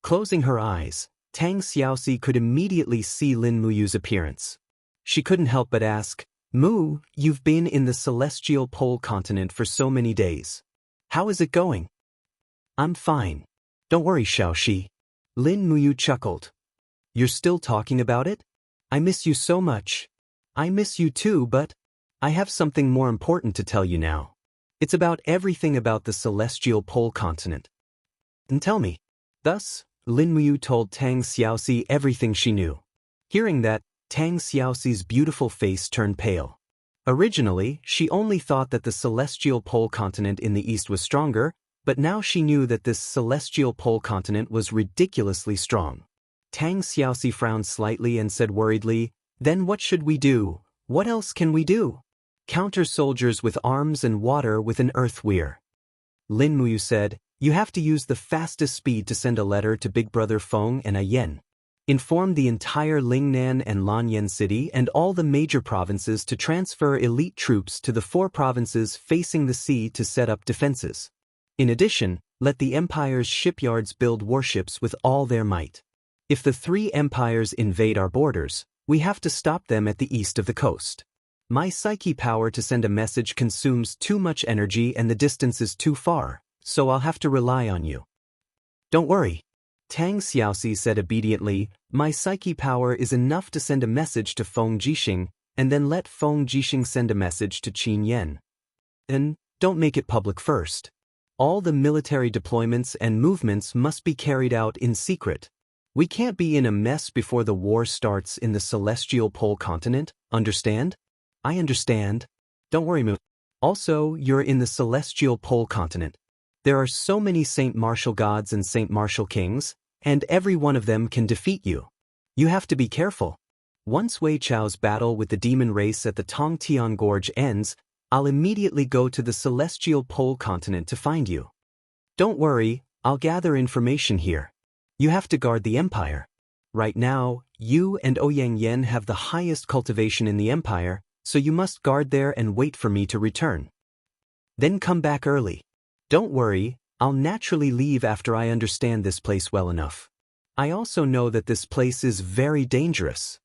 Closing her eyes, Tang Xiaoxi could immediately see Lin Muyu's appearance. She couldn't help but ask, Mu, you've been in the celestial pole continent for so many days. How is it going? I'm fine. Don't worry, Xiaoxi. Lin Muyu chuckled. You're still talking about it? I miss you so much. I miss you too, but I have something more important to tell you now. It's about everything about the celestial pole continent. And tell me. Thus, Lin Muyu told Tang Xiaoxi everything she knew. Hearing that, Tang Xiaoxi's beautiful face turned pale. Originally, she only thought that the celestial pole continent in the east was stronger, but now she knew that this celestial pole continent was ridiculously strong. Tang Xiaoxi frowned slightly and said worriedly, Then what should we do? What else can we do? Counter soldiers with arms and water with an earth weir. Lin Muyu said, you have to use the fastest speed to send a letter to Big Brother Feng and Ayen. Inform the entire Lingnan and Lanyan city and all the major provinces to transfer elite troops to the 4 provinces facing the sea to set up defenses. In addition, let the empire's shipyards build warships with all their might. If the 3 empires invade our borders, we have to stop them at the east of the coast. My psyche power to send a message consumes too much energy and the distance is too far, so I'll have to rely on you. Don't worry. Tang Xiaoxi said obediently, my psyche power is enough to send a message to Feng Jixing, and then let Feng Jixing send a message to Qin Yan. And don't make it public first. All the military deployments and movements must be carried out in secret. We can't be in a mess before the war starts in the celestial pole continent, understand? I understand. Don't worry, Mu. Also, you're in the celestial pole continent. There are so many Saint Martial gods and Saint Martial kings, and every one of them can defeat you. You have to be careful. Once Wei Chao's battle with the demon race at the Tongtian Gorge ends, I'll immediately go to the celestial pole continent to find you. Don't worry, I'll gather information here. You have to guard the empire. Right now, you and Ouyang Yen have the highest cultivation in the empire, so you must guard there and wait for me to return. Then come back early. Don't worry, I'll naturally leave after I understand this place well enough. I also know that this place is very dangerous.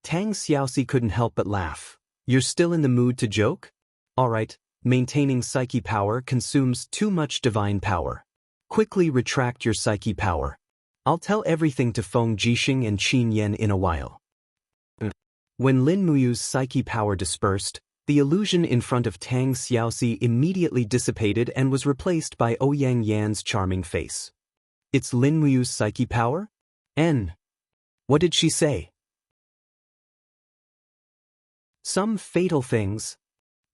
Tang Xiaoxi couldn't help but laugh. You're still in the mood to joke? Alright, maintaining psyche power consumes too much divine power. Quickly retract your psyche power. I'll tell everything to Feng Jixing and Qin Yan in a while. When Lin Muyu's psyche power dispersed, the illusion in front of Tang Xiaoxi immediately dissipated and was replaced by Ouyang Yan's charming face. It's Lin Muyu's psyche power? What did she say? Some fatal things.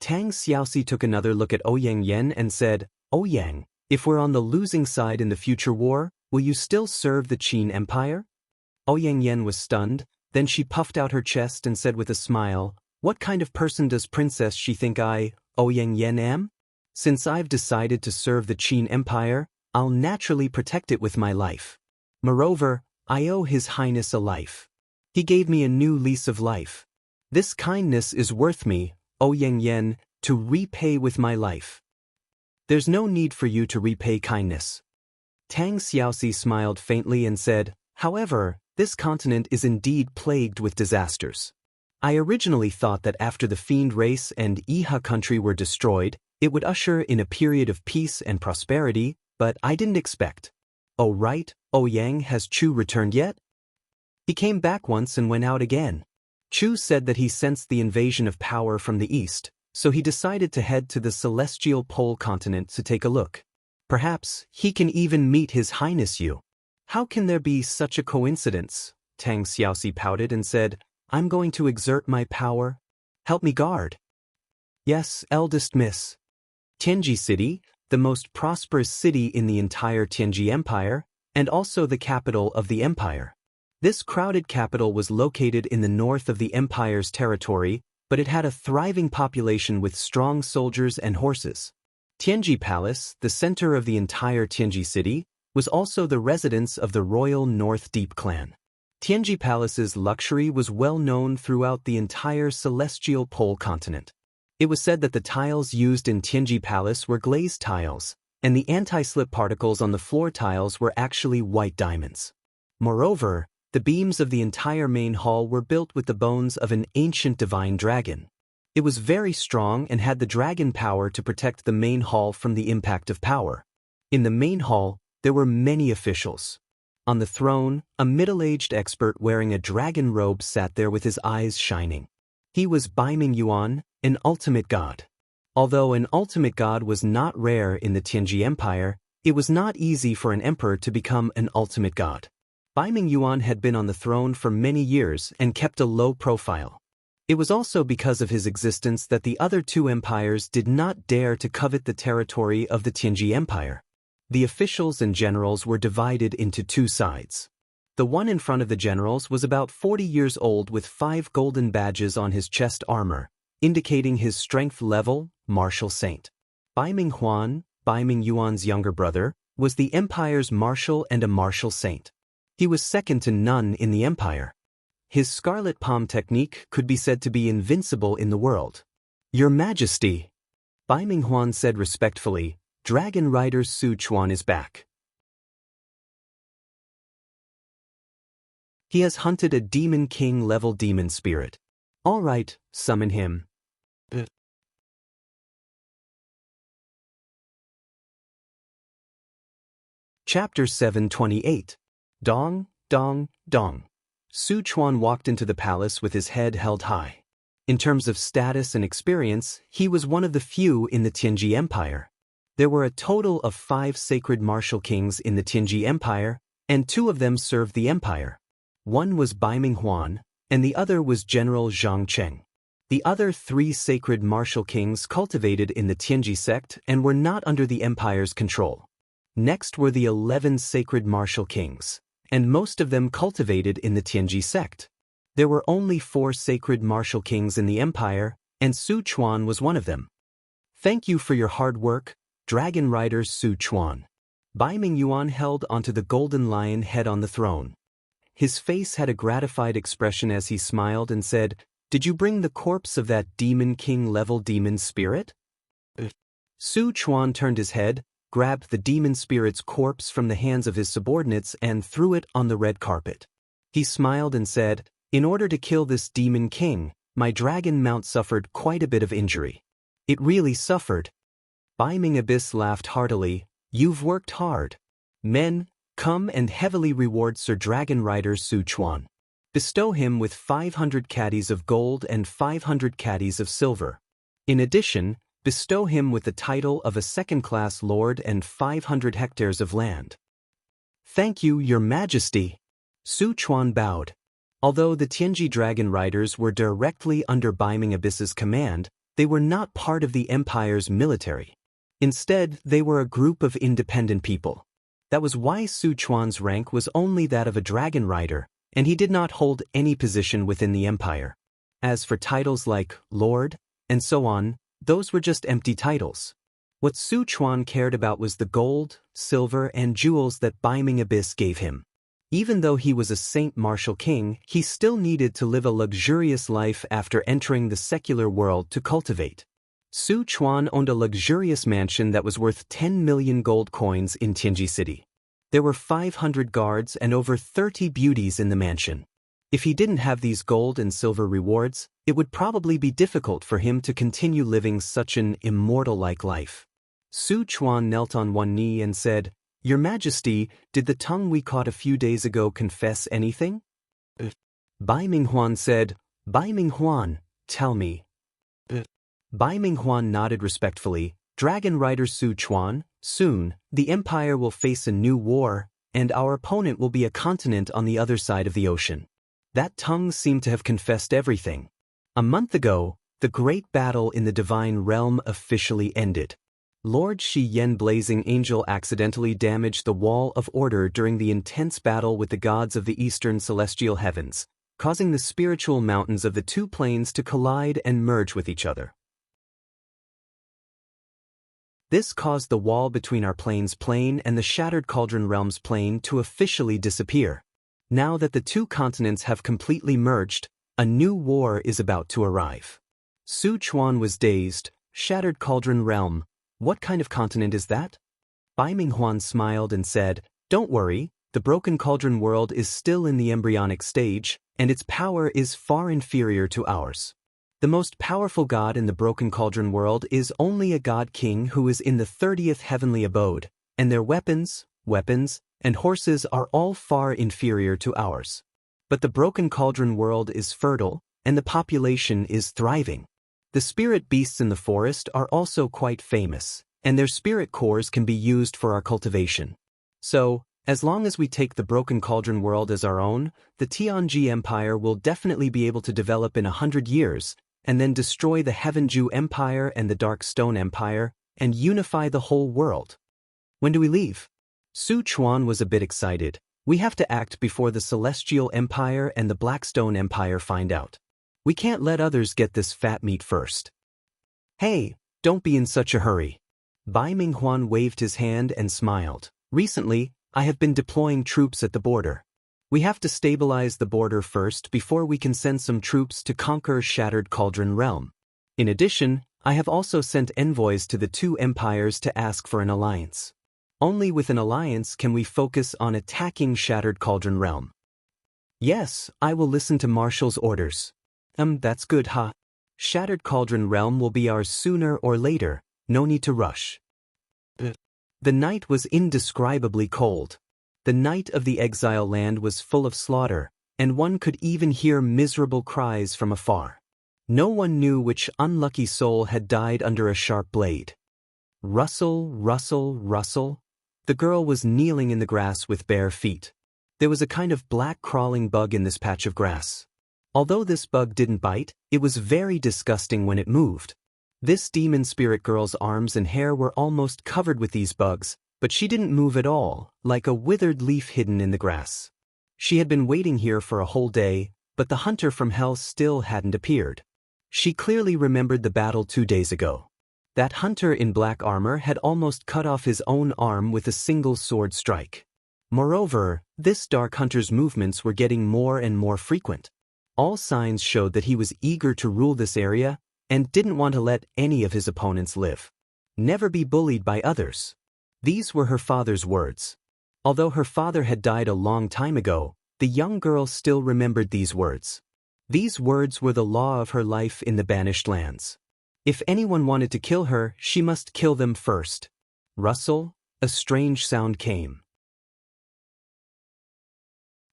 Tang Xiaoxi took another look at Ouyang Yan and said, Ouyang, if we're on the losing side in the future war, will you still serve the Qin Empire? Ouyang Yan was stunned, then she puffed out her chest and said with a smile, what kind of person does Princess she think I, Ouyang Yan, am? Since I've decided to serve the Qin Empire, I'll naturally protect it with my life. Moreover, I owe His Highness a life. He gave me a new lease of life. This kindness is worth me, Ouyang Yan, to repay with my life. There's no need for you to repay kindness. Tang Xiaoxi smiled faintly and said, however, this continent is indeed plagued with disasters. I originally thought that after the Fiend race and Iha country were destroyed, it would usher in a period of peace and prosperity, but I didn't expect. Oh right, Ouyang, has Chu returned yet? He came back once and went out again. Chu said that he sensed the invasion of power from the east, so he decided to head to the celestial pole continent to take a look. Perhaps he can even meet His Highness you. How can there be such a coincidence? Tang Xiaoxi pouted and said, I'm going to exert my power. Help me guard. Yes, eldest miss. Tianji City, the most prosperous city in the entire Tianji Empire, and also the capital of the empire. This crowded capital was located in the north of the empire's territory, but it had a thriving population with strong soldiers and horses. Tianji Palace, the center of the entire Tianji City, was also the residence of the royal North Deep clan. Tianji Palace's luxury was well known throughout the entire celestial pole continent. It was said that the tiles used in Tianji Palace were glazed tiles, and the anti-slip particles on the floor tiles were actually white diamonds. Moreover, the beams of the entire main hall were built with the bones of an ancient divine dragon. It was very strong and had the dragon power to protect the main hall from the impact of power. In the main hall, there were many officials. On the throne, a middle-aged expert wearing a dragon robe sat there with his eyes shining. He was Baiming Yuan, an ultimate god. Although an ultimate god was not rare in the Tianji Empire, it was not easy for an emperor to become an ultimate god. Baiming Yuan had been on the throne for many years and kept a low profile. It was also because of his existence that the other 2 empires did not dare to covet the territory of the Tianji Empire. The officials and generals were divided into 2 sides. The one in front of the generals was about 40 years old with 5 golden badges on his chest armor, indicating his strength level, martial saint. Bai Minghuan, Bai Mingyuan's younger brother, was the empire's marshal and a martial saint. He was second to none in the empire. His scarlet palm technique could be said to be invincible in the world. Your Majesty, Bai Minghuan said respectfully, Dragon Rider Su Chuan is back. He has hunted a Demon King-level demon spirit. All right, summon him. Chapter 728. Dong, Dong, Dong. Su Chuan walked into the palace with his head held high. In terms of status and experience, he was one of the few in the Tianji Empire. There were a total of 5 sacred martial kings in the Tianji Empire, and 2 of them served the empire. One was Bai Minghuan, and the other was General Zhang Cheng. The other 3 sacred martial kings cultivated in the Tianji sect and were not under the empire's control. Next were the 11 sacred martial kings, and most of them cultivated in the Tianji sect. There were only 4 sacred martial kings in the empire, and Su Chuan was one of them. Thank you for your hard work, Dragon Rider Su Chuan. Bai Mingyuan held onto the golden lion head on the throne. His face had a gratified expression as he smiled and said, Did you bring the corpse of that Demon King-level demon spirit? Su Chuan turned his head, grabbed the demon spirit's corpse from the hands of his subordinates and threw it on the red carpet. He smiled and said, In order to kill this demon king, my dragon mount suffered quite a bit of injury. It really suffered. Bai Ming Abyss laughed heartily, You've worked hard. Men, come and heavily reward Sir Dragon Rider Su Chuan. Bestow him with 500 caddies of gold and 500 caddies of silver. In addition, bestow him with the title of a second-class lord and 500 hectares of land. Thank you, Your Majesty. Su Chuan bowed. Although the Tianji Dragon Riders were directly under Bai Ming Abyss's command, they were not part of the empire's military. Instead, they were a group of independent people. That was why Su Chuan's rank was only that of a dragon rider, and he did not hold any position within the empire. As for titles like Lord, and so on, those were just empty titles. What Su Chuan cared about was the gold, silver, and jewels that Bai Ming Abyss gave him. Even though he was a saint martial king, he still needed to live a luxurious life after entering the secular world to cultivate. Su Chuan owned a luxurious mansion that was worth 10 million gold coins in Tianji City. There were 500 guards and over 30 beauties in the mansion. If he didn't have these gold and silver rewards, it would probably be difficult for him to continue living such an immortal-like life. Su Chuan knelt on one knee and said, Your Majesty, did the tongue we caught a few days ago confess anything? Bai Minghuan said, Bai Minghuan, tell me. Bai Minghuan nodded respectfully, Dragon Rider Su Chuan, soon, the Empire will face a new war, and our opponent will be a continent on the other side of the ocean. That tongue seemed to have confessed everything. A month ago, the great battle in the divine realm officially ended. Lord Shi Yen Blazing Angel accidentally damaged the Wall of Order during the intense battle with the gods of the eastern celestial heavens, causing the spiritual mountains of the 2 planes to collide and merge with each other. This caused the wall between our plane's plane and the Shattered Cauldron Realm's plane to officially disappear. Now that the 2 continents have completely merged, a new war is about to arrive. Su Chuan was dazed. Shattered Cauldron Realm. What kind of continent is that? Bai Minghuan smiled and said, Don't worry, the Broken Cauldron world is still in the embryonic stage, and its power is far inferior to ours. The most powerful god in the Broken Cauldron world is only a god king who is in the 30th heavenly abode, and their weapons, and horses are all far inferior to ours. But the Broken Cauldron world is fertile, and the population is thriving. The spirit beasts in the forest are also quite famous, and their spirit cores can be used for our cultivation. So, as long as we take the Broken Cauldron world as our own, the Tianji Empire will definitely be able to develop in 100 years, and then destroy the Heavenju Empire and the Dark Stone Empire, and unify the whole world. When do we leave? Su Chuan was a bit excited. We have to act before the Celestial Empire and the Blackstone Empire find out. We can't let others get this fat meat first. Hey, don't be in such a hurry. Bai Minghuan waved his hand and smiled. Recently, I have been deploying troops at the border. We have to stabilize the border first before we can send some troops to conquer Shattered Cauldron Realm. In addition, I have also sent envoys to the two empires to ask for an alliance. Only with an alliance can we focus on attacking Shattered Cauldron Realm. Yes, I will listen to Marshall's orders. That's good, huh? Shattered Cauldron Realm will be ours sooner or later, no need to rush. The night was indescribably cold. The night of the exile land was full of slaughter, and one could even hear miserable cries from afar. No one knew which unlucky soul had died under a sharp blade. Rustle, rustle, rustle. The girl was kneeling in the grass with bare feet. There was a kind of black crawling bug in this patch of grass. Although this bug didn't bite, it was very disgusting when it moved. This demon spirit girl's arms and hair were almost covered with these bugs, but she didn't move at all, like a withered leaf hidden in the grass. She had been waiting here for a whole day, but the hunter from hell still hadn't appeared. She clearly remembered the battle 2 days ago. That hunter in black armor had almost cut off his own arm with a single sword strike. Moreover, this dark hunter's movements were getting more and more frequent. All signs showed that he was eager to rule this area and didn't want to let any of his opponents live. Never be bullied by others. These were her father's words. Although her father had died a long time ago, the young girl still remembered these words. These words were the law of her life in the banished lands. If anyone wanted to kill her, she must kill them first. Rustle, a strange sound came.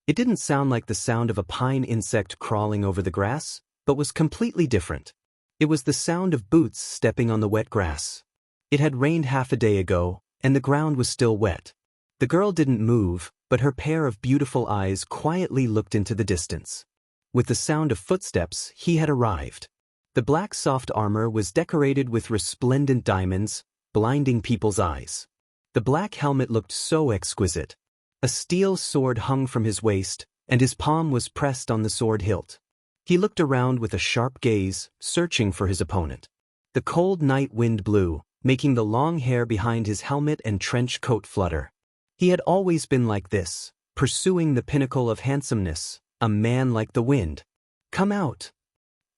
It didn't sound like the sound of a pine insect crawling over the grass, but was completely different. It was the sound of boots stepping on the wet grass. It had rained half a day ago, and the ground was still wet. The girl didn't move, but her pair of beautiful eyes quietly looked into the distance. With the sound of footsteps, he had arrived. The black soft armor was decorated with resplendent diamonds, blinding people's eyes. The black helmet looked so exquisite. A steel sword hung from his waist, and his palm was pressed on the sword hilt. He looked around with a sharp gaze, searching for his opponent. The cold night wind blew, making the long hair behind his helmet and trench coat flutter. He had always been like this, pursuing the pinnacle of handsomeness, a man like the wind. Come out!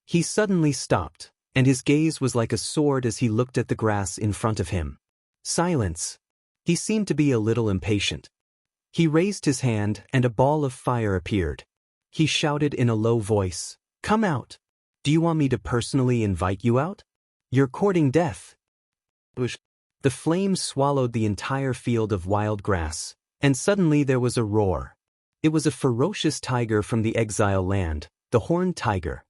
He suddenly stopped, and his gaze was like a sword as he looked at the grass in front of him. Silence. He seemed to be a little impatient. He raised his hand, and a ball of fire appeared. He shouted in a low voice, "Come out! Do you want me to personally invite you out? You're courting death." The flames swallowed the entire field of wild grass, and suddenly there was a roar. It was a ferocious tiger from the exile land, the horned tiger.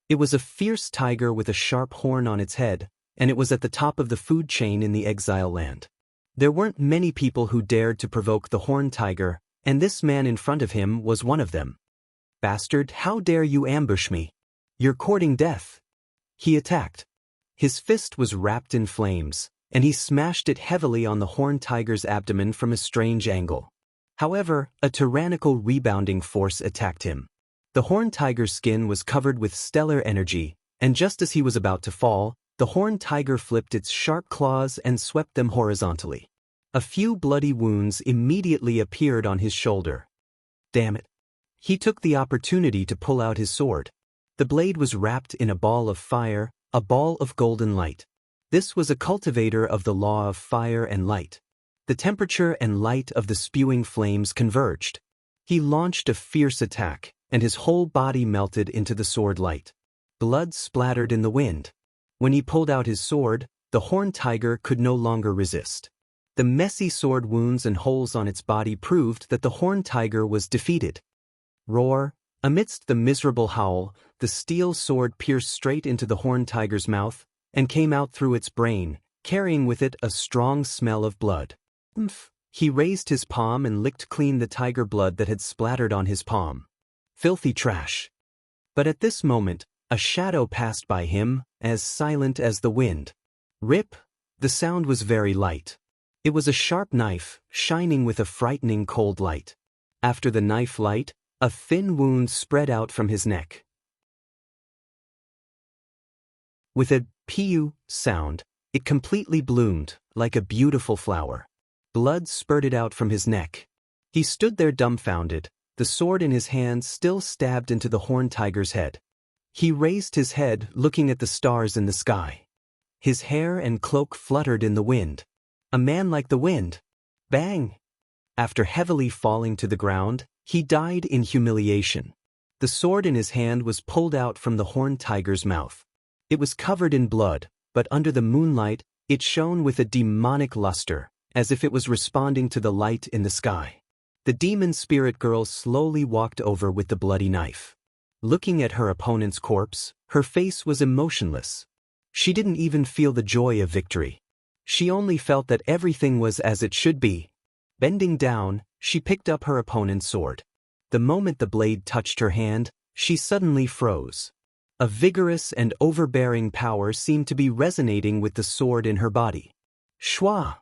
It was a fierce tiger with a sharp horn on its head, and it was at the top of the food chain in the exile land. There weren't many people who dared to provoke the horned tiger, and this man in front of him was one of them. "Bastard, how dare you ambush me? You're courting death." He attacked. His fist was wrapped in flames, and he smashed it heavily on the horned tiger's abdomen from a strange angle. However, a tyrannical rebounding force attacked him. The horned tiger's skin was covered with stellar energy, and just as he was about to fall, the horned tiger flipped its sharp claws and swept them horizontally. A few bloody wounds immediately appeared on his shoulder. Damn it. He took the opportunity to pull out his sword. The blade was wrapped in a ball of fire, a ball of golden light. This was a cultivator of the law of fire and light. The temperature and light of the spewing flames converged. He launched a fierce attack, and his whole body melted into the sword light. Blood splattered in the wind. When he pulled out his sword, the horned tiger could no longer resist. The messy sword wounds and holes on its body proved that the horned tiger was defeated. Roar! Amidst the miserable howl, the steel sword pierced straight into the horned tiger's mouth and came out through its brain, carrying with it a strong smell of blood. He raised his palm and licked clean the tiger blood that had splattered on his palm. Filthy trash. But at this moment, a shadow passed by him, as silent as the wind. Rip! The sound was very light. It was a sharp knife, shining with a frightening cold light. After the knife light, a thin wound spread out from his neck. With a "piu" sound, it completely bloomed, like a beautiful flower. Blood spurted out from his neck. He stood there dumbfounded, the sword in his hand still stabbed into the horned tiger's head. He raised his head, looking at the stars in the sky. His hair and cloak fluttered in the wind. A man like the wind. Bang! After heavily falling to the ground, he died in humiliation. The sword in his hand was pulled out from the horned tiger's mouth. It was covered in blood, but under the moonlight, it shone with a demonic luster, as if it was responding to the light in the sky. The demon spirit girl slowly walked over with the bloody knife. Looking at her opponent's corpse, her face was emotionless. She didn't even feel the joy of victory. She only felt that everything was as it should be. Bending down, she picked up her opponent's sword. The moment the blade touched her hand, she suddenly froze. A vigorous and overbearing power seemed to be resonating with the sword in her body. Shwa!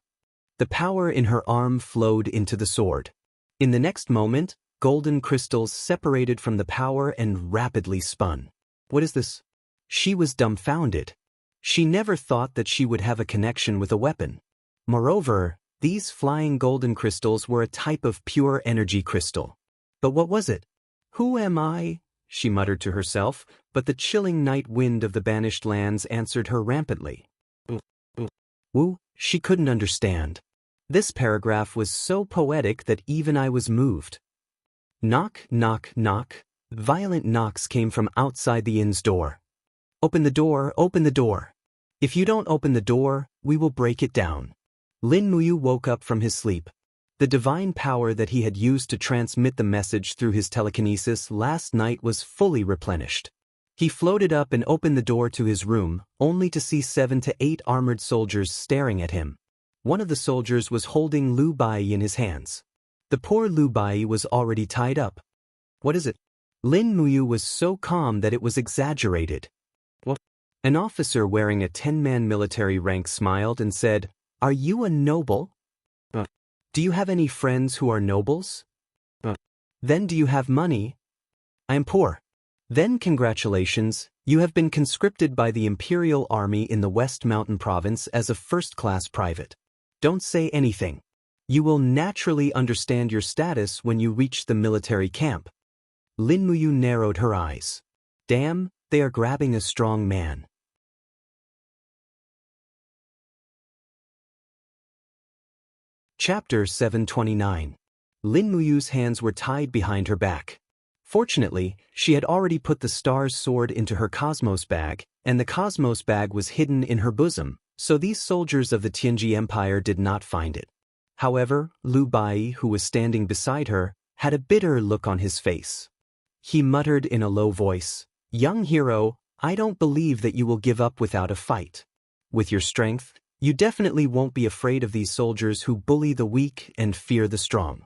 The power in her arm flowed into the sword. In the next moment, golden crystals separated from the power and rapidly spun. What is this? She was dumbfounded. She never thought that she would have a connection with a weapon. Moreover, these flying golden crystals were a type of pure energy crystal. But what was it? Who am I? She muttered to herself, but the chilling night wind of the banished lands answered her rampantly. Wu, she couldn't understand. This paragraph was so poetic that even I was moved. Knock, knock, knock. Violent knocks came from outside the inn's door. Open the door, open the door. If you don't open the door, we will break it down. Lin Muyu woke up from his sleep. The divine power that he had used to transmit the message through his telekinesis last night was fully replenished. He floated up and opened the door to his room, only to see 7 to 8 armored soldiers staring at him. One of the soldiers was holding Lu Bai in his hands. The poor Lu Bai was already tied up. What is it? Lin Muyu was so calm that it was exaggerated. What? An officer wearing a 10-man military rank smiled and said, "Are you a noble? Do you have any friends who are nobles? Then do you have money? I am poor. Then congratulations, you have been conscripted by the Imperial Army in the West Mountain Province as a first-class private. Don't say anything. You will naturally understand your status when you reach the military camp." Lin Muyu narrowed her eyes. Damn, they are grabbing a strong man. Chapter 729. Lin Muyu's hands were tied behind her back. Fortunately, she had already put the star's sword into her cosmos bag, and the cosmos bag was hidden in her bosom, so these soldiers of the Tianji Empire did not find it. However, Lu Bai, who was standing beside her, had a bitter look on his face. He muttered in a low voice, "Young hero, I don't believe that you will give up without a fight. With your strength, you definitely won't be afraid of these soldiers who bully the weak and fear the strong."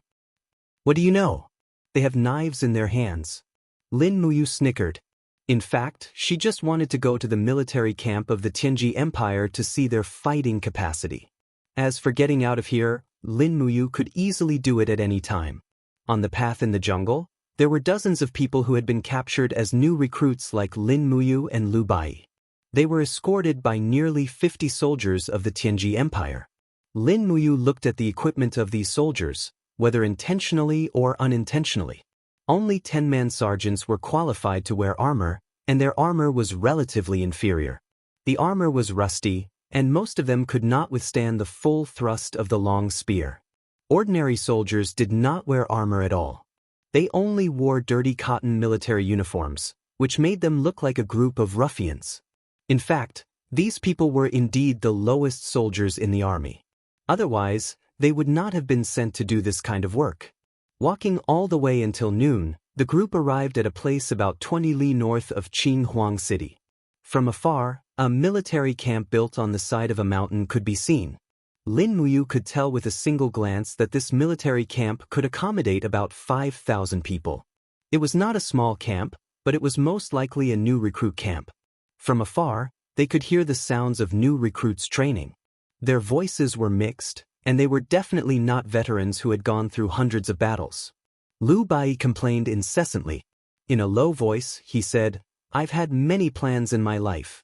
What do you know? They have knives in their hands. Lin Muyu snickered. In fact, she just wanted to go to the military camp of the Tianji Empire to see their fighting capacity. As for getting out of here, Lin Muyu could easily do it at any time. On the path in the jungle, there were dozens of people who had been captured as new recruits like Lin Muyu and Lu Bai. They were escorted by nearly 50 soldiers of the Tianji Empire. Lin Muyu looked at the equipment of these soldiers, whether intentionally or unintentionally. Only 10-man sergeants were qualified to wear armor, and their armor was relatively inferior. The armor was rusty, and most of them could not withstand the full thrust of the long spear. Ordinary soldiers did not wear armor at all. They only wore dirty cotton military uniforms, which made them look like a group of ruffians. In fact, these people were indeed the lowest soldiers in the army. Otherwise, they would not have been sent to do this kind of work. Walking all the way until noon, the group arrived at a place about 20 li north of Qinhuang City. From afar, a military camp built on the side of a mountain could be seen. Lin Muyu could tell with a single glance that this military camp could accommodate about 5,000 people. It was not a small camp, but it was most likely a new recruit camp. From afar, they could hear the sounds of new recruits training. Their voices were mixed, and they were definitely not veterans who had gone through hundreds of battles. Lu Bai complained incessantly. In a low voice, he said, "I've had many plans in my life.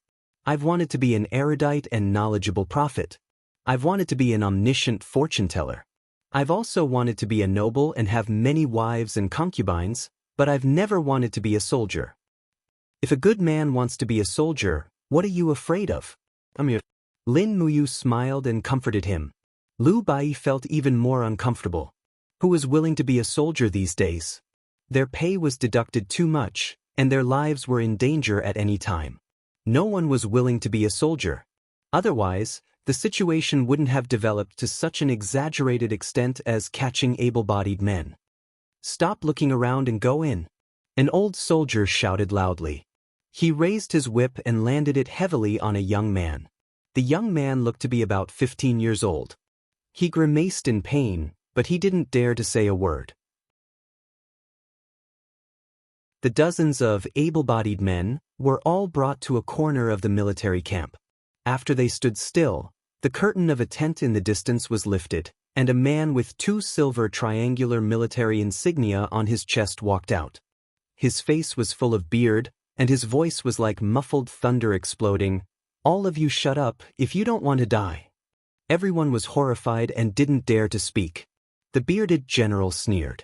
I've wanted to be an erudite and knowledgeable prophet. I've wanted to be an omniscient fortune teller. I've also wanted to be a noble and have many wives and concubines, but I've never wanted to be a soldier. If a good man wants to be a soldier, what are you afraid of? Lin Muyu smiled and comforted him. Lu Bai felt even more uncomfortable. Who was willing to be a soldier these days? Their pay was deducted too much, and their lives were in danger at any time. No one was willing to be a soldier. Otherwise, the situation wouldn't have developed to such an exaggerated extent as catching able-bodied men. Stop looking around and go in. An old soldier shouted loudly. He raised his whip and landed it heavily on a young man. The young man looked to be about 15 years old. He grimaced in pain, but he didn't dare to say a word. The dozens of able-bodied men were all brought to a corner of the military camp. After they stood still, the curtain of a tent in the distance was lifted, and a man with 2 silver triangular military insignia on his chest walked out. His face was full of beard, and his voice was like muffled thunder exploding. "All of you shut up if you don't want to die." Everyone was horrified and didn't dare to speak. The bearded general sneered.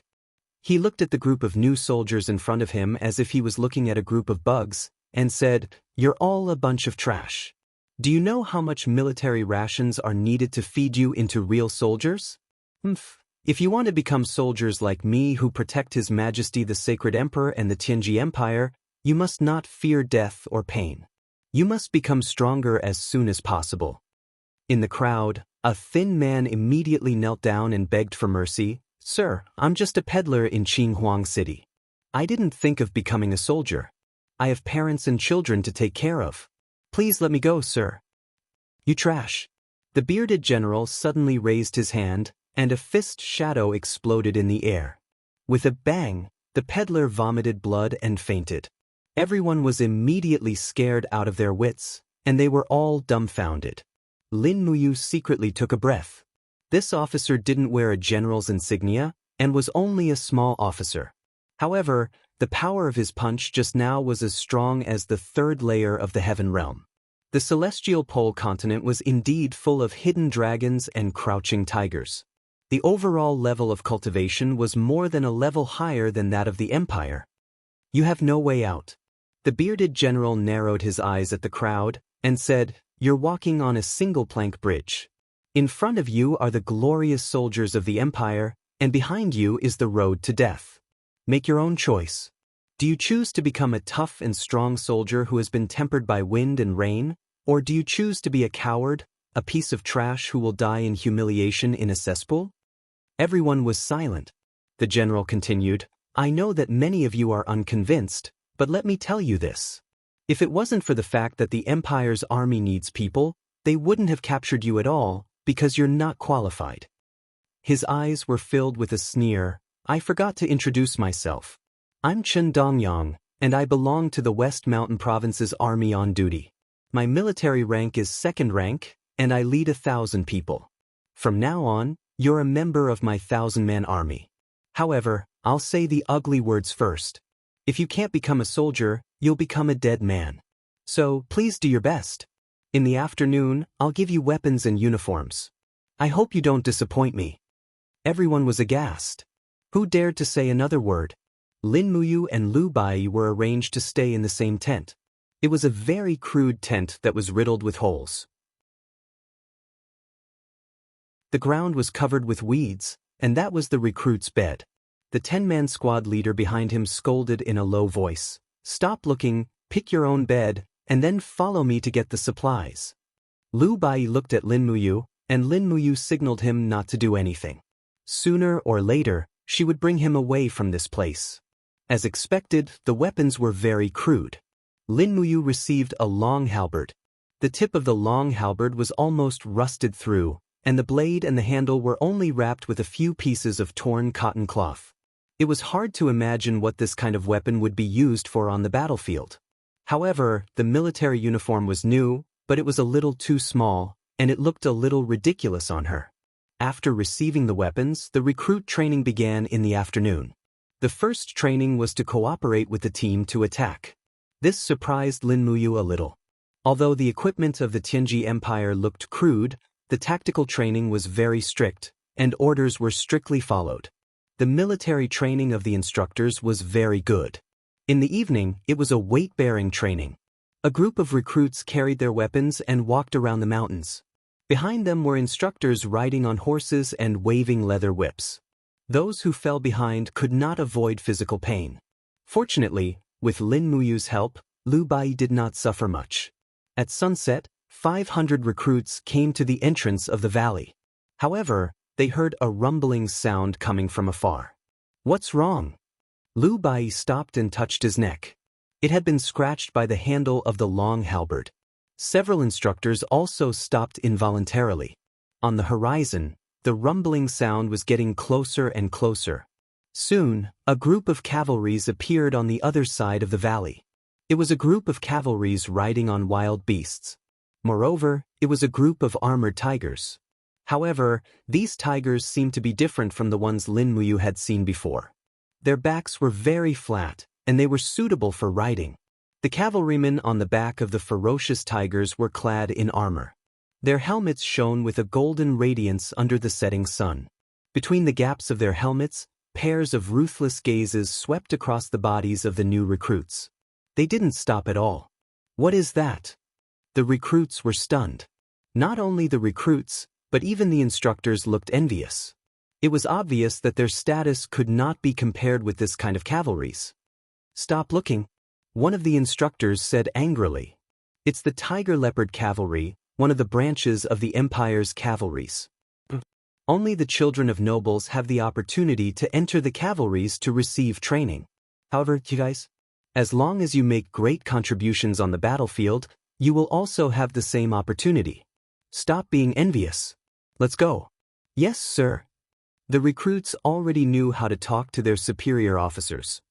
He looked at the group of new soldiers in front of him as if he was looking at a group of bugs, and said, "You're all a bunch of trash. Do you know how much military rations are needed to feed you into real soldiers? If you want to become soldiers like me who protect His Majesty the Sacred Emperor and the Tianji Empire, you must not fear death or pain. You must become stronger as soon as possible." In the crowd, a thin man immediately knelt down and begged for mercy. "Sir, I'm just a peddler in Qinghuang City. I didn't think of becoming a soldier. I have parents and children to take care of. Please let me go, sir." "You trash." The bearded general suddenly raised his hand, and a fist shadow exploded in the air. With a bang, the peddler vomited blood and fainted. Everyone was immediately scared out of their wits, and they were all dumbfounded. Lin Muyu secretly took a breath. This officer didn't wear a general's insignia, and was only a small officer. However, the power of his punch just now was as strong as the 3rd layer of the heaven realm. The celestial pole continent was indeed full of hidden dragons and crouching tigers. The overall level of cultivation was more than a level higher than that of the empire. "You have no way out." The bearded general narrowed his eyes at the crowd, and said, "You're walking on a single-plank bridge. In front of you are the glorious soldiers of the empire, and behind you is the road to death. Make your own choice. Do you choose to become a tough and strong soldier who has been tempered by wind and rain, or do you choose to be a coward, a piece of trash who will die in humiliation in a cesspool?" Everyone was silent. The general continued, "I know that many of you are unconvinced, but let me tell you this. If it wasn't for the fact that the Empire's army needs people, they wouldn't have captured you at all, because you're not qualified." His eyes were filled with a sneer. "I forgot to introduce myself. I'm Chen Dongyang, and I belong to the West Mountain Province's army on duty. My military rank is 2nd rank, and I lead 1,000 people. From now on, you're a member of my 1,000-man army. However, I'll say the ugly words first. If you can't become a soldier, you'll become a dead man. So, please do your best. In the afternoon, I'll give you weapons and uniforms. I hope you don't disappoint me." Everyone was aghast. Who dared to say another word? Lin Muyu and Lu Bai were arranged to stay in the same tent. It was a very crude tent that was riddled with holes. The ground was covered with weeds, and that was the recruit's bed. The 10-man squad leader behind him scolded in a low voice, "Stop looking, pick your own bed, and then follow me to get the supplies." Lu Bai looked at Lin Muyu, and Lin Muyu signaled him not to do anything. Sooner or later, she would bring him away from this place. As expected, the weapons were very crude. Lin Muyu received a long halberd. The tip of the long halberd was almost rusted through, and the blade and the handle were only wrapped with a few pieces of torn cotton cloth. It was hard to imagine what this kind of weapon would be used for on the battlefield. However, the military uniform was new, but it was a little too small, and it looked a little ridiculous on her. After receiving the weapons, the recruit training began in the afternoon. The first training was to cooperate with the team to attack. This surprised Lin Muyu a little. Although the equipment of the Tianji Empire looked crude, the tactical training was very strict, and orders were strictly followed. The military training of the instructors was very good. In the evening, it was a weight-bearing training. A group of recruits carried their weapons and walked around the mountains. Behind them were instructors riding on horses and waving leather whips. Those who fell behind could not avoid physical pain. Fortunately, with Lin Muyu's help, Lu Bai did not suffer much. At sunset, 500 recruits came to the entrance of the valley. However, they heard a rumbling sound coming from afar. What's wrong? Lu Bai stopped and touched his neck. It had been scratched by the handle of the long halberd. Several instructors also stopped involuntarily. On the horizon, the rumbling sound was getting closer and closer. Soon, a group of cavalries appeared on the other side of the valley. It was a group of cavalries riding on wild beasts. Moreover, it was a group of armored tigers. However, these tigers seemed to be different from the ones Lin Muyu had seen before. Their backs were very flat, and they were suitable for riding. The cavalrymen on the back of the ferocious tigers were clad in armor. Their helmets shone with a golden radiance under the setting sun. Between the gaps of their helmets, pairs of ruthless gazes swept across the bodies of the new recruits. They didn't stop at all. What is that? The recruits were stunned. Not only the recruits, but even the instructors looked envious. It was obvious that their status could not be compared with this kind of cavalry's. Stop looking, one of the instructors said angrily. It's the tiger leopard cavalry, one of the branches of the empire's cavalries. Only the children of nobles have the opportunity to enter the cavalries to receive training. However, you guys, as long as you make great contributions on the battlefield, you will also have the same opportunity. Stop being envious. Let's go. Yes, sir. The recruits already knew how to talk to their superior officers.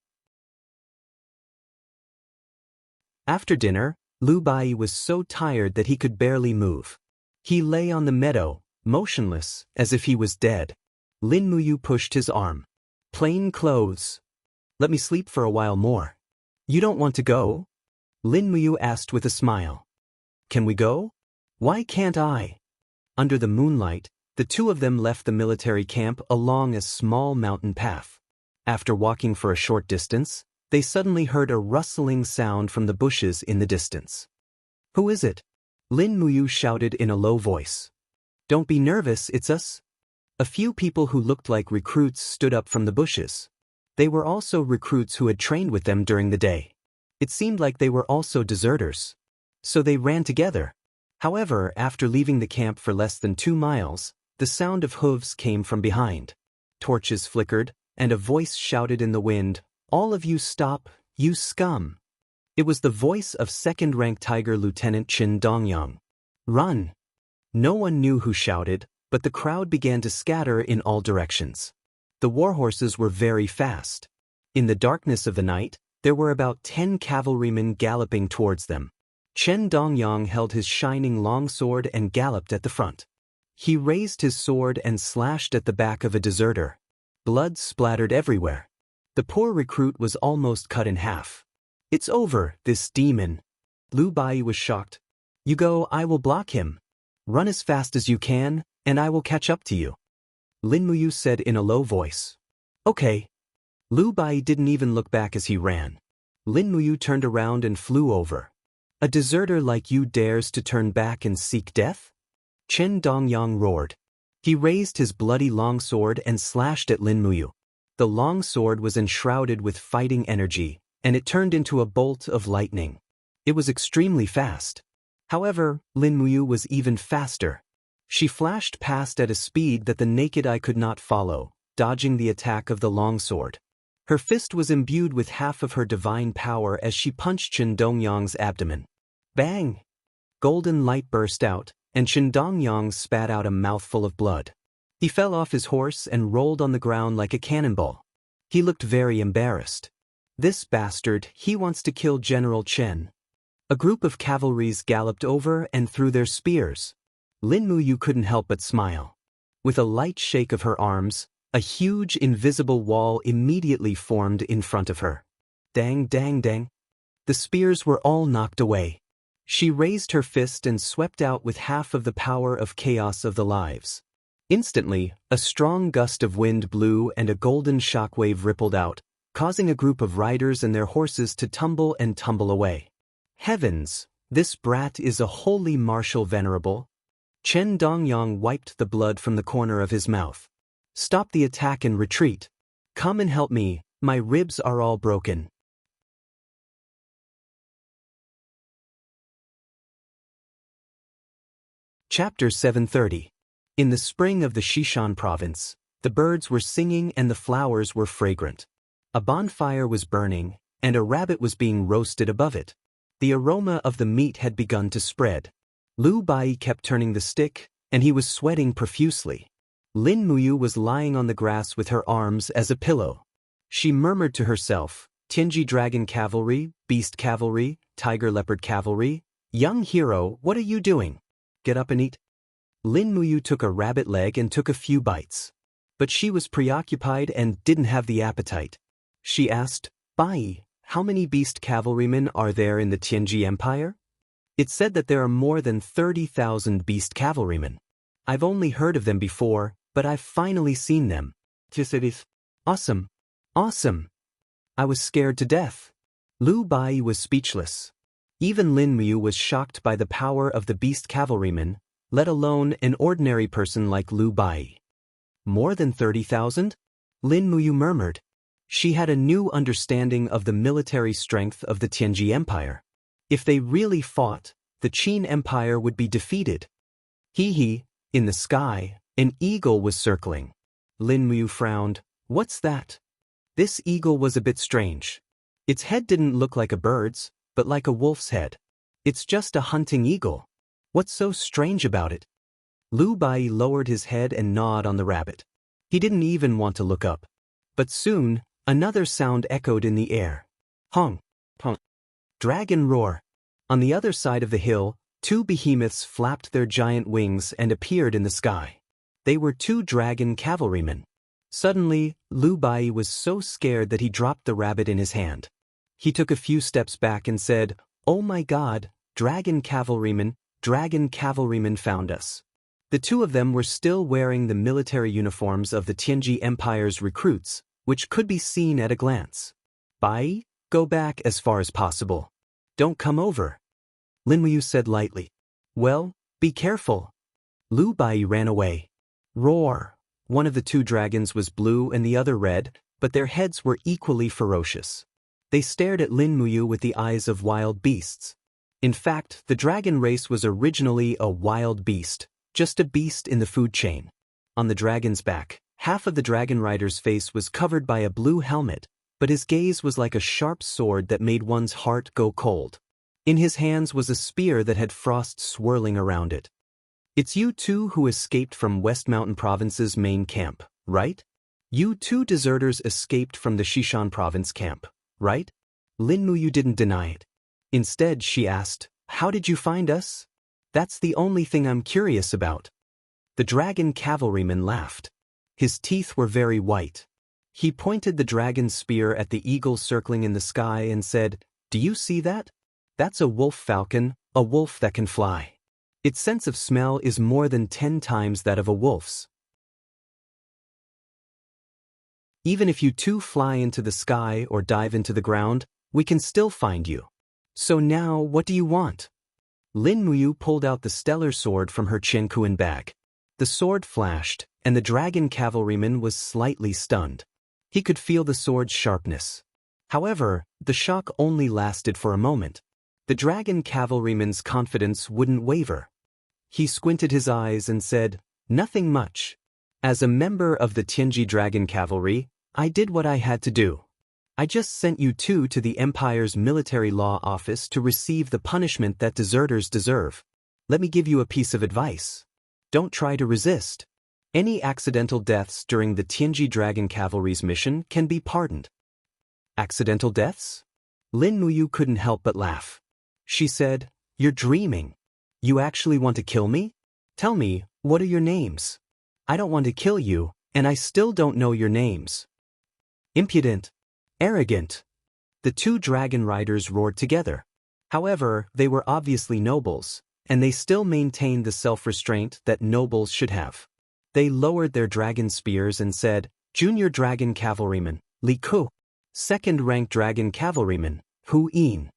After dinner, Lu Bai was so tired that he could barely move. He lay on the meadow, motionless, as if he was dead. Lin Muyu pushed his arm. Plain clothes. Let me sleep for a while more. You don't want to go? Lin Muyu asked with a smile. Can we go? Why can't I? Under the moonlight, the two of them left the military camp along a small mountain path. After walking for a short distance, they suddenly heard a rustling sound from the bushes in the distance. Who is it? Lin Muyu shouted in a low voice. Don't be nervous, it's us. A few people who looked like recruits stood up from the bushes. They were also recruits who had trained with them during the day. It seemed like they were also deserters. So they ran together. However, after leaving the camp for less than 2 miles, the sound of hooves came from behind. Torches flickered, and a voice shouted in the wind, "All of you stop, you scum!" It was the voice of second-rank Tiger Lieutenant Qin Dongyang. Run! No one knew who shouted, but the crowd began to scatter in all directions. The warhorses were very fast. In the darkness of the night, there were about 10 cavalrymen galloping towards them. Chen Dongyang held his shining longsword and galloped at the front. He raised his sword and slashed at the back of a deserter. Blood splattered everywhere. The poor recruit was almost cut in half. It's over, this demon. Lu Bai was shocked. You go, I will block him. Run as fast as you can, and I will catch up to you. Lin Muyu said in a low voice. Okay. Lu Bai didn't even look back as he ran. Lin Muyu turned around and flew over. A deserter like you dares to turn back and seek death? Chen Dongyang roared. He raised his bloody longsword and slashed at Lin Muyu. The long sword was enshrouded with fighting energy, and it turned into a bolt of lightning. It was extremely fast. However, Lin Muyu was even faster. She flashed past at a speed that the naked eye could not follow, dodging the attack of the longsword. Her fist was imbued with half of her divine power as she punched Chen Dongyang's abdomen. Bang! Golden light burst out, and Chen Dongyang spat out a mouthful of blood. He fell off his horse and rolled on the ground like a cannonball. He looked very embarrassed. This bastard, he wants to kill General Chen. A group of cavalries galloped over and threw their spears. Lin Muyu couldn't help but smile. With a light shake of her arms, a huge invisible wall immediately formed in front of her. Dang, dang, dang. The spears were all knocked away. She raised her fist and swept out with half of the power of chaos of the lives. Instantly, a strong gust of wind blew and a golden shockwave rippled out, causing a group of riders and their horses to tumble and tumble away. Heavens, this brat is a holy martial venerable. Chen Dongyang wiped the blood from the corner of his mouth. Stop the attack and retreat. Come and help me, my ribs are all broken. Chapter 730. In the spring of the Xishan province, the birds were singing and the flowers were fragrant. A bonfire was burning, and a rabbit was being roasted above it. The aroma of the meat had begun to spread. Lu Bai kept turning the stick, and he was sweating profusely. Lin Muyu was lying on the grass with her arms as a pillow. She murmured to herself, Tianji Dragon Cavalry, Beast Cavalry, Tiger Leopard Cavalry. Young hero, what are you doing? Get up and eat. Lin Muyu took a rabbit leg and took a few bites. But she was preoccupied and didn't have the appetite. She asked, Bai, how many beast cavalrymen are there in the Tianji Empire? It said that there are more than 30,000 beast cavalrymen. I've only heard of them before, but I've finally seen them. Awesome. Awesome. I was scared to death. Lu Bai was speechless. Even Lin Muyu was shocked by the power of the beast cavalrymen, let alone an ordinary person like Lu Bai. More than 30,000? Lin Muyu murmured. She had a new understanding of the military strength of the Tianji Empire. If they really fought, the Qin Empire would be defeated. In the sky, an eagle was circling. Lin Muyu frowned. What's that? This eagle was a bit strange. Its head didn't look like a bird's, but like a wolf's head. It's just a hunting eagle. What's so strange about it? Lu Bai lowered his head and gnawed on the rabbit. He didn't even want to look up. But soon, another sound echoed in the air. Hong, hong. Dragon roar. On the other side of the hill, two behemoths flapped their giant wings and appeared in the sky. They were two dragon cavalrymen. Suddenly, Lu Bai was so scared that he dropped the rabbit in his hand. He took a few steps back and said, Oh my God, dragon cavalrymen found us. The two of them were still wearing the military uniforms of the Tianji Empire's recruits, which could be seen at a glance. Bai, go back as far as possible. Don't come over. Lin Muyu said lightly. Well, be careful. Lu Bai ran away. Roar. One of the two dragons was blue and the other red, but their heads were equally ferocious. They stared at Lin Muyu with the eyes of wild beasts. In fact, the dragon race was originally a wild beast, just a beast in the food chain. On the dragon's back, half of the dragon rider's face was covered by a blue helmet, but his gaze was like a sharp sword that made one's heart go cold. In his hands was a spear that had frost swirling around it. It's you two who escaped from West Mountain Province's main camp, right? You two deserters escaped from the Xishan Province camp, right? Lin Muyu didn't deny it. Instead, she asked, How did you find us? That's the only thing I'm curious about. The dragon cavalryman laughed. His teeth were very white. He pointed the dragon's spear at the eagle circling in the sky and said, Do you see that? That's a wolf falcon, a wolf that can fly. Its sense of smell is more than 10 times that of a wolf's. Even if you two fly into the sky or dive into the ground, we can still find you. So now, what do you want? Lin Muyu pulled out the stellar sword from her Qiankuan bag. The sword flashed, and the dragon cavalryman was slightly stunned. He could feel the sword's sharpness. However, the shock only lasted for a moment. The dragon cavalryman's confidence wouldn't waver. He squinted his eyes and said, Nothing much. As a member of the Tianji Dragon Cavalry, I did what I had to do. I just sent you two to the Empire's military law office to receive the punishment that deserters deserve. Let me give you a piece of advice. Don't try to resist. Any accidental deaths during the Tianji Dragon Cavalry's mission can be pardoned. Accidental deaths? Lin Muyu couldn't help but laugh. She said, You're dreaming. You actually want to kill me? Tell me, what are your names? I don't want to kill you, and I still don't know your names. Impudent. Arrogant. The two dragon riders roared together. However, they were obviously nobles, and they still maintained the self-restraint that nobles should have. They lowered their dragon spears and said, "Junior Dragon Cavalryman, Li Ku. Second-rank Dragon Cavalryman, Hu Yin."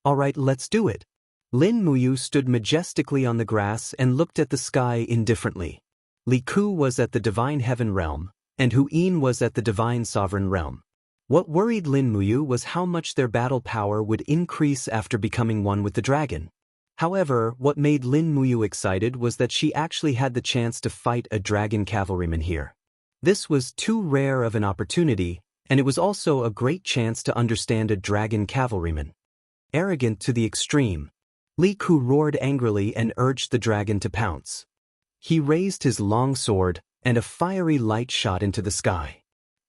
"Alright, let's do it." Lin Muyu stood majestically on the grass and looked at the sky indifferently. Li Ku was at the Divine Heaven realm, and Hu Yin was at the Divine Sovereign realm. What worried Lin Muyu was how much their battle power would increase after becoming one with the dragon. However, what made Lin Muyu excited was that she actually had the chance to fight a dragon cavalryman here. This was too rare of an opportunity, and it was also a great chance to understand a dragon cavalryman. Arrogant to the extreme, Li Ku roared angrily and urged the dragon to pounce. He raised his long sword, and a fiery light shot into the sky.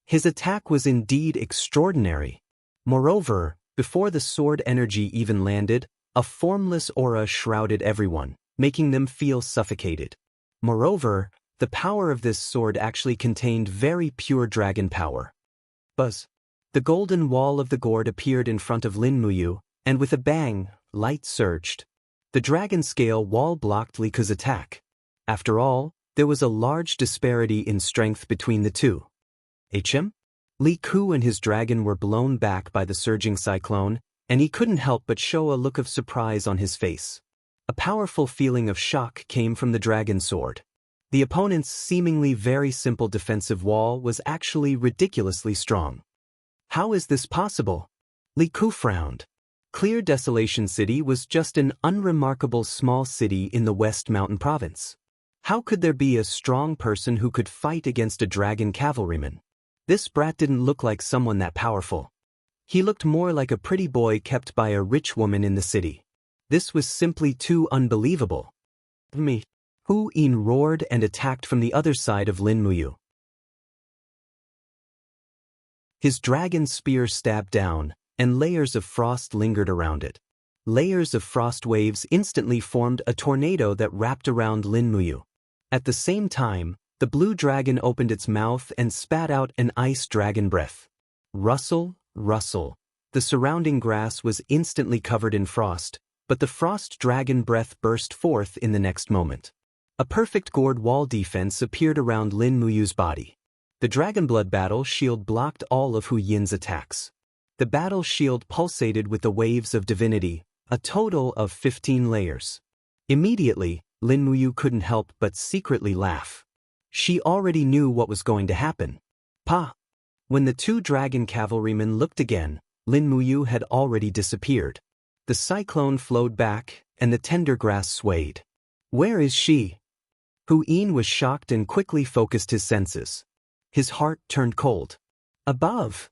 His attack was indeed extraordinary. Moreover, before the sword energy even landed, a formless aura shrouded everyone, making them feel suffocated. Moreover, the power of this sword actually contained very pure dragon power. Buzz. The golden wall of the gourd appeared in front of Lin Muyu, and with a bang, light surged. The dragon scale wall blocked Li Ku's attack. After all, there was a large disparity in strength between the two. Li Ku and his dragon were blown back by the surging cyclone, and he couldn't help but show a look of surprise on his face. A powerful feeling of shock came from the dragon sword. The opponent's seemingly very simple defensive wall was actually ridiculously strong. How is this possible? Li Ku frowned. Clear Desolation City was just an unremarkable small city in the West Mountain Province. How could there be a strong person who could fight against a dragon cavalryman? This brat didn't look like someone that powerful. He looked more like a pretty boy kept by a rich woman in the city. This was simply too unbelievable. Me. Hu Yin roared and attacked from the other side of Lin Muyu. His dragon spear stabbed down, and layers of frost lingered around it. Layers of frost waves instantly formed a tornado that wrapped around Lin Muyu. At the same time, the blue dragon opened its mouth and spat out an ice dragon breath. Rustle, rustle. The surrounding grass was instantly covered in frost, but the frost dragon breath burst forth in the next moment. A perfect gourd wall defense appeared around Lin Muyu's body. The dragon blood battle shield blocked all of Hu Yin's attacks. The battle shield pulsated with the waves of divinity, a total of 15 layers. Immediately, Lin Muyu couldn't help but secretly laugh. She already knew what was going to happen. Pa! When the two dragon cavalrymen looked again, Lin Muyu had already disappeared. The cyclone flowed back, and the tender grass swayed. Where is she? Hu Yin was shocked and quickly focused his senses. His heart turned cold. Above,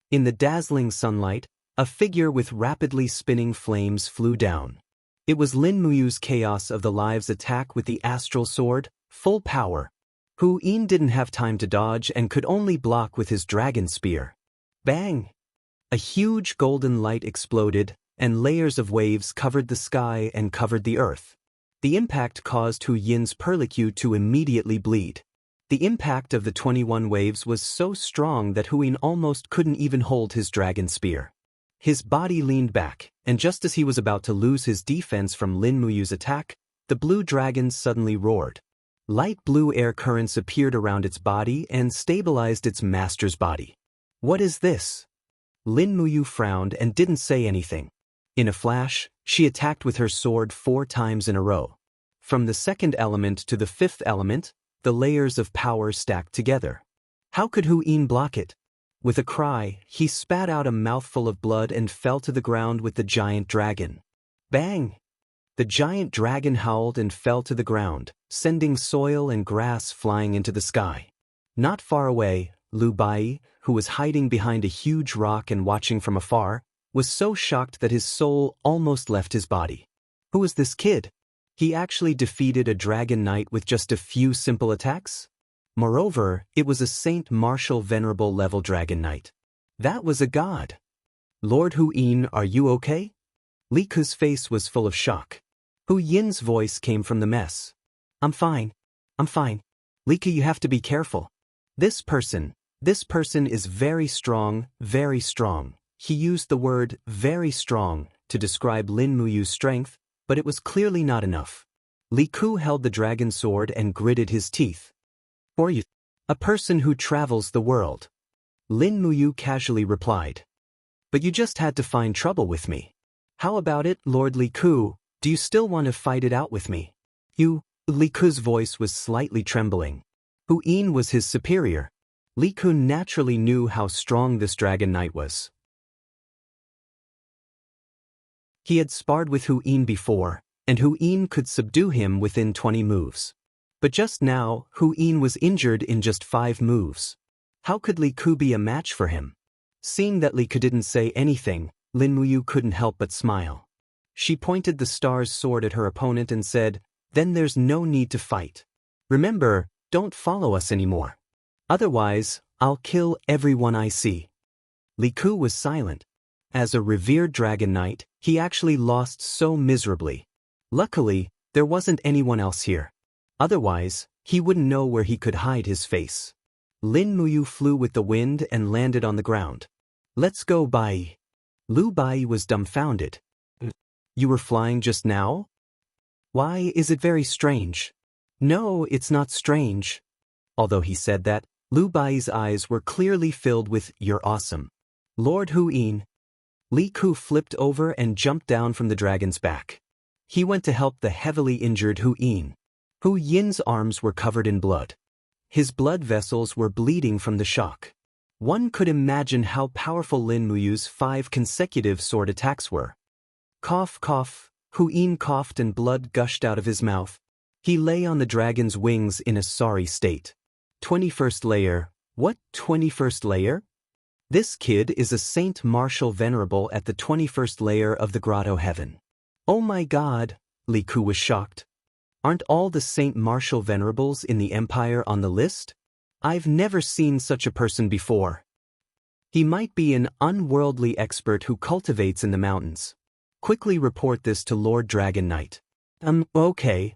in the dazzling sunlight, a figure with rapidly spinning flames flew down. It was Lin Muyu's Chaos of the Lives attack with the astral sword, full power. Hu Yin didn't have time to dodge and could only block with his dragon spear. Bang! A huge golden light exploded, and layers of waves covered the sky and covered the earth. The impact caused Hu Yin's perlicue to immediately bleed. The impact of the 21 waves was so strong that Hu Yin almost couldn't even hold his dragon spear. His body leaned back, and just as he was about to lose his defense from Lin Muyu's attack, the blue dragon suddenly roared. Light blue air currents appeared around its body and stabilized its master's body. What is this? Lin Muyu frowned and didn't say anything. In a flash, she attacked with her sword 4 times in a row. From the second element to the 5th element, the layers of power stacked together. How could Hu Yin block it? With a cry, he spat out a mouthful of blood and fell to the ground with the giant dragon. Bang! The giant dragon howled and fell to the ground, sending soil and grass flying into the sky. Not far away, Lu Bai, who was hiding behind a huge rock and watching from afar, was so shocked that his soul almost left his body. Who is this kid? He actually defeated a dragon knight with just a few simple attacks? Moreover, it was a Saint Martial Venerable level dragon knight. That was a god. Lord Hu Yin, are you okay? Li Ku's face was full of shock. Hu Yin's voice came from the mess. I'm fine. Li Ku, you have to be careful. This person is very strong, very strong. He used the word very strong to describe Lin Muyu's strength, but it was clearly not enough. Li Ku held the dragon sword and gritted his teeth. "For you, a person who travels the world," Lin Muyu casually replied. "But you just had to find trouble with me. How about it, Lord Li Ku? Do you still want to fight it out with me?" Li Ku's voice was slightly trembling. Hu Yin was his superior. Li Ku naturally knew how strong this dragon knight was. He had sparred with Hu Yin before, and Hu Yin could subdue him within 20 moves. But just now, Hu Yin was injured in just 5 moves. How could Li Ku be a match for him? Seeing that Li Ku didn't say anything, Lin Muyu couldn't help but smile. She pointed the star's sword at her opponent and said, "Then there's no need to fight. Remember, don't follow us anymore. Otherwise, I'll kill everyone I see." Li Ku was silent. As a revered dragon knight, he actually lost so miserably. Luckily, there wasn't anyone else here. Otherwise, he wouldn't know where he could hide his face. Lin Muyu flew with the wind and landed on the ground. "Let's go, Bai." Lu Bai was dumbfounded. "You were flying just now? Why is it very strange?" "No, it's not strange." Although he said that, Lu Bai's eyes were clearly filled with "You're awesome." "Lord Hu Yin." Li Ku flipped over and jumped down from the dragon's back. He went to help the heavily injured Hu Yin. Hu Yin's arms were covered in blood. His blood vessels were bleeding from the shock. One could imagine how powerful Lin Muyu's 5 consecutive sword attacks were. Cough, cough. Hu Yin coughed and blood gushed out of his mouth. He lay on the dragon's wings in a sorry state. 21st layer. What 21st layer? This kid is a Saint Martial Venerable at the 21st layer of the Grotto Heaven. Oh my god, Li Ku was shocked. Aren't all the Saint Martial Venerables in the Empire on the list? I've never seen such a person before. He might be an unworldly expert who cultivates in the mountains. Quickly report this to Lord Dragon Knight. Okay.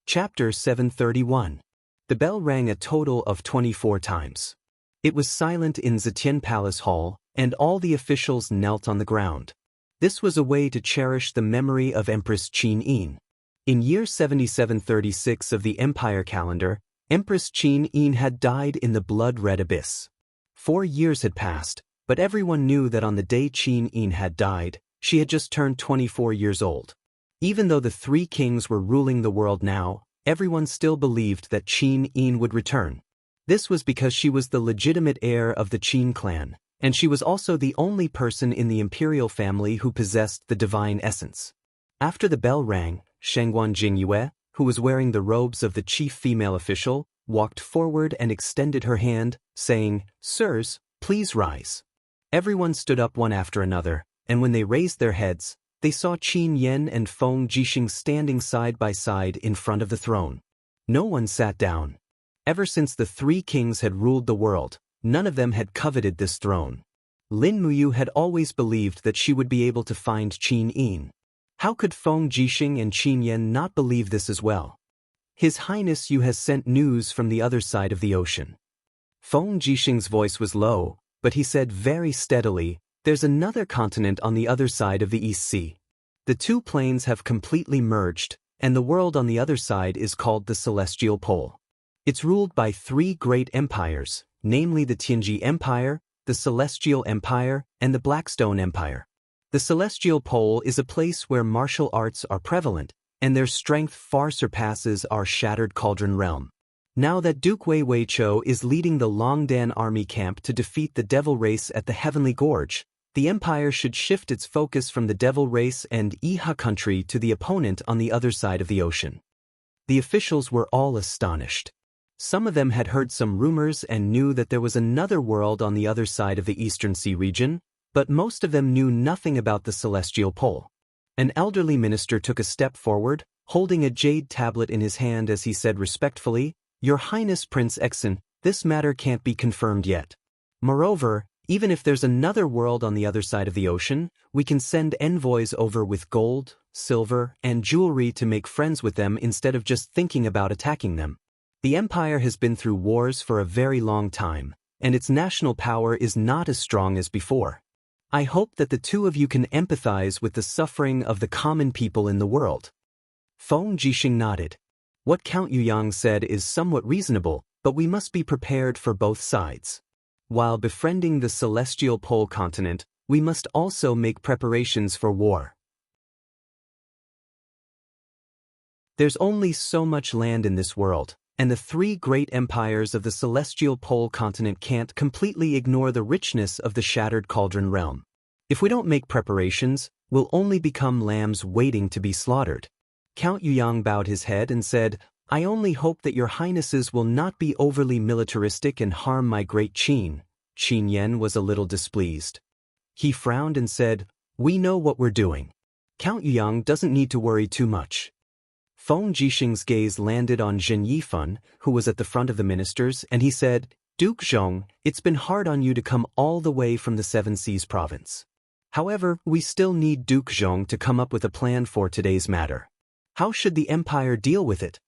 Chapter 731. The bell rang a total of 24 times. It was silent in Zetian Palace Hall, and all the officials knelt on the ground. This was a way to cherish the memory of Empress Qin Yin. In year 7736 of the Empire calendar, Empress Qin Yin had died in the blood-red abyss. 4 years had passed, but everyone knew that on the day Qin Yin had died, she had just turned 24 years old. Even though the 3 kings were ruling the world now, everyone still believed that Qin Yin would return. This was because she was the legitimate heir of the Qin clan, and she was also the only person in the imperial family who possessed the divine essence. After the bell rang, Shengguan Jingyue, who was wearing the robes of the chief female official, walked forward and extended her hand, saying, "Sirs, please rise." Everyone stood up one after another, and when they raised their heads, they saw Qin Yan and Feng Jixing standing side by side in front of the throne. No one sat down. Ever since the 3 kings had ruled the world, none of them had coveted this throne. Lin Muyu had always believed that she would be able to find Qin Yin. How could Feng Jixing and Qin Yan not believe this as well? "His Highness Yu has sent news from the other side of the ocean." Feng Jixing's voice was low, but he said very steadily, "There's another continent on the other side of the East Sea. The 2 planes have completely merged, and the world on the other side is called the Celestial Pole. It's ruled by 3 great empires, namely the Tianji Empire, the Celestial Empire, and the Blackstone Empire. The Celestial Pole is a place where martial arts are prevalent, and their strength far surpasses our Shattered Cauldron realm. Now that Duke Wei Weiqiu is leading the Longdan army camp to defeat the Devil Race at the Heavenly Gorge, the Empire should shift its focus from the Devil Race and Iha country to the opponent on the other side of the ocean." The officials were all astonished. Some of them had heard some rumors and knew that there was another world on the other side of the Eastern Sea region, but most of them knew nothing about the Celestial Pole. An elderly minister took a step forward, holding a jade tablet in his hand as he said respectfully, "Your Highness Prince Exin, this matter can't be confirmed yet. Moreover, even if there's another world on the other side of the ocean, we can send envoys over with gold, silver, and jewelry to make friends with them instead of just thinking about attacking them. The Empire has been through wars for a very long time, and its national power is not as strong as before. I hope that the two of you can empathize with the suffering of the common people in the world. Feng Jixing nodded. What Count Yuyang said is somewhat reasonable, but we must be prepared for both sides. While befriending the celestial pole continent, we must also make preparations for war. There's only so much land in this world, and the three great empires of the celestial pole continent can't completely ignore the richness of the shattered cauldron realm. If we don't make preparations, we'll only become lambs waiting to be slaughtered. Count Yuyang bowed his head and said, I only hope that your highnesses will not be overly militaristic and harm my great Qin. Qin Yan was a little displeased. He frowned and said, we know what we're doing. Count Yuyang doesn't need to worry too much. Feng Jixing's gaze landed on Zhen Yifan, who was at the front of the ministers, and he said, Duke Zhong, it's been hard on you to come all the way from the Seven Seas province. However, we still need Duke Zhong to come up with a plan for today's matter. How should the empire deal with it?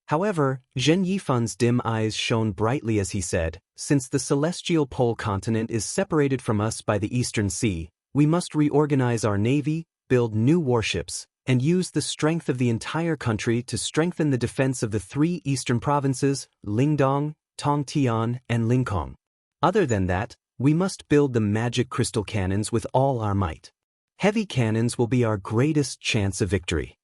However, Zhen Yifan's dim eyes shone brightly as he said, since the celestial pole continent is separated from us by the Eastern Sea, we must reorganize our navy, build new warships, and use the strength of the entire country to strengthen the defense of the three eastern provinces, Lingdong, Tongtian, and Lingkong. Other than that, we must build the magic crystal cannons with all our might. Heavy cannons will be our greatest chance of victory.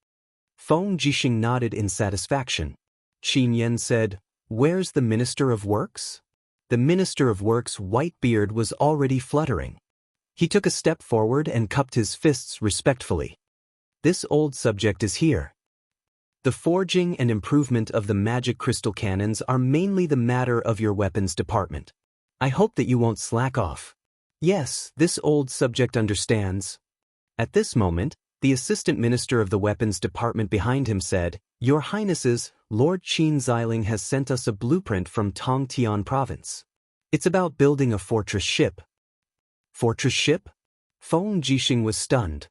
Feng Jixing nodded in satisfaction. Qin Yan said, where's the Minister of Works? The Minister of Works' white beard was already fluttering. He took a step forward and cupped his fists respectfully. This old subject is here. The forging and improvement of the magic crystal cannons are mainly the matter of your weapons department. I hope that you won't slack off. Yes, this old subject understands. At this moment, the Assistant Minister of the Weapons Department behind him said, Your Highnesses, Lord Qin Xiling has sent us a blueprint from Tongtian Province. It's about building a fortress ship. Fortress ship? Feng Jixing was stunned.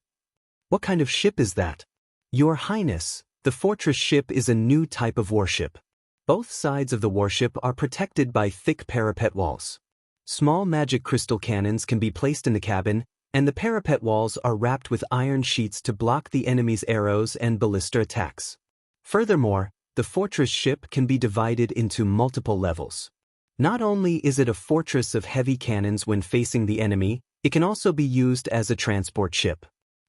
What kind of ship is that? Your Highness, the fortress ship is a new type of warship. Both sides of the warship are protected by thick parapet walls. Small magic crystal cannons can be placed in the cabin, and the parapet walls are wrapped with iron sheets to block the enemy's arrows and ballista attacks. Furthermore, the fortress ship can be divided into multiple levels. Not only is it a fortress of heavy cannons when facing the enemy, it can also be used as a transport ship.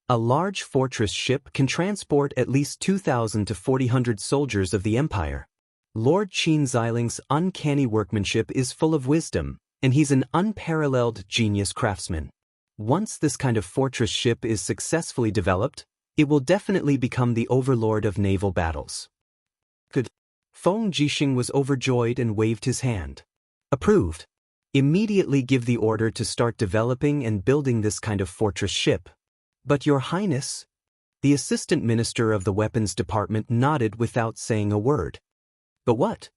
A large fortress ship can transport at least 2,000 to 4,000 soldiers of the Empire. Lord Qin Xiling's uncanny workmanship is full of wisdom, and he's an unparalleled genius craftsman. Once this kind of fortress ship is successfully developed, it will definitely become the overlord of naval battles. Good. Feng Jixing was overjoyed and waved his hand. Approved. Immediately give the order to start developing and building this kind of fortress ship. But Your Highness, the Assistant Minister of the Weapons Department nodded without saying a word. But what?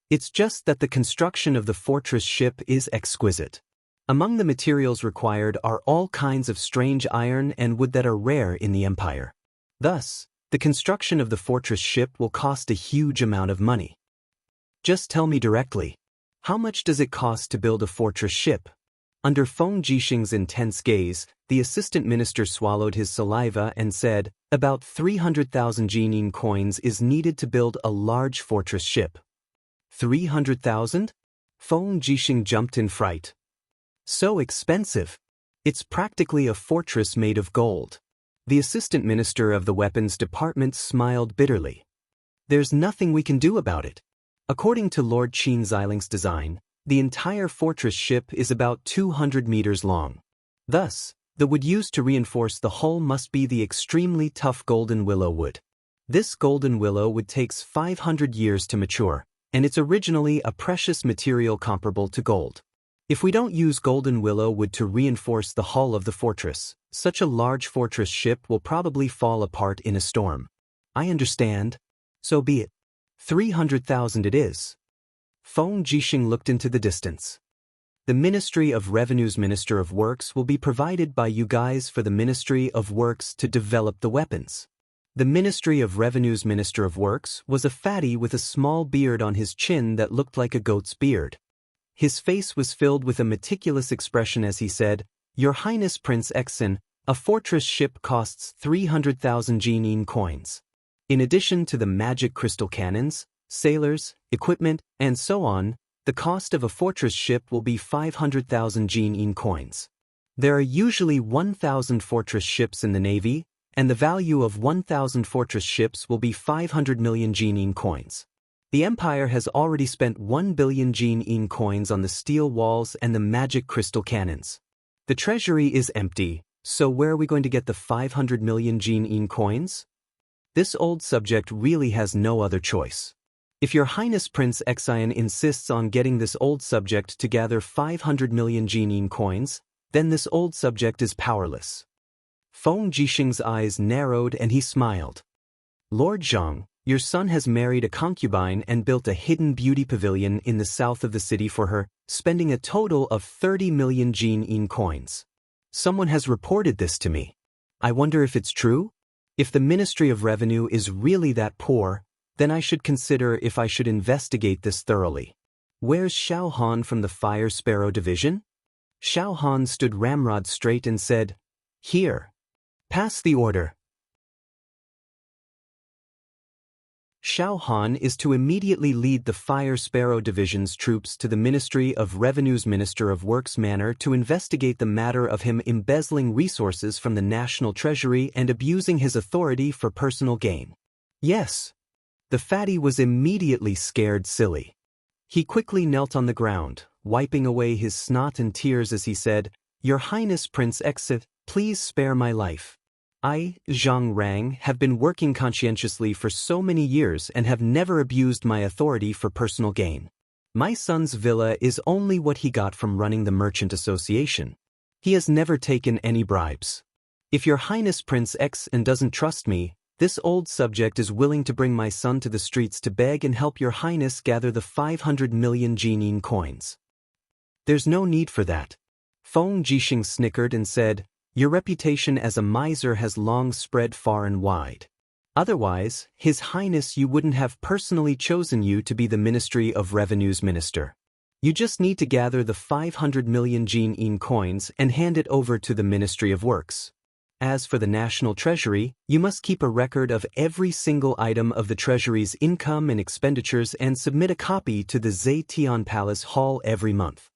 It's just that the construction of the fortress ship is exquisite. Among the materials required are all kinds of strange iron and wood that are rare in the Empire. Thus, the construction of the fortress ship will cost a huge amount of money. Just tell me directly, how much does it cost to build a fortress ship? Under Feng Jixing's intense gaze, the assistant minister swallowed his saliva and said, about 300,000 Jining coins is needed to build a large fortress ship. 300,000? Feng Jixing jumped in fright. So expensive. It's practically a fortress made of gold. The assistant minister of the weapons department smiled bitterly. There's nothing we can do about it. According to Lord Qin Xiling's design, the entire fortress ship is about 200 meters long. Thus, the wood used to reinforce the hull must be the extremely tough golden willow wood. This golden willow wood takes 500 years to mature, and it's originally a precious material comparable to gold. If we don't use golden willow wood to reinforce the hull of the fortress, such a large fortress ship will probably fall apart in a storm. I understand. So be it. 300,000 it is. Feng Jixing looked into the distance. The Ministry of Revenue's Minister of Works will be provided by you guys for the Ministry of Works to develop the weapons. The Ministry of Revenue's Minister of Works was a fatty with a small beard on his chin that looked like a goat's beard. His face was filled with a meticulous expression as he said, "Your Highness Prince Exin, a fortress ship costs 300,000 Jinyin coins. In addition to the magic crystal cannons, sailors, equipment, and so on, the cost of a fortress ship will be 500,000 Jinyin coins. There are usually 1,000 fortress ships in the Navy, and the value of 1,000 fortress ships will be 500 million Jinyin coins. The Empire has already spent 1 billion Jinyin coins on the steel walls and the magic crystal cannons. The treasury is empty, so where are we going to get the 500 million Jinyin coins? This old subject really has no other choice. If Your Highness Prince Xian insists on getting this old subject to gather 500 million Jinyin coins, then this old subject is powerless." Feng Jixing's eyes narrowed and he smiled. "Lord Zhang, your son has married a concubine and built a hidden beauty pavilion in the south of the city for her, spending a total of 30 million Jinyin coins. Someone has reported this to me. I wonder if it's true? If the Ministry of Revenue is really that poor, then I should consider if I should investigate this thoroughly. Where's Xiao Han from the Fire Sparrow Division?" Xiao Han stood ramrod straight and said, "Here. Pass the order." Xiao Han is to immediately lead the Fire Sparrow Division's troops to the Ministry of Revenue's Minister of Works manor to investigate the matter of him embezzling resources from the National Treasury and abusing his authority for personal gain. Yes. The fatty was immediately scared silly. He quickly knelt on the ground, wiping away his snot and tears as he said, "Your Highness Prince Exit, please spare my life. I, Zhang Rang, have been working conscientiously for so many years and have never abused my authority for personal gain. My son's villa is only what he got from running the Merchant Association. He has never taken any bribes. If Your Highness Prince X and doesn't trust me, this old subject is willing to bring my son to the streets to beg and help Your Highness gather the 500 million Jinyin coins." "There's no need for that." Feng Jixing snickered and said, "Your reputation as a miser has long spread far and wide. Otherwise, His Highness you wouldn't have personally chosen you to be the Ministry of Revenue's minister. You just need to gather the 500 million Jinyin coins and hand it over to the Ministry of Works. As for the National Treasury, you must keep a record of every single item of the Treasury's income and expenditures and submit a copy to the Zetian Palace Hall every month.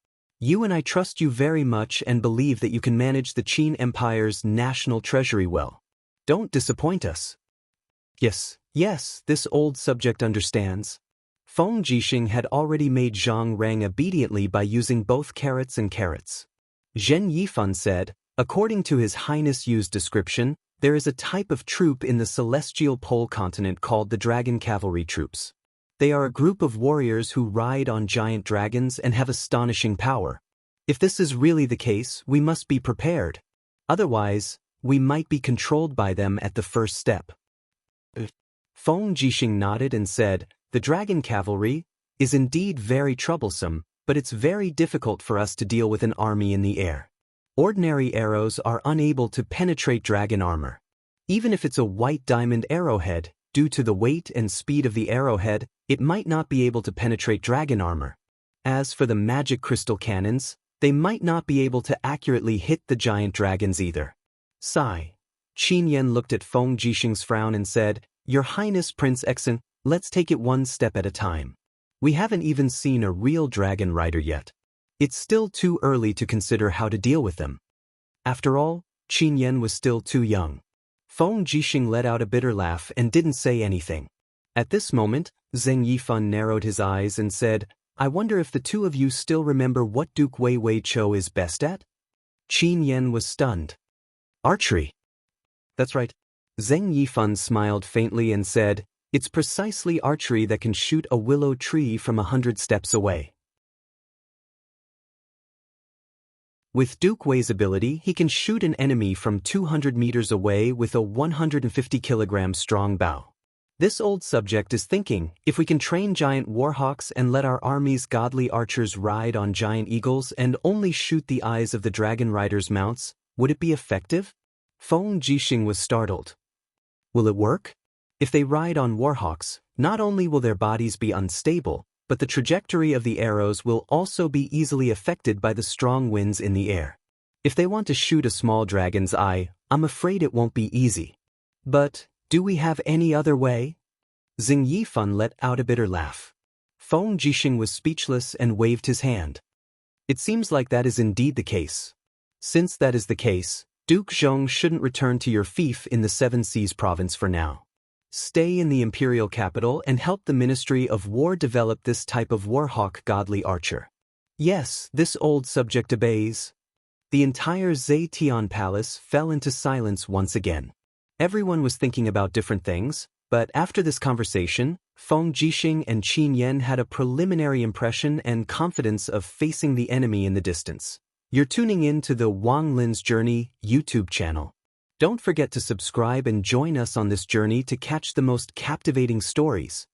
You and I trust you very much and believe that you can manage the Qin Empire's national treasury well. Don't disappoint us." Yes, this old subject understands. Feng Jixing had already made Zhang Rang obediently by using both carrots and carrots. Zhen Yifan said, "According to His Highness Yu's description, there is a type of troop in the celestial pole continent called the Dragon Cavalry Troops. They are a group of warriors who ride on giant dragons and have astonishing power. If this is really the case, we must be prepared. Otherwise, we might be controlled by them at the first step." Feng Jixing nodded and said, "The Dragon Cavalry is indeed very troublesome, but it's very difficult for us to deal with an army in the air. Ordinary arrows are unable to penetrate dragon armor. Even if it's a white diamond arrowhead, due to the weight and speed of the arrowhead, it might not be able to penetrate dragon armor. As for the magic crystal cannons, they might not be able to accurately hit the giant dragons either." Sigh. Qin Yan looked at Feng Jixing's frown and said, "Your Highness Prince Exin, let's take it one step at a time. We haven't even seen a real dragon rider yet. It's still too early to consider how to deal with them." After all, Qin Yan was still too young. Feng Jixing let out a bitter laugh and didn't say anything. At this moment, Zheng Yifan narrowed his eyes and said, "I wonder if the two of you still remember what Duke Wei Wei Chou is best at?" Qin Yan was stunned. "Archery." "That's right." Zheng Yifan smiled faintly and said, "It's precisely archery that can shoot a willow tree from 100 steps away. With Duke Wei's ability, he can shoot an enemy from 200 meters away with a 150 kilogram strong bow. This old subject is thinking, if we can train giant warhawks and let our army's godly archers ride on giant eagles and only shoot the eyes of the dragon riders' mounts, would it be effective?" Feng Jixing was startled. Will it work? If they ride on warhawks, not only will their bodies be unstable, but the trajectory of the arrows will also be easily affected by the strong winds in the air. If they want to shoot a small dragon's eye, I'm afraid it won't be easy. But, do we have any other way? Xing Yifan let out a bitter laugh. Feng Jixing was speechless and waved his hand. It seems like that is indeed the case. Since that is the case, Duke Zhong shouldn't return to your fief in the Seven Seas province for now. Stay in the imperial capital and help the Ministry of War develop this type of warhawk godly archer. Yes, this old subject obeys. The entire Zetian palace fell into silence once again. Everyone was thinking about different things, but after this conversation, Feng Jixing and Qin Yan had a preliminary impression and confidence of facing the enemy in the distance. You're tuning in to the Wang Lin's Journey YouTube channel. Don't forget to subscribe and join us on this journey to catch the most captivating stories.